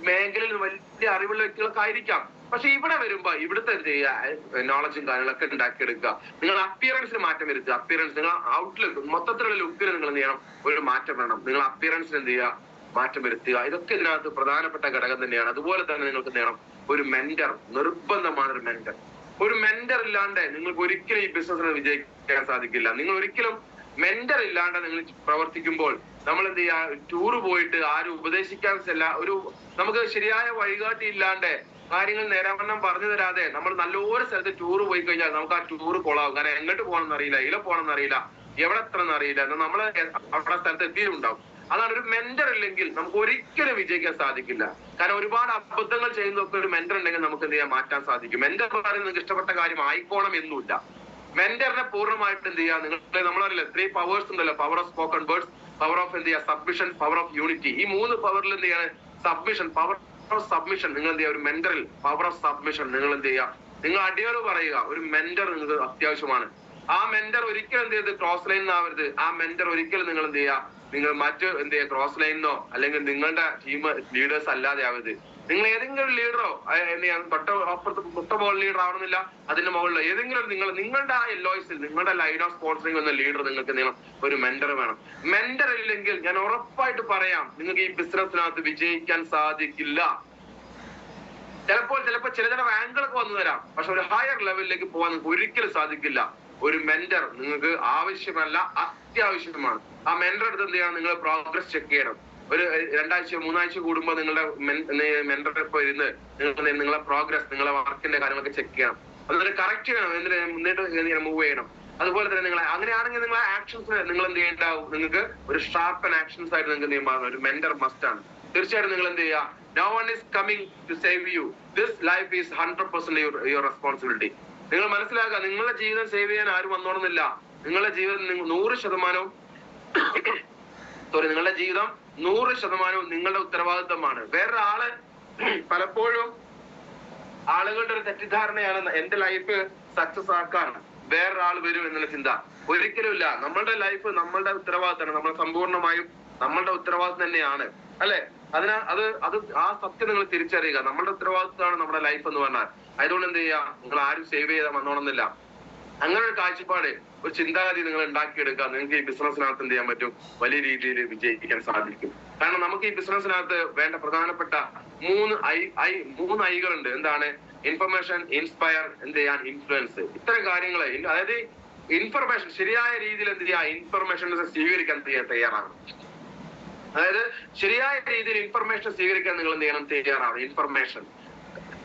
മേഖലയിൽ വലിയ അറിവുള്ള വ്യക്തികളൊക്കെ ആയിരിക്കാം. പക്ഷെ ഇവിടെ വരുമ്പോ ഇവിടുത്തെ എന്ത് ചെയ്യുക, നോളജും കാര്യങ്ങളൊക്കെ ഉണ്ടാക്കിയെടുക്കുക. നിങ്ങൾ അപ്പിയറൻസിന് മാറ്റം വരുത്തുക. നിങ്ങൾ ഔട്ട്ലുക്ക്, മൊത്തത്തിലുള്ള ലുക്കിന് നിങ്ങൾ എന്ത് ചെയ്യണം, ഒരു മാറ്റം വേണം. നിങ്ങൾ അപ്പിയറൻസിന് എന്ത് ചെയ്യുക, മാറ്റം വരുത്തുക. ഇതൊക്കെ ഇതിനകത്ത് പ്രധാനപ്പെട്ട ഘടകം തന്നെയാണ്. അതുപോലെ തന്നെ നിങ്ങൾക്ക് എന്ത് ചെയ്യണം, ഒരു മെന്റർ നിർബന്ധമാണ്. ഒരു മെന്റർ ഇല്ലാണ്ട് നിങ്ങൾക്ക് ഒരിക്കലും ഈ ബിസിനസ്സിന് വിജയിക്കാൻ സാധിക്കില്ല. നിങ്ങൾ ഒരിക്കലും മെന്റർ ഇല്ലാണ്ട് നിങ്ങൾ പ്രവർത്തിക്കുമ്പോൾ നമ്മൾ എന്ത് ചെയ്യുക, ടൂറ് പോയിട്ട് ആരും ഉപദേശിക്കാൻ നമുക്ക് ശരിയായ വഴികാട്ടി ഇല്ലാണ്ട് കാര്യങ്ങൾ നേരാവണ്ണം പറഞ്ഞു തരാതെ നമ്മൾ നല്ലൊരു സ്ഥലത്ത് ടൂറ് പോയി കഴിഞ്ഞാൽ നമുക്ക് ആ ടൂറ് കൊള്ളാവും. കാരണം എങ്ങോട്ട് പോകണമെന്ന് അറിയില്ല, പോകണമെന്ന് അറിയില്ല, എവിടെ എത്തണമെന്ന് അറിയില്ല. എന്നാൽ നമ്മള് അവിടെ സ്ഥലത്ത് എത്തിയിട്ടുണ്ടാവും. അതാണ് ഒരു മെന്റർ ഇല്ലെങ്കിൽ നമുക്ക് ഒരിക്കലും വിജയിക്കാൻ സാധിക്കില്ല. കാരണം ഒരുപാട് അബദ്ധങ്ങൾ ചെയ്യുന്നതൊക്കെ ഒരു മെന്റർ ഉണ്ടെങ്കിൽ നമുക്ക് എന്ത് ചെയ്യാൻ മാറ്റാൻ സാധിക്കും. മെന്റർ പറയുന്നത് നിങ്ങൾക്ക് ഇഷ്ടപ്പെട്ട കാര്യം ആയിക്കോണം എന്നില്ല. മെന്ററിനെ പൂർണ്ണമായിട്ട് എന്ത് ചെയ്യുക, നിങ്ങൾ നമ്മളറിയില്ല 3 പവേഴ്സ് ഉണ്ടല്ലോ, power of spoken words, power of എന്ത് ചെയ്യുക സബ്മിഷൻ, പവർ ഓഫ് യൂണിറ്റി. ഈ 3 പവറിൽ എന്ത് ചെയ്യാണ് സബ്മിഷൻ, പവർ ഓഫ് സബ്മിഷൻ. നിങ്ങൾ എന്ത് ചെയ്യുക ഒരു മെന്ററിൽ പവർ ഓഫ് സബ്മിഷൻ നിങ്ങൾ എന്ത് ചെയ്യുക, നിങ്ങൾ അടിയോട് പറയുക ഒരു മെന്റർ നിങ്ങൾക്ക് അത്യാവശ്യമാണ്. ആ മെന്റർ ഒരിക്കലും എന്ത് ചെയ്ത് ക്രോസ് ലൈൻ ആവരുത്. ആ മെന്റർ ഒരിക്കലും നിങ്ങൾ എന്ത് ചെയ്യുക, നിങ്ങൾ മറ്റ് എന്ത് ചെയ്യുക ക്രോസ് ലൈനോ അല്ലെങ്കിൽ നിങ്ങളുടെ ടീം ലീഡേഴ്സ് അല്ലാതെ ആവരുത്. നിങ്ങൾ ഏതെങ്കിലും ഒരു ലീഡറോ എന്ത് ചെയ്യാൻ തൊട്ട ബോൾ ലീഡർ ആവണമെന്നില്ല, അതിന്റെ മുകളിൽ ഏതെങ്കിലും നിങ്ങളുടെ ആ എല്ലോയ്സിൽ നിങ്ങളുടെ ലൈൻ ഓഫ് സ്പോൺസറിംഗ് എന്ന ലീഡർ നിങ്ങൾക്ക് നിങ്ങൾ ഒരു മെന്റർ വേണം. മെന്റർ ഇല്ലെങ്കിൽ ഞാൻ ഉറപ്പായിട്ട് പറയാം നിങ്ങൾക്ക് ഈ ബിസിനസ്സിനകത്ത് വിജയിക്കാൻ സാധിക്കില്ല. ചിലപ്പോൾ ചില റാങ്കുകളൊക്കെ വന്നു തരാം, പക്ഷെ ഒരു ഹയർ ലെവലിലേക്ക് പോകാൻ നിങ്ങൾക്ക് ഒരിക്കലും സാധിക്കില്ല. ഒരു മെന്റർ നിങ്ങൾക്ക് ആവശ്യമല്ല, അത്യാവശ്യമാണ്. ആ മെന്റർ എടുത്ത് എന്ത് ചെയ്യണം, നിങ്ങൾ പ്രോഗ്രസ് ചെക്ക് ചെയ്യണം. ഒരു 2 ആഴ്ച 3 ആഴ്ച കൂടുമ്പോൾ നിങ്ങളുടെ മെന്ററുടെ ഒപ്പം ഇരുന്ന് നിങ്ങളെ പ്രോഗ്രസ്, നിങ്ങളെ വർക്കിന്റെ കാര്യങ്ങളൊക്കെ ചെക്ക് ചെയ്യണം. എന്നിട്ട് കറക്റ്റ് ചെയ്യണം, എന്നിട്ട് മൂവ് ചെയ്യണം. അതുപോലെ തന്നെ നിങ്ങൾ അങ്ങനെയാണെങ്കിൽ നിങ്ങളെ ആക്ഷൻസ് നിങ്ങൾ എന്ത് ചെയ്യേണ്ടാവും, നിങ്ങൾക്ക് ഒരു ഷാർപ്പൻ ആക്ഷൻസ് ആയിട്ട് നിങ്ങൾക്ക് എന്ത് ചെയ്യാൻ ഒരു മെന്റർ മസ്റ്റ് ആണ്. തീർച്ചയായിട്ടും നിങ്ങൾ എന്ത് ചെയ്യുക, no one is coming to save you, this life is 100% your responsibility. നിങ്ങൾ മനസ്സിലാക്കുക, നിങ്ങളുടെ ജീവിതം സേവ് ചെയ്യാൻ ആരും വന്നോണമെന്നില്ല. നിങ്ങളുടെ ജീവിതം 100% നിങ്ങളുടെ ജീവിതം 100% നിങ്ങളുടെ ഉത്തരവാദിത്തമാണ്. വേറൊരാള് പലപ്പോഴും ആളുകളുടെ ഒരു തെറ്റിദ്ധാരണയാണ് എന്റെ ലൈഫ് സക്സസ് ആക്കാൻ വേറൊരാൾ വരും എന്നുള്ള ചിന്ത. ഒരിക്കലും ഇല്ല. നമ്മളുടെ ലൈഫ് നമ്മളുടെ ഉത്തരവാദിത്തമാണ്, നമ്മൾ സമ്പൂർണ്ണമായും നമ്മളുടെ ഉത്തരവാദിത്തം തന്നെയാണ്, അല്ലെ? അത് ആ സത്യം നിങ്ങൾ തിരിച്ചറിയുക. നമ്മളുടെ ഉത്തരവാദിത്തമാണ് നമ്മുടെ ലൈഫ് എന്ന് പറഞ്ഞാൽ. അതുകൊണ്ട് എന്ത് ചെയ്യുക, നിങ്ങൾ ആരും സേവ് ചെയ്താൽ വന്നോണമെന്നില്ല. അങ്ങനെ ഒരു കാഴ്ചപ്പാട്, ഒരു ചിന്താഗതി നിങ്ങൾ ഉണ്ടാക്കിയെടുക്കുക. നിങ്ങൾക്ക് ഈ ബിസിനസ്സിനകത്ത് എന്ത് ചെയ്യാൻ പറ്റും, വലിയ രീതിയിൽ വിജയിക്കാൻ സാധിക്കും. കാരണം നമുക്ക് ഈ ബിസിനസ്സിനകത്ത് വേണ്ട പ്രധാനപ്പെട്ട 3 ഐകളുണ്ട്. എന്താണ്? ഇൻഫർമേഷൻ, ഇൻസ്പയർ, എന്ത് ചെയ്യാൻ, ഇൻഫ്ലുവൻസ്. ഇത്തരം കാര്യങ്ങൾ, അതായത് ഇൻഫർമേഷൻ ശരിയായ രീതിയിൽ എന്ത് ചെയ്യുക, ഇൻഫർമേഷൻ സ്വീകരിക്കാൻ തയ്യാറാണ്. അതായത് ശരിയായ രീതിയിൽ ഇൻഫർമേഷൻ സ്വീകരിക്കാൻ നിങ്ങൾ എന്ത് ചെയ്യണം, തയ്യാറാണ്. ഇൻഫർമേഷൻ,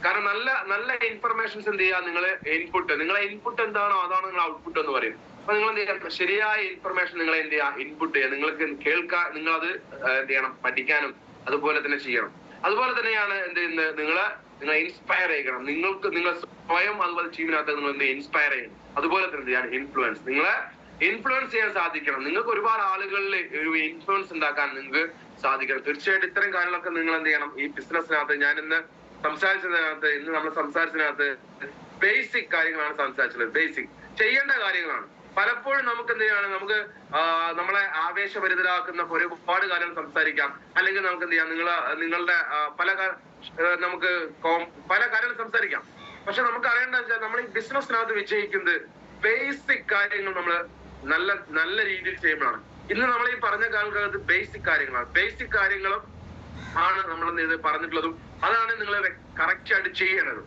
കാരണം നല്ല ഇൻഫർമേഷൻസ് എന്ത് ചെയ്യുക, നിങ്ങളെ ഇൻപുട്ട്, നിങ്ങളെ ഇൻപുട്ട് എന്താണോ അതാണ് നിങ്ങൾ ഔട്ട്പുട്ട് എന്ന് പറയും. അപ്പൊ നിങ്ങൾ എന്ത് ചെയ്യുക, ശരിയായ ഇൻഫർമേഷൻ നിങ്ങൾ എന്ത് ചെയ്യുക, ഇൻപുട്ട് ചെയ്യുക. നിങ്ങൾക്ക് കേൾക്കാൻ, നിങ്ങളത് എന്ത് ചെയ്യണം, പഠിക്കാനും അതുപോലെ തന്നെ ചെയ്യണം. അതുപോലെ തന്നെയാണ് എന്ത് ചെയ്യുന്നത്, നിങ്ങളെ ഇൻസ്പയർ ചെയ്യണം. നിങ്ങൾ സ്വയം അതുപോലെ ടീമിനകത്ത് നിങ്ങൾ എന്ത് ഇൻസ്പയർ ചെയ്യണം. അതുപോലെ തന്നെ എന്ത് ചെയ്യണം, ഇൻഫ്ലുവൻസ്, നിങ്ങളെ ഇൻഫ്ലുവൻസ് ചെയ്യാൻ സാധിക്കണം. നിങ്ങൾക്ക് ഒരുപാട് ആളുകളിൽ ഒരു ഇൻഫ്ലുവൻസ് ഉണ്ടാക്കാൻ നിങ്ങൾക്ക് സാധിക്കണം. തീർച്ചയായിട്ടും ഇത്തരം കാര്യങ്ങളൊക്കെ നിങ്ങൾ എന്ത് ചെയ്യണം. ഈ ബിസിനസ്സിനകത്ത് ഇന്ന് നമ്മൾ സംസാരിച്ചതിനകത്ത് ബേസിക് കാര്യങ്ങളാണ് സംസാരിച്ചത്. ബേസിക് ചെയ്യേണ്ട കാര്യങ്ങളാണ്. പലപ്പോഴും നമുക്ക് എന്ത് ചെയ്യാണ്, നമുക്ക് നമ്മളെ ആവേശഭരിതരാക്കുന്ന ഒരുപാട് കാര്യങ്ങൾ സംസാരിക്കാം, അല്ലെങ്കിൽ നമുക്ക് എന്ത് ചെയ്യാം, നിങ്ങളുടെ നമുക്ക് പല കാര്യങ്ങൾ സംസാരിക്കാം. പക്ഷെ നമുക്ക് അറിയേണ്ടത് വെച്ചാൽ നമ്മൾ ഈ ബിസിനസ്സിനകത്ത് വിജയിക്കുന്നത് ബേസിക് കാര്യങ്ങൾ നമ്മൾ നല്ല രീതിയിൽ ചെയ്യുമ്പോഴാണ്. ഇന്ന് നമ്മൾ ഈ പറഞ്ഞ കാലത്ത് ബേസിക് കാര്യങ്ങളാണ്. ബേസിക് കാര്യങ്ങളും ആണ് നമ്മൾ ഇത് പറഞ്ഞിട്ടുള്ളതും അതാണ് നിങ്ങൾ കറക്റ്റ് ആയിട്ട് ചെയ്യേണ്ടത്.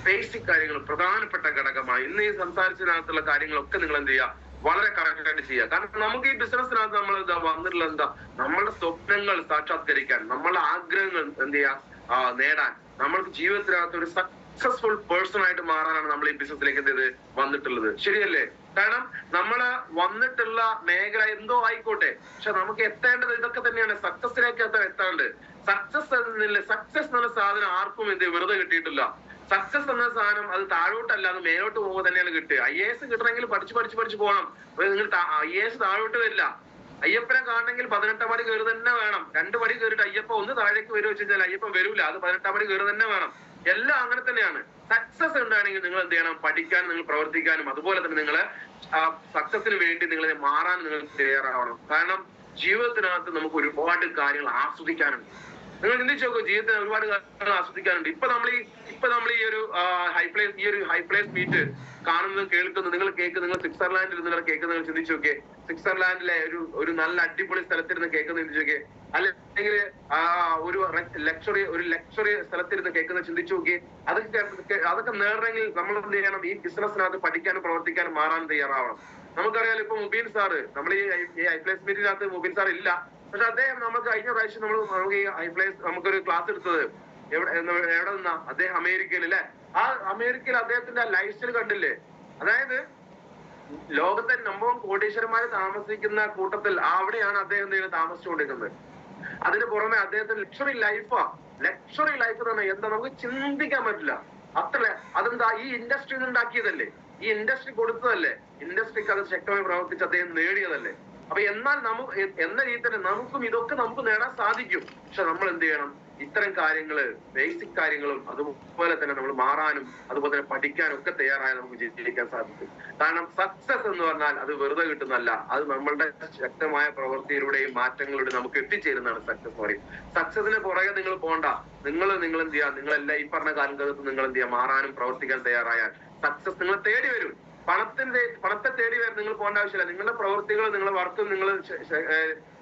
ബേസിക് കാര്യങ്ങൾ പ്രധാനപ്പെട്ട ഘടകമാണ്. ഇന്ന് ഈ സംസാരിച്ചതിനകത്തുള്ള കാര്യങ്ങളൊക്കെ നിങ്ങൾ എന്ത് ചെയ്യുക, വളരെ കറക്റ്റ് ആയിട്ട് ചെയ്യുക. കാരണം നമുക്ക് ഈ ബിസിനസ്സിനകത്ത് നമ്മൾ വന്നിട്ടുള്ള നമ്മളുടെ സ്വപ്നങ്ങൾ സാക്ഷാത്കരിക്കാൻ, നമ്മളുടെ ആഗ്രഹങ്ങൾ എന്ത് ചെയ്യുക, നേടാൻ, നമ്മൾക്ക് ജീവിതത്തിനകത്ത് ഒരു സക്സസ്ഫുൾ പേഴ്സൺ ആയിട്ട് മാറാനാണ് നമ്മൾ ഈ ബിസിനസ്സിലേക്ക് എന്ത് വന്നിട്ടുള്ളത്. ശരിയല്ലേ? കാരണം നമ്മള് വന്നിട്ടുള്ള മേഖല എന്തോ ആയിക്കോട്ടെ, പക്ഷെ നമുക്ക് എത്തേണ്ടത് ഇതൊക്കെ തന്നെയാണ്. സക്സസിലേക്ക് എത്താണ്ട്. സക്സസ് എന്നുള്ള സാധനം ആർക്കും വെറുതെ കിട്ടിയിട്ടില്ല. സക്സസ് എന്ന സാധനം അത് താഴോട്ടല്ല, അത് മേലോട്ട് പോകുമ്പോൾ തന്നെയാണ് കിട്ടുക. IAS കിട്ടണമെങ്കിൽ പഠിച്ച് പോകണം. നിങ്ങൾ IAS താഴോട്ട് വരില്ല. അയ്യപ്പനെ കാണണമെങ്കിൽ 18 പടി കയറി തന്നെ വേണം. 2 പടി കയറിയിട്ട് അയ്യപ്പ ഒന്ന് താഴേക്ക് വരുമോ വെച്ചാൽ അയ്യപ്പൻ വരൂല. അത് 18 പടി കയറി തന്നെ വേണം. എല്ലാം അങ്ങനെ തന്നെയാണ്. സക്സസ് ഉണ്ടാണെങ്കിൽ നിങ്ങൾ എന്ത് ചെയ്യണം, പഠിക്കാനും നിങ്ങൾ പ്രവർത്തിക്കാനും അതുപോലെ തന്നെ നിങ്ങളെ സക്സസിന് വേണ്ടി നിങ്ങൾ മാറാൻ നിങ്ങൾ തയ്യാറാവണം. കാരണം ജീവിതത്തിനകത്ത് നമുക്ക് ഒരുപാട് കാര്യങ്ങൾ ആസ്വദിക്കാനുണ്ട്. നിങ്ങൾ ചിന്തിച്ചു നോക്കൂ, ജീവിതത്തിൽ ഒരുപാട് കാര്യങ്ങൾ ആസ്വദിക്കാനുണ്ട്. ഇപ്പൊ നമ്മൾ ഈ ഒരു ഹൈപ്ലേസ് മീറ്റ് കാണുന്നത്, കേൾക്കുന്നത്, നിങ്ങൾ സ്വിറ്റ്സർലാൻഡിൽ നിങ്ങൾ കേൾക്കുന്നത് നിങ്ങൾ ചിന്തിച്ചു നോക്കിയേ. സ്വിറ്റ്സർലാൻഡിലെ ഒരു നല്ല അടിപൊളി സ്ഥലത്തിരുന്ന് കേൾക്കുന്നത് ചിന്തിച്ചു നോക്കിയേ. അല്ലെങ്കിൽ ഒരു ലക്ഷറി സ്ഥലത്തിരുന്ന് കേൾക്കുന്നത് ചിന്തിച്ചു നോക്കിയേ. അതൊക്കെ നേടണമെങ്കിൽ നമ്മൾ എന്ത് ചെയ്യണം, ഈ ബിസിനസ്സിനകത്ത് പഠിക്കാനും പ്രവർത്തിക്കാനും മാറാൻ തയ്യാറാവണം. നമുക്കറിയാലോ, ഇപ്പൊ മുബീൻ സാറ്, നമ്മൾ ഈ ഹൈപ്ലേസ് മീറ്റിനകത്ത് മുബീൻ സാർ ഇല്ല, പക്ഷെ അദ്ദേഹം നമുക്ക് കഴിഞ്ഞ പ്രാവശ്യം നമുക്ക് ഈ ഹൈപ്ലേസ് നമുക്കൊരു ക്ലാസ് എടുത്തത് എവിടെ നിന്നാ, അദ്ദേഹം അമേരിക്കയിൽ അല്ലേ? ആ അമേരിക്കയിൽ അദ്ദേഹത്തിന്റെ ലൈഫ് സ്റ്റൈൽ കണ്ടില്ലേ? അതായത് ലോകത്തെ നമ്പർ കോടീശ്വരന്മാര് താമസിക്കുന്ന കൂട്ടത്തിൽ അവിടെയാണ് അദ്ദേഹം താമസിച്ചുകൊണ്ടിരിക്കുന്നത്. അതിന് പുറമെ അദ്ദേഹത്തിന് ലക്ഷറി ലൈഫ് തന്നെ എന്താ നമുക്ക് ചിന്തിക്കാൻ പറ്റില്ല. അത്ര അതെന്താ ഈ ഇൻഡസ്ട്രി ഉണ്ടാക്കിയതല്ലേ, ഈ ഇൻഡസ്ട്രി കൊടുത്തതല്ലേ, ഇൻഡസ്ട്രിക്ക് അത് ശക്തമായി പ്രവർത്തിച്ച് അദ്ദേഹം നേടിയതല്ലേ. അപ്പൊ എന്നാൽ എന്ന രീതിയിൽ തന്നെ ഇതൊക്കെ നമുക്ക് നേടാൻ സാധിക്കും. പക്ഷെ നമ്മൾ എന്ത് ചെയ്യണം? ഇത്തരം കാര്യങ്ങള്, ബേസിക് കാര്യങ്ങളും അതുപോലെ തന്നെ നമ്മൾ മാറാനും അതുപോലെ തന്നെ പഠിക്കാനും ഒക്കെ തയ്യാറായാൽ നമുക്ക് വിജയിക്കാൻ സാധിക്കും. കാരണം സക്സസ് എന്ന് പറഞ്ഞാൽ അത് വെറുതെ കിട്ടുന്നല്ല, അത് നമ്മളുടെ ശക്തമായ പ്രവൃത്തിയിലൂടെയും മാറ്റങ്ങളിലൂടെ നമുക്ക് എത്തിച്ചേരുന്നതാണ് സക്സസ് പറയും. സക്സസിന് പുറകെ നിങ്ങൾ പോകണ്ട. നിങ്ങൾ എന്ത് ചെയ്യാം? നിങ്ങളെല്ലാം ഈ പറഞ്ഞ കാലഘട്ടത്തിൽ നിങ്ങൾ എന്ത് ചെയ്യാം? മാറാനും പ്രവർത്തിക്കാൻ തയ്യാറായാൽ സക്സസ് നിങ്ങളെ തേടി വരും. പണത്തെ തേടി വരും നിങ്ങൾ പോകേണ്ട ആവശ്യമില്ല. നിങ്ങളുടെ പ്രവൃത്തികൾ, നിങ്ങളുടെ വർക്കും നിങ്ങൾ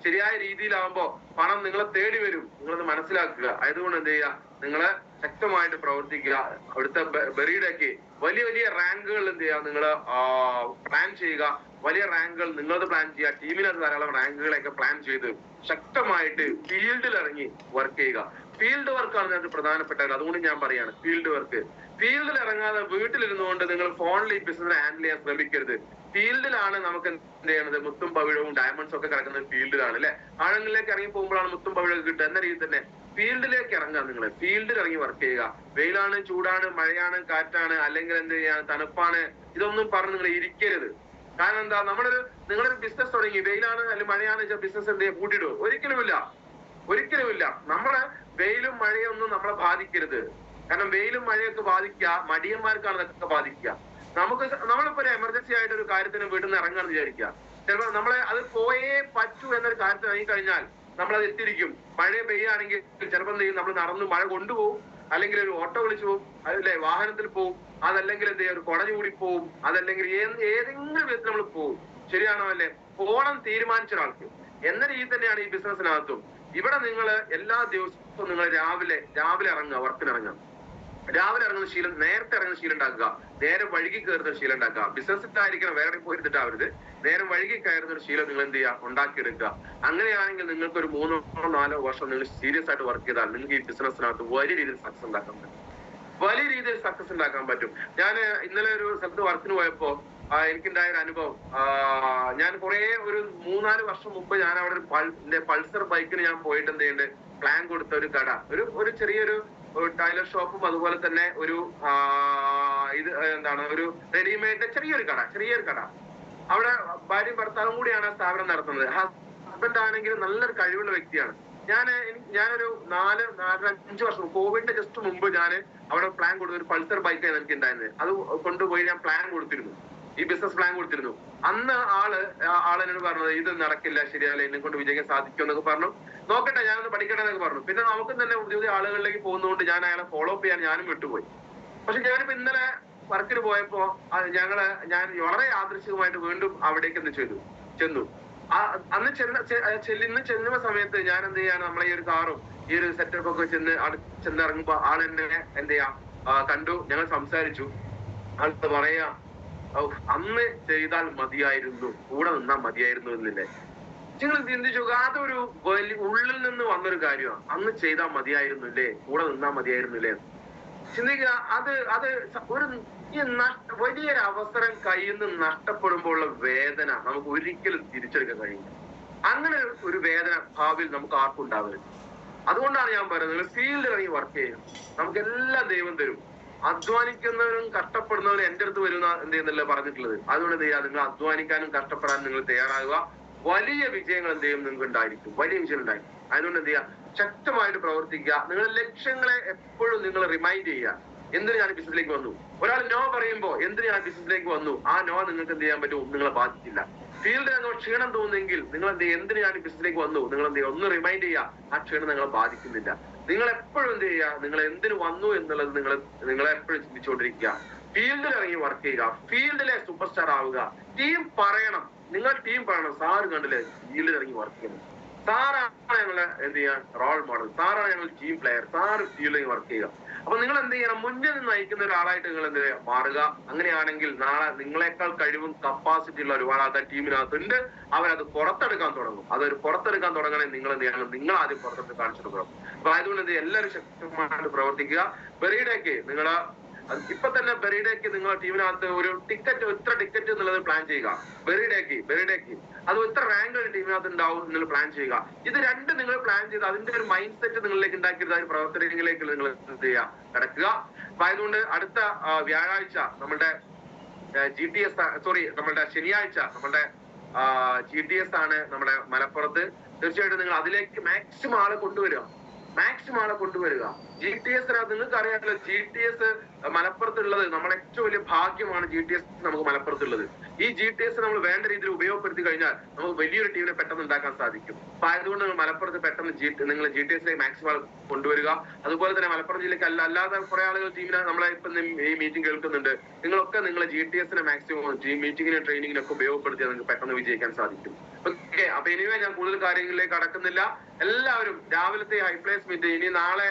ശരിയായ രീതിയിലാവുമ്പോ പണം നിങ്ങളെ തേടി വരും. നിങ്ങളത് മനസ്സിലാക്കുക. അതുകൊണ്ട് എന്ത് ചെയ്യുക? നിങ്ങളെ ശക്തമായിട്ട് പ്രവർത്തിക്കുക. അവിടുത്തെ ബെറിയുടെയൊക്കെ വലിയ വലിയ റാങ്കുകൾ എന്ത് ചെയ്യുക? നിങ്ങൾ പ്ലാൻ ചെയ്യുക. വലിയ റാങ്കുകൾ നിങ്ങളത് പ്ലാൻ ചെയ്യുക. ടീമിനകത്ത് ധാരാളം റാങ്കുകളൊക്കെ പ്ലാൻ ചെയ്ത് ശക്തമായിട്ട് ഫീൽഡിൽ ഇറങ്ങി വർക്ക് ചെയ്യുക. ഫീൽഡ് വർക്കാണ് ഞങ്ങൾക്ക് പ്രധാനപ്പെട്ടത്. അതുകൊണ്ട് ഞാൻ പറയാണ്, ഫീൽഡിൽ ഇറങ്ങാതെ വീട്ടിലിരുന്നുകൊണ്ട് നിങ്ങൾ ഫോണിൽ ഈ ബിസിനസ് ഹാൻഡിൽ ചെയ്യാൻ ശ്രമിക്കരുത്. ഫീൽഡിലാണ് നമുക്ക് എന്ത് ചെയ്യണത്? മുത്തും പവിഴവും ഡയമണ്ട്സും ഒക്കെ കിടക്കുന്നത് ഫീൽഡിലാണ് അല്ലെ. ആഴങ്ങളിലേക്ക് ഇറങ്ങി പോകുമ്പോഴാണ് മുത്തും പവിഴവും കിട്ടുക എന്ന രീതിയിൽ തന്നെ ഫീൽഡിലേക്ക് ഇറങ്ങാൻ നിങ്ങൾ ഫീൽഡിൽ ഇറങ്ങി വർക്ക് ചെയ്യുക. വെയിലാണ്, ചൂടാണ്, മഴയാണ്, കാറ്റാണ്, അല്ലെങ്കിൽ എന്ത് ചെയ്യാൻ തണുപ്പാണ്, ഇതൊന്നും പറഞ്ഞ് നിങ്ങൾ ഇരിക്കരുത്. കാരണം എന്താ? നിങ്ങളൊരു ബിസിനസ് തുടങ്ങി, വെയിലാണ് അല്ലെങ്കിൽ മഴയാണ് ബിസിനസ് എന്ത് ചെയ്യാൻ പൂട്ടിയിടുമോ? ഒരിക്കലുമില്ല. നമ്മളെ വെയിലും മഴയും ഒന്നും നമ്മളെ ബാധിക്കരുത്. കാരണം വെയിലും മഴയൊക്കെ ബാധിക്കുക മടിയന്മാർക്കാണ് അതൊക്കെ ബാധിക്കുക. നമ്മളിപ്പോ ഒരു എമർജൻസി ആയിട്ട് ഒരു കാര്യത്തിന് വീട്ടിൽ നിന്ന് ഇറങ്ങാന്ന് വിചാരിക്കുക. ചിലപ്പോൾ നമ്മളെ അത് പോയേ പറ്റൂ എന്നൊരു കാര്യത്തിന് ഇറങ്ങി കഴിഞ്ഞാൽ നമ്മളത് എത്തിയിരിക്കും. മഴ പെയ്യുകയാണെങ്കിൽ ചിലപ്പോൾ എന്ത് ചെയ്യും? നമ്മൾ നടന്ന് മഴ കൊണ്ടുപോകും, അല്ലെങ്കിൽ ഒരു ഓട്ടോ വിളിച്ചു പോകും, അതല്ലേ വാഹനത്തിൽ പോകും, അതല്ലെങ്കിൽ എന്ത് ചെയ്യും? ഒരു കുട ചൂടി പോവും, അതല്ലെങ്കിൽ ഏതെങ്കിലും വിധത്തിൽ നമ്മൾ പോകും. ശരിയാണോ അല്ലേ? പോണം തീരുമാനിച്ച ഒരാൾക്ക് എന്ന രീതി തന്നെയാണ് ഈ ബിസിനസ്സിനകത്തും. ഇവിടെ നിങ്ങൾ എല്ലാ ദിവസവും നിങ്ങൾ രാവിലെ ഇറങ്ങുക, വർക്കിനിറങ്ങുക. രാവിലെ ഇറങ്ങുന്ന ശീലം, നേരത്തെ ഇറങ്ങുന്ന ശീലം ഉണ്ടാക്കുക. നേരെ വഴുകി കയറുന്ന ശീലം ഉണ്ടാക്കുക. ബിസിനസ്സിലായിരിക്കണം, വേറെ പോയിരുന്നിട്ടാവരുത്. നേരെ വഴുകി കയറുന്ന ഒരു ശീലം നിങ്ങൾ എന്ത് ചെയ്യുക? ഉണ്ടാക്കിയെടുക്കുക. അങ്ങനെയാണെങ്കിൽ നിങ്ങൾക്ക് ഒരു 3-4 വർഷം നിങ്ങൾ സീരിയസ് ആയിട്ട് വർക്ക് ചെയ്താൽ നിങ്ങൾക്ക് ഈ ബിസിനസ്സിനകത്ത് വലിയ രീതിയിൽ സക്സസ് ഉണ്ടാക്കാൻ പറ്റും. ഞാൻ ഇന്നലെ ഒരു സ്ഥലത്ത് വർക്കിന് പോയപ്പോ എനിക്കുണ്ടായ ഒരു അനുഭവം. ഞാൻ ഒരു 3-4 വർഷം മുമ്പ് ഞാൻ അവിടെ പൾസർ ബൈക്കിന് ഞാൻ പോയിട്ട് എന്ത് ചെയ്യുന്നുണ്ട്? പ്ലാൻ കൊടുത്ത ഒരു കട, ഒരു ചെറിയൊരു ടൈലർ ഷോപ്പും അതുപോലെ തന്നെ ഒരു ഒരു റെഡിമെയ്ഡ് ചെറിയൊരു കട. അവിടെ ഭാര്യയും ഭർത്താവും കൂടിയാണ് ആ സ്ഥാപനം നടത്തുന്നത്. ഹസ്ബൻഡ് ആണെങ്കിൽ നല്ലൊരു കഴിവുള്ള വ്യക്തിയാണ്. ഞാനൊരു 4-5 വർഷം കോവിഡിന്റെ ജസ്റ്റ് മുമ്പ് ഞാൻ അവിടെ പ്ലാൻ കൊടുത്ത ഒരു പൾസർ ബൈക്കാണ് എനിക്ക് ഉണ്ടായിരുന്നത്. അത് കൊണ്ടുപോയി ഞാൻ ഈ ബിസിനസ് പ്ലാൻ കൊടുത്തിരുന്നു. അന്ന് ആളെന്നോട് പറഞ്ഞത് ഇത് നടക്കില്ല, ശരിയല്ല, എന്നെ കൊണ്ട് വിജയിക്കാൻ സാധിക്കും എന്നൊക്കെ പറഞ്ഞു. നോക്കട്ടെ, ഞാനൊന്ന് പഠിക്കട്ടെ എന്നൊക്കെ പറഞ്ഞു. പിന്നെ നമുക്കും തന്നെ പുതിയ ആളുകളിലേക്ക് പോകുന്നതുകൊണ്ട് ഞാൻ അയാളെ ഫോളോ അപ്പ് ചെയ്യാൻ ഞാനും വിട്ടുപോയി. പക്ഷെ ഞാനിപ്പോ ഇന്നലെ വർക്കിന് പോയപ്പോ ഞാൻ വളരെ യാദൃശ്ചികമായിട്ട് വീണ്ടും അവിടേക്ക് ചെന്നു. അന്ന് ചെല്ലുന്ന സമയത്ത് ഞാൻ എന്ത് ചെയ്യാണ്? നമ്മളെ ഈ ഒരു കാറും ഈ ഒരു സെറ്റപ്പ് ഒക്കെ ചെന്നിറങ്ങുമ്പോ ആളെന്നെ എന്ത് ചെയ്യാ കണ്ടു. ഞങ്ങൾ സംസാരിച്ചു. ആൾ പറയാ, അന്ന് ചെയ്താൽ മതിയായിരുന്നു, കൂടെ നിന്നാൽ മതിയായിരുന്നു എന്നില്ലേ. നിങ്ങൾ ചിന്തിച്ചു, അതൊരു ഉള്ളിൽ നിന്ന് വന്നൊരു കാര്യമാണ്. അന്ന് ചെയ്താൽ മതിയായിരുന്നില്ലേ, കൂടെ നിന്നാൽ മതിയായിരുന്നില്ലേ. ചിന്തിക്കുക, അത് ഒരു വലിയൊരു അവസരം കയ്യിൽ നിന്ന് നഷ്ടപ്പെടുമ്പോൾ ഉള്ള വേദന നമുക്ക് ഒരിക്കലും തിരിച്ചെടുക്കാൻ കഴിയില്ല. അങ്ങനെ ഒരു വേദന ഭാവിയിൽ നമുക്ക് ആർക്കും ഉണ്ടാവരുത്. അതുകൊണ്ടാണ് ഞാൻ പറയുന്നത്, ഫീൽഡിൽ ഇറങ്ങി വർക്ക് ചെയ്യണം. നമുക്ക് എല്ലാം ദൈവം തരും. അധ്വാനിക്കുന്നവരും കഷ്ടപ്പെടുന്നവരും എന്റെ അടുത്ത് വരുന്ന എന്ത് ചെയ്യുന്നില്ല പറഞ്ഞിട്ടുള്ളത്. അതുകൊണ്ട് എന്ത് ചെയ്യുക? നിങ്ങൾ അധ്വാനിക്കാനും കഷ്ടപ്പെടാനും നിങ്ങൾ തയ്യാറാകുക. വലിയ വിജയങ്ങൾ എന്ത് ചെയ്യും? നിങ്ങൾക്ക് ഉണ്ടായിരിക്കും, വലിയ വിജയം ഉണ്ടായിരിക്കും. അതുകൊണ്ട് എന്ത് ചെയ്യുക? ശക്തമായിട്ട് പ്രവർത്തിക്കുക. നിങ്ങളുടെ ലക്ഷ്യങ്ങളെ എപ്പോഴും നിങ്ങൾ റിമൈൻഡ് ചെയ്യുക. എന്തിനു ഞാൻ ബിസിനസ്സിലേക്ക് വന്നു? ഒരാൾ നോ പറയുമ്പോ എന്തിനു ഞാൻ ബിസിനസ്സിലേക്ക് വന്നു? ആ നോ നിങ്ങൾക്ക് എന്ത് ചെയ്യാൻ പറ്റും? നിങ്ങളെ ബാധിക്കില്ല. ഫീൽഡിൽ നിങ്ങൾ ക്ഷീണം തോന്നുന്നെങ്കിൽ നിങ്ങൾ എന്ത് ചെയ്യും? എന്തിനു ഞാൻ ബിസിനസ്സിലേക്ക് വന്നു? നിങ്ങൾ എന്ത് ചെയ്യുക? ഒന്ന് റിമൈൻഡ് ചെയ്യുക. ആ ക്ഷീണം നിങ്ങളെ ബാധിക്കുന്നില്ല. നിങ്ങൾ എപ്പോഴും എന്ത് ചെയ്യുക? നിങ്ങൾ എന്തിനു വന്നു എന്നുള്ളത് നിങ്ങളെ എപ്പോഴും ചിന്തിച്ചുകൊണ്ടിരിക്കുക. ഫീൽഡിൽ ഇറങ്ങി വർക്ക് ചെയ്യുക. ഫീൽഡിലെ സൂപ്പർ സ്റ്റാർ ആവുക. ടീം പറയണം, നിങ്ങൾ ടീം പറയണം, സാറ് കണ്ടില്ലേ ഫീൽഡിൽ ഇറങ്ങി വർക്ക് ചെയ്യണം, സാറാണ് ഞങ്ങളെ എന്ത് ചെയ്യാൻ റോൾ മോഡൽ, സാറാണ് ഞങ്ങൾ ടീം പ്ലെയർ, സാറ് ഫീൽഡിൽ വർക്ക് ചെയ്യുക. അപ്പൊ നിങ്ങൾ എന്ത് ചെയ്യണം? മുന്നിൽ നിന്ന് നയിക്കുന്ന ഒരാളായിട്ട് നിങ്ങൾ എന്ത് മാറുക. അങ്ങനെയാണെങ്കിൽ നാളെ നിങ്ങളെക്കാൾ കഴിവും കപ്പാസിറ്റി ഉള്ള ഒരുപാട് ആൾക്കാർ ടീമിനകത്തുണ്ട്. അവരത് പുറത്തെടുക്കാൻ തുടങ്ങും. പുറത്തെടുക്കാൻ തുടങ്ങണമെങ്കിൽ നിങ്ങൾ എന്ത് ചെയ്യണം? നിങ്ങൾ ആദ്യം പുറത്തെടുത്ത് കാണിച്ചു കൊടുക്കണം. അപ്പൊ അതുകൊണ്ട് എന്ത് എല്ലാവരും ശക്തമായിട്ട് പ്രവർത്തിക്കുക. ബെറിയുടെയൊക്കെ ഇപ്പൊ തന്നെ ബെറിഡേക്ക് നിങ്ങളുടെ ടീമിനകത്ത് ഒരു ടിക്കറ്റ്, ഇത്ര ടിക്കറ്റ് എന്നുള്ളത് പ്ലാൻ ചെയ്യുക. ബെറിഡേക്ക് അത് ഇത്ര റാങ്ക് ടീമിനകത്ത് ഉണ്ടാവും നിങ്ങൾ പ്ലാൻ ചെയ്യുക. ഇത് രണ്ട് നിങ്ങൾ പ്ലാൻ ചെയ്ത് അതിന്റെ ഒരു മൈൻഡ് സെറ്റ് നിങ്ങളിലേക്ക് ഉണ്ടാക്കിയിട്ട് അതിന് പ്രവർത്തനങ്ങളിലേക്ക് നിങ്ങൾ എന്ത് ചെയ്യുക, കിടക്കുക. അപ്പൊ അതുകൊണ്ട് അടുത്ത വ്യാഴാഴ്ച നമ്മുടെ നമ്മുടെ ശനിയാഴ്ച നമ്മുടെ GTS ആണ് നമ്മുടെ മലപ്പുറത്ത്. തീർച്ചയായിട്ടും നിങ്ങൾ അതിലേക്ക് മാക്സിമം ആളെ കൊണ്ടുവരിക. GTS നിങ്ങൾക്ക് അറിയാമല്ലോ, GTS മലപ്പുറത്തുള്ളത് നമ്മുടെ ഏറ്റവും വലിയ ഭാഗ്യമാണ്. GTS നമുക്ക് മലപ്പുറത്തുള്ളത്. ഈ GTS നമ്മൾ വേണ്ട രീതിയിൽ ഉപയോഗപ്പെടുത്തി കഴിഞ്ഞാൽ നമുക്ക് വലിയൊരു ടീമിനെ പെട്ടെന്ന് ഉണ്ടാക്കാൻ സാധിക്കും. അപ്പൊ ആയതുകൊണ്ട് നിങ്ങൾ മലപ്പുറത്ത് പെട്ടെന്ന് നിങ്ങൾ GTS മാക്സിമം കൊണ്ടുവരിക. അതുപോലെ തന്നെ മലപ്പുറം ജില്ലയ്ക്ക് അല്ലാതെ കുറെ ആളുകൾ ടീമിനെ നമ്മളെ ഇപ്പൊ ഈ മീറ്റിംഗ് കേൾക്കുന്നുണ്ട്. നിങ്ങളൊക്കെ നിങ്ങളെ GTS മാക്സിമം മീറ്റിംഗിനും ട്രെയിനിങ്ങിനൊക്കെ ഉപയോഗപ്പെടുത്തിയാൽ നിങ്ങൾക്ക് പെട്ടെന്ന് വിജയിക്കാൻ സാധിക്കും. ഓക്കെ, അപ്പൊ ഇനിവേ ഞാൻ കൂടുതൽ കാര്യങ്ങളിലേക്ക് കടക്കുന്നില്ല. എല്ലാവരും രാവിലത്തെ ഹൈപ്ലേസ് മീറ്റ്, ഇനി നാളെ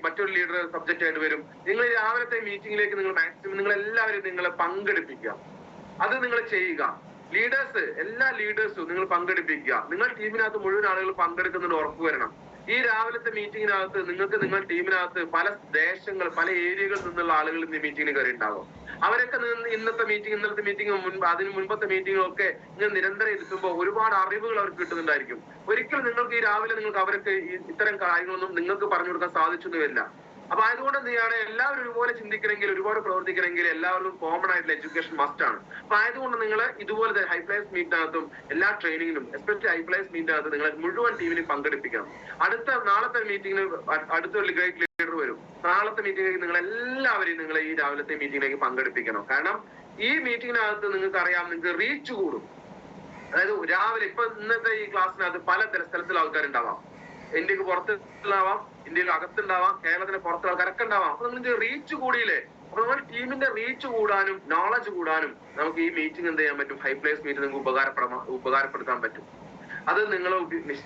മറ്റൊരു ലീഡർ സബ്ജക്റ്റ് ആയിട്ട് വരും. നിങ്ങൾ രാവിലത്തെ മീറ്റിംഗിലേക്ക് നിങ്ങൾ മാക്സിമം നിങ്ങൾ എല്ലാവരും നിങ്ങളെ പങ്കെടുപ്പിക്കുക. അത് നിങ്ങൾ ചെയ്യുക. എല്ലാ ലീഡേഴ്സും നിങ്ങൾ പങ്കെടുപ്പിക്കുക. നിങ്ങൾ ടീമിനകത്ത് മുഴുവൻ ആളുകൾ പങ്കെടുക്കുന്നുണ്ട് ഉറപ്പുവരണം. ഈ രാവിലത്തെ മീറ്റിംഗിനകത്ത് നിങ്ങൾക്ക് നിങ്ങളുടെ ടീമിനകത്ത് പല ദേശങ്ങൾ, പല ഏരിയകളിൽ നിന്നുള്ള ആളുകൾ ഇന്ന് മീറ്റിംഗിന് കയറി ഉണ്ടാവും. അവരൊക്കെ ഇന്നലത്തെ മീറ്റിംഗ് അതിന് മുൻപത്തെ മീറ്റിംഗൊക്കെ ഇങ്ങനെ നിരന്തരം ഇരുത്തുമ്പോൾ ഒരുപാട് അറിവുകൾ അവർക്ക് കിട്ടുന്നുണ്ടായിരിക്കും. ഒരിക്കലും നിങ്ങൾക്ക് ഈ രാവിലെ നിങ്ങൾക്ക് അവർക്ക് ഇത്തരം കാര്യങ്ങളൊന്നും നിങ്ങൾക്ക് പറഞ്ഞു കൊടുക്കാൻ സാധിച്ചൊന്നും വരില്ല. അപ്പൊ അതുകൊണ്ട് എന്ത് ചെയ്യാണ്, എല്ലാവരും ഒരുപോലെ ചിന്തിക്കണമെങ്കിൽ, ഒരുപാട് പ്രവർത്തിക്കണമെങ്കിൽ എല്ലാവർക്കും കോമൺ ആയിട്ടുള്ള എഡ്യൂക്കേഷൻ മസ്റ്റ് ആണ്. അപ്പൊ അതുകൊണ്ട് നിങ്ങൾ ഇതുപോലെ ഹൈപ്ലേസ് മീറ്റിനകത്തും എല്ലാ ട്രെയിനിങ്ങിനും എസ്പെഷ്യലി ഹൈപ്ലേസ് മീറ്റിനകത്ത് നിങ്ങൾ മുഴുവൻ ടീമിനെ പങ്കെടുപ്പിക്കണം. നാളത്തെ മീറ്റിംഗിന് അടുത്തൊരു ഗ്രേറ്റ് ലീഡർ വരും. നാളത്തെ മീറ്റിംഗിലേക്ക് നിങ്ങൾ എല്ലാവരെയും നിങ്ങൾ ഈ രാവിലത്തെ മീറ്റിംഗിലേക്ക് പങ്കെടുപ്പിക്കണം. കാരണം ഈ മീറ്റിംഗിനകത്ത് നിങ്ങൾക്ക് അറിയാം, നിങ്ങൾക്ക് റീച്ച് കൂടും. അതായത് രാവിലെ ഇപ്പൊ ഇന്നത്തെ ഈ ക്ലാസ്സിനകത്ത് പല സ്ഥലത്തിലുള്ള ആൾക്കാരുണ്ടാവാം. ഇന്ത്യക്ക് പുറത്തുണ്ടാവാം, ഇന്ത്യയിൽ അകത്തുണ്ടാവാം, കേരളത്തിന് പുറത്തുള്ള ആൾക്കാരൊക്കെ ഉണ്ടാവാം. അപ്പൊ നിങ്ങൾക്ക് റീച്ച് കൂടിയില്ലേ? അപ്പൊ നമ്മുടെ ടീമിന്റെ റീച്ച് കൂടാനും നോളജ് കൂടാനും നമുക്ക് ഈ മീറ്റിംഗ് എന്ത് ചെയ്യാൻ പറ്റും, ഹൈപ്ലേസ് മീറ്റിംഗ് നിങ്ങൾക്ക് ഉപകാരപ്പെടുത്താൻ പറ്റും. അത് നിങ്ങൾ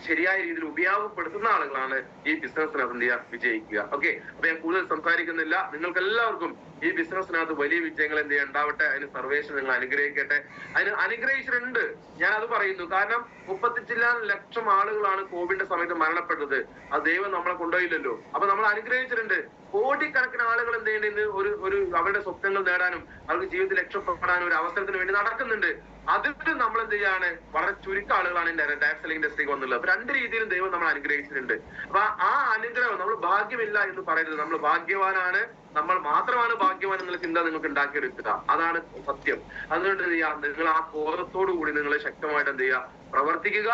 ശരിയായ രീതിയിൽ ഉപയോഗപ്പെടുത്തുന്ന ആളുകളാണ് ഈ ബിസിനസ്സിനകത്ത് എന്ത് ചെയ്യുക, വിജയിക്കുക. ഓക്കെ, അപ്പൊ ഞാൻ കൂടുതൽ സംസാരിക്കുന്നില്ല. നിങ്ങൾക്ക് എല്ലാവർക്കും ഈ ബിസിനസ്സിനകത്ത് വലിയ വിജയങ്ങൾ എന്ത് ചെയ്യുക ഉണ്ടാവട്ടെ. അതിന് സർവേഷൻ നിങ്ങൾ അനുഗ്രഹിക്കട്ടെ. അതിന് അനുഗ്രഹിച്ചിട്ടുണ്ട്, ഞാൻ അത് പറയുന്നു. കാരണം 34 ലക്ഷം ആളുകളാണ് കോവിഡിന്റെ സമയത്ത് മരണപ്പെട്ടത്. അത് ദൈവം നമ്മളെ കൊണ്ടുപോയില്ലല്ലോ. അപ്പൊ നമ്മൾ അനുഗ്രഹിച്ചിട്ടുണ്ട്. കോടിക്കണക്കിന് ആളുകൾ എന്ത് ചെയ്യേണ്ടത്, ഒരു അവരുടെ സ്വപ്നങ്ങൾ നേടാനും അവർക്ക് ജീവിതത്തിൽ രക്ഷപ്പെടാനും ഒരു അവസരത്തിന് വേണ്ടി നടക്കുന്നുണ്ട്. അതിട്ട് നമ്മൾ എന്ത് ചെയ്യാണ്, വളരെ ചുരുക്കം ആളുകളാണ് ഡയറക്ട് സെല്ലിംഗ് ഇൻഡസ്ട്രിക്ക് വന്നുള്ളത്. അപ്പൊ രണ്ട് രീതിയിലും ദൈവം നമ്മൾ അനുഗ്രഹിച്ചിട്ടുണ്ട്. അപ്പൊ ആ അനുഗ്രഹം നമ്മൾ ഭാഗ്യമില്ല എന്ന് പറയരുത്. നമ്മൾ ഭാഗ്യവാനാണ്, നമ്മൾ മാത്രമാണ് ഭാഗ്യവാൻ എന്നുള്ള ചിന്ത നിങ്ങൾക്ക് ഉണ്ടാക്കിയെടുക്കുക. അതാണ് സത്യം. അതുകൊണ്ട് എന്ത് ചെയ്യുക, നിങ്ങൾ ആ ബോധത്തോടു കൂടി നിങ്ങൾ ശക്തമായിട്ട് എന്ത് ചെയ്യുക, പ്രവർത്തിക്കുക.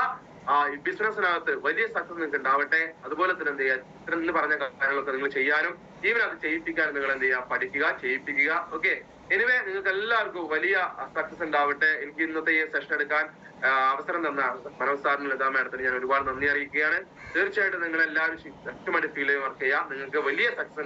ഈ ബിസിനസ്സിനകത്ത് വലിയ സക്സസ് നിങ്ങൾക്ക് ഉണ്ടാവട്ടെ. അതുപോലെ തന്നെ എന്ത് ചെയ്യുക, ഇന്ന് പറഞ്ഞ കാര്യങ്ങളൊക്കെ നിങ്ങൾ ചെയ്യാനും ടീമിനകത്ത് ചെയ്യിപ്പിക്കാനും നിങ്ങൾ എന്ത് ചെയ്യുക, പഠിക്കുക, ചെയ്യിപ്പിക്കുക. ഓക്കെ, എനിവേ നിങ്ങൾക്ക് എല്ലാവർക്കും വലിയ സക്സസ് ഉണ്ടാവട്ടെ. എനിക്ക് ഇന്നത്തെ ഈ സെഷൻ എടുക്കാൻ അവസരം തന്ന മനോജ് സാറിനും ലതാ മാഡത്തിന് ഞാൻ ഒരുപാട് നന്ദി അറിയിക്കുകയാണ്. തീർച്ചയായിട്ടും നിങ്ങൾ എല്ലാവരും ശക്തമായിട്ട് ഫീൽ വർക്ക് ചെയ്യുക. നിങ്ങൾക്ക് വലിയ സക്സസ്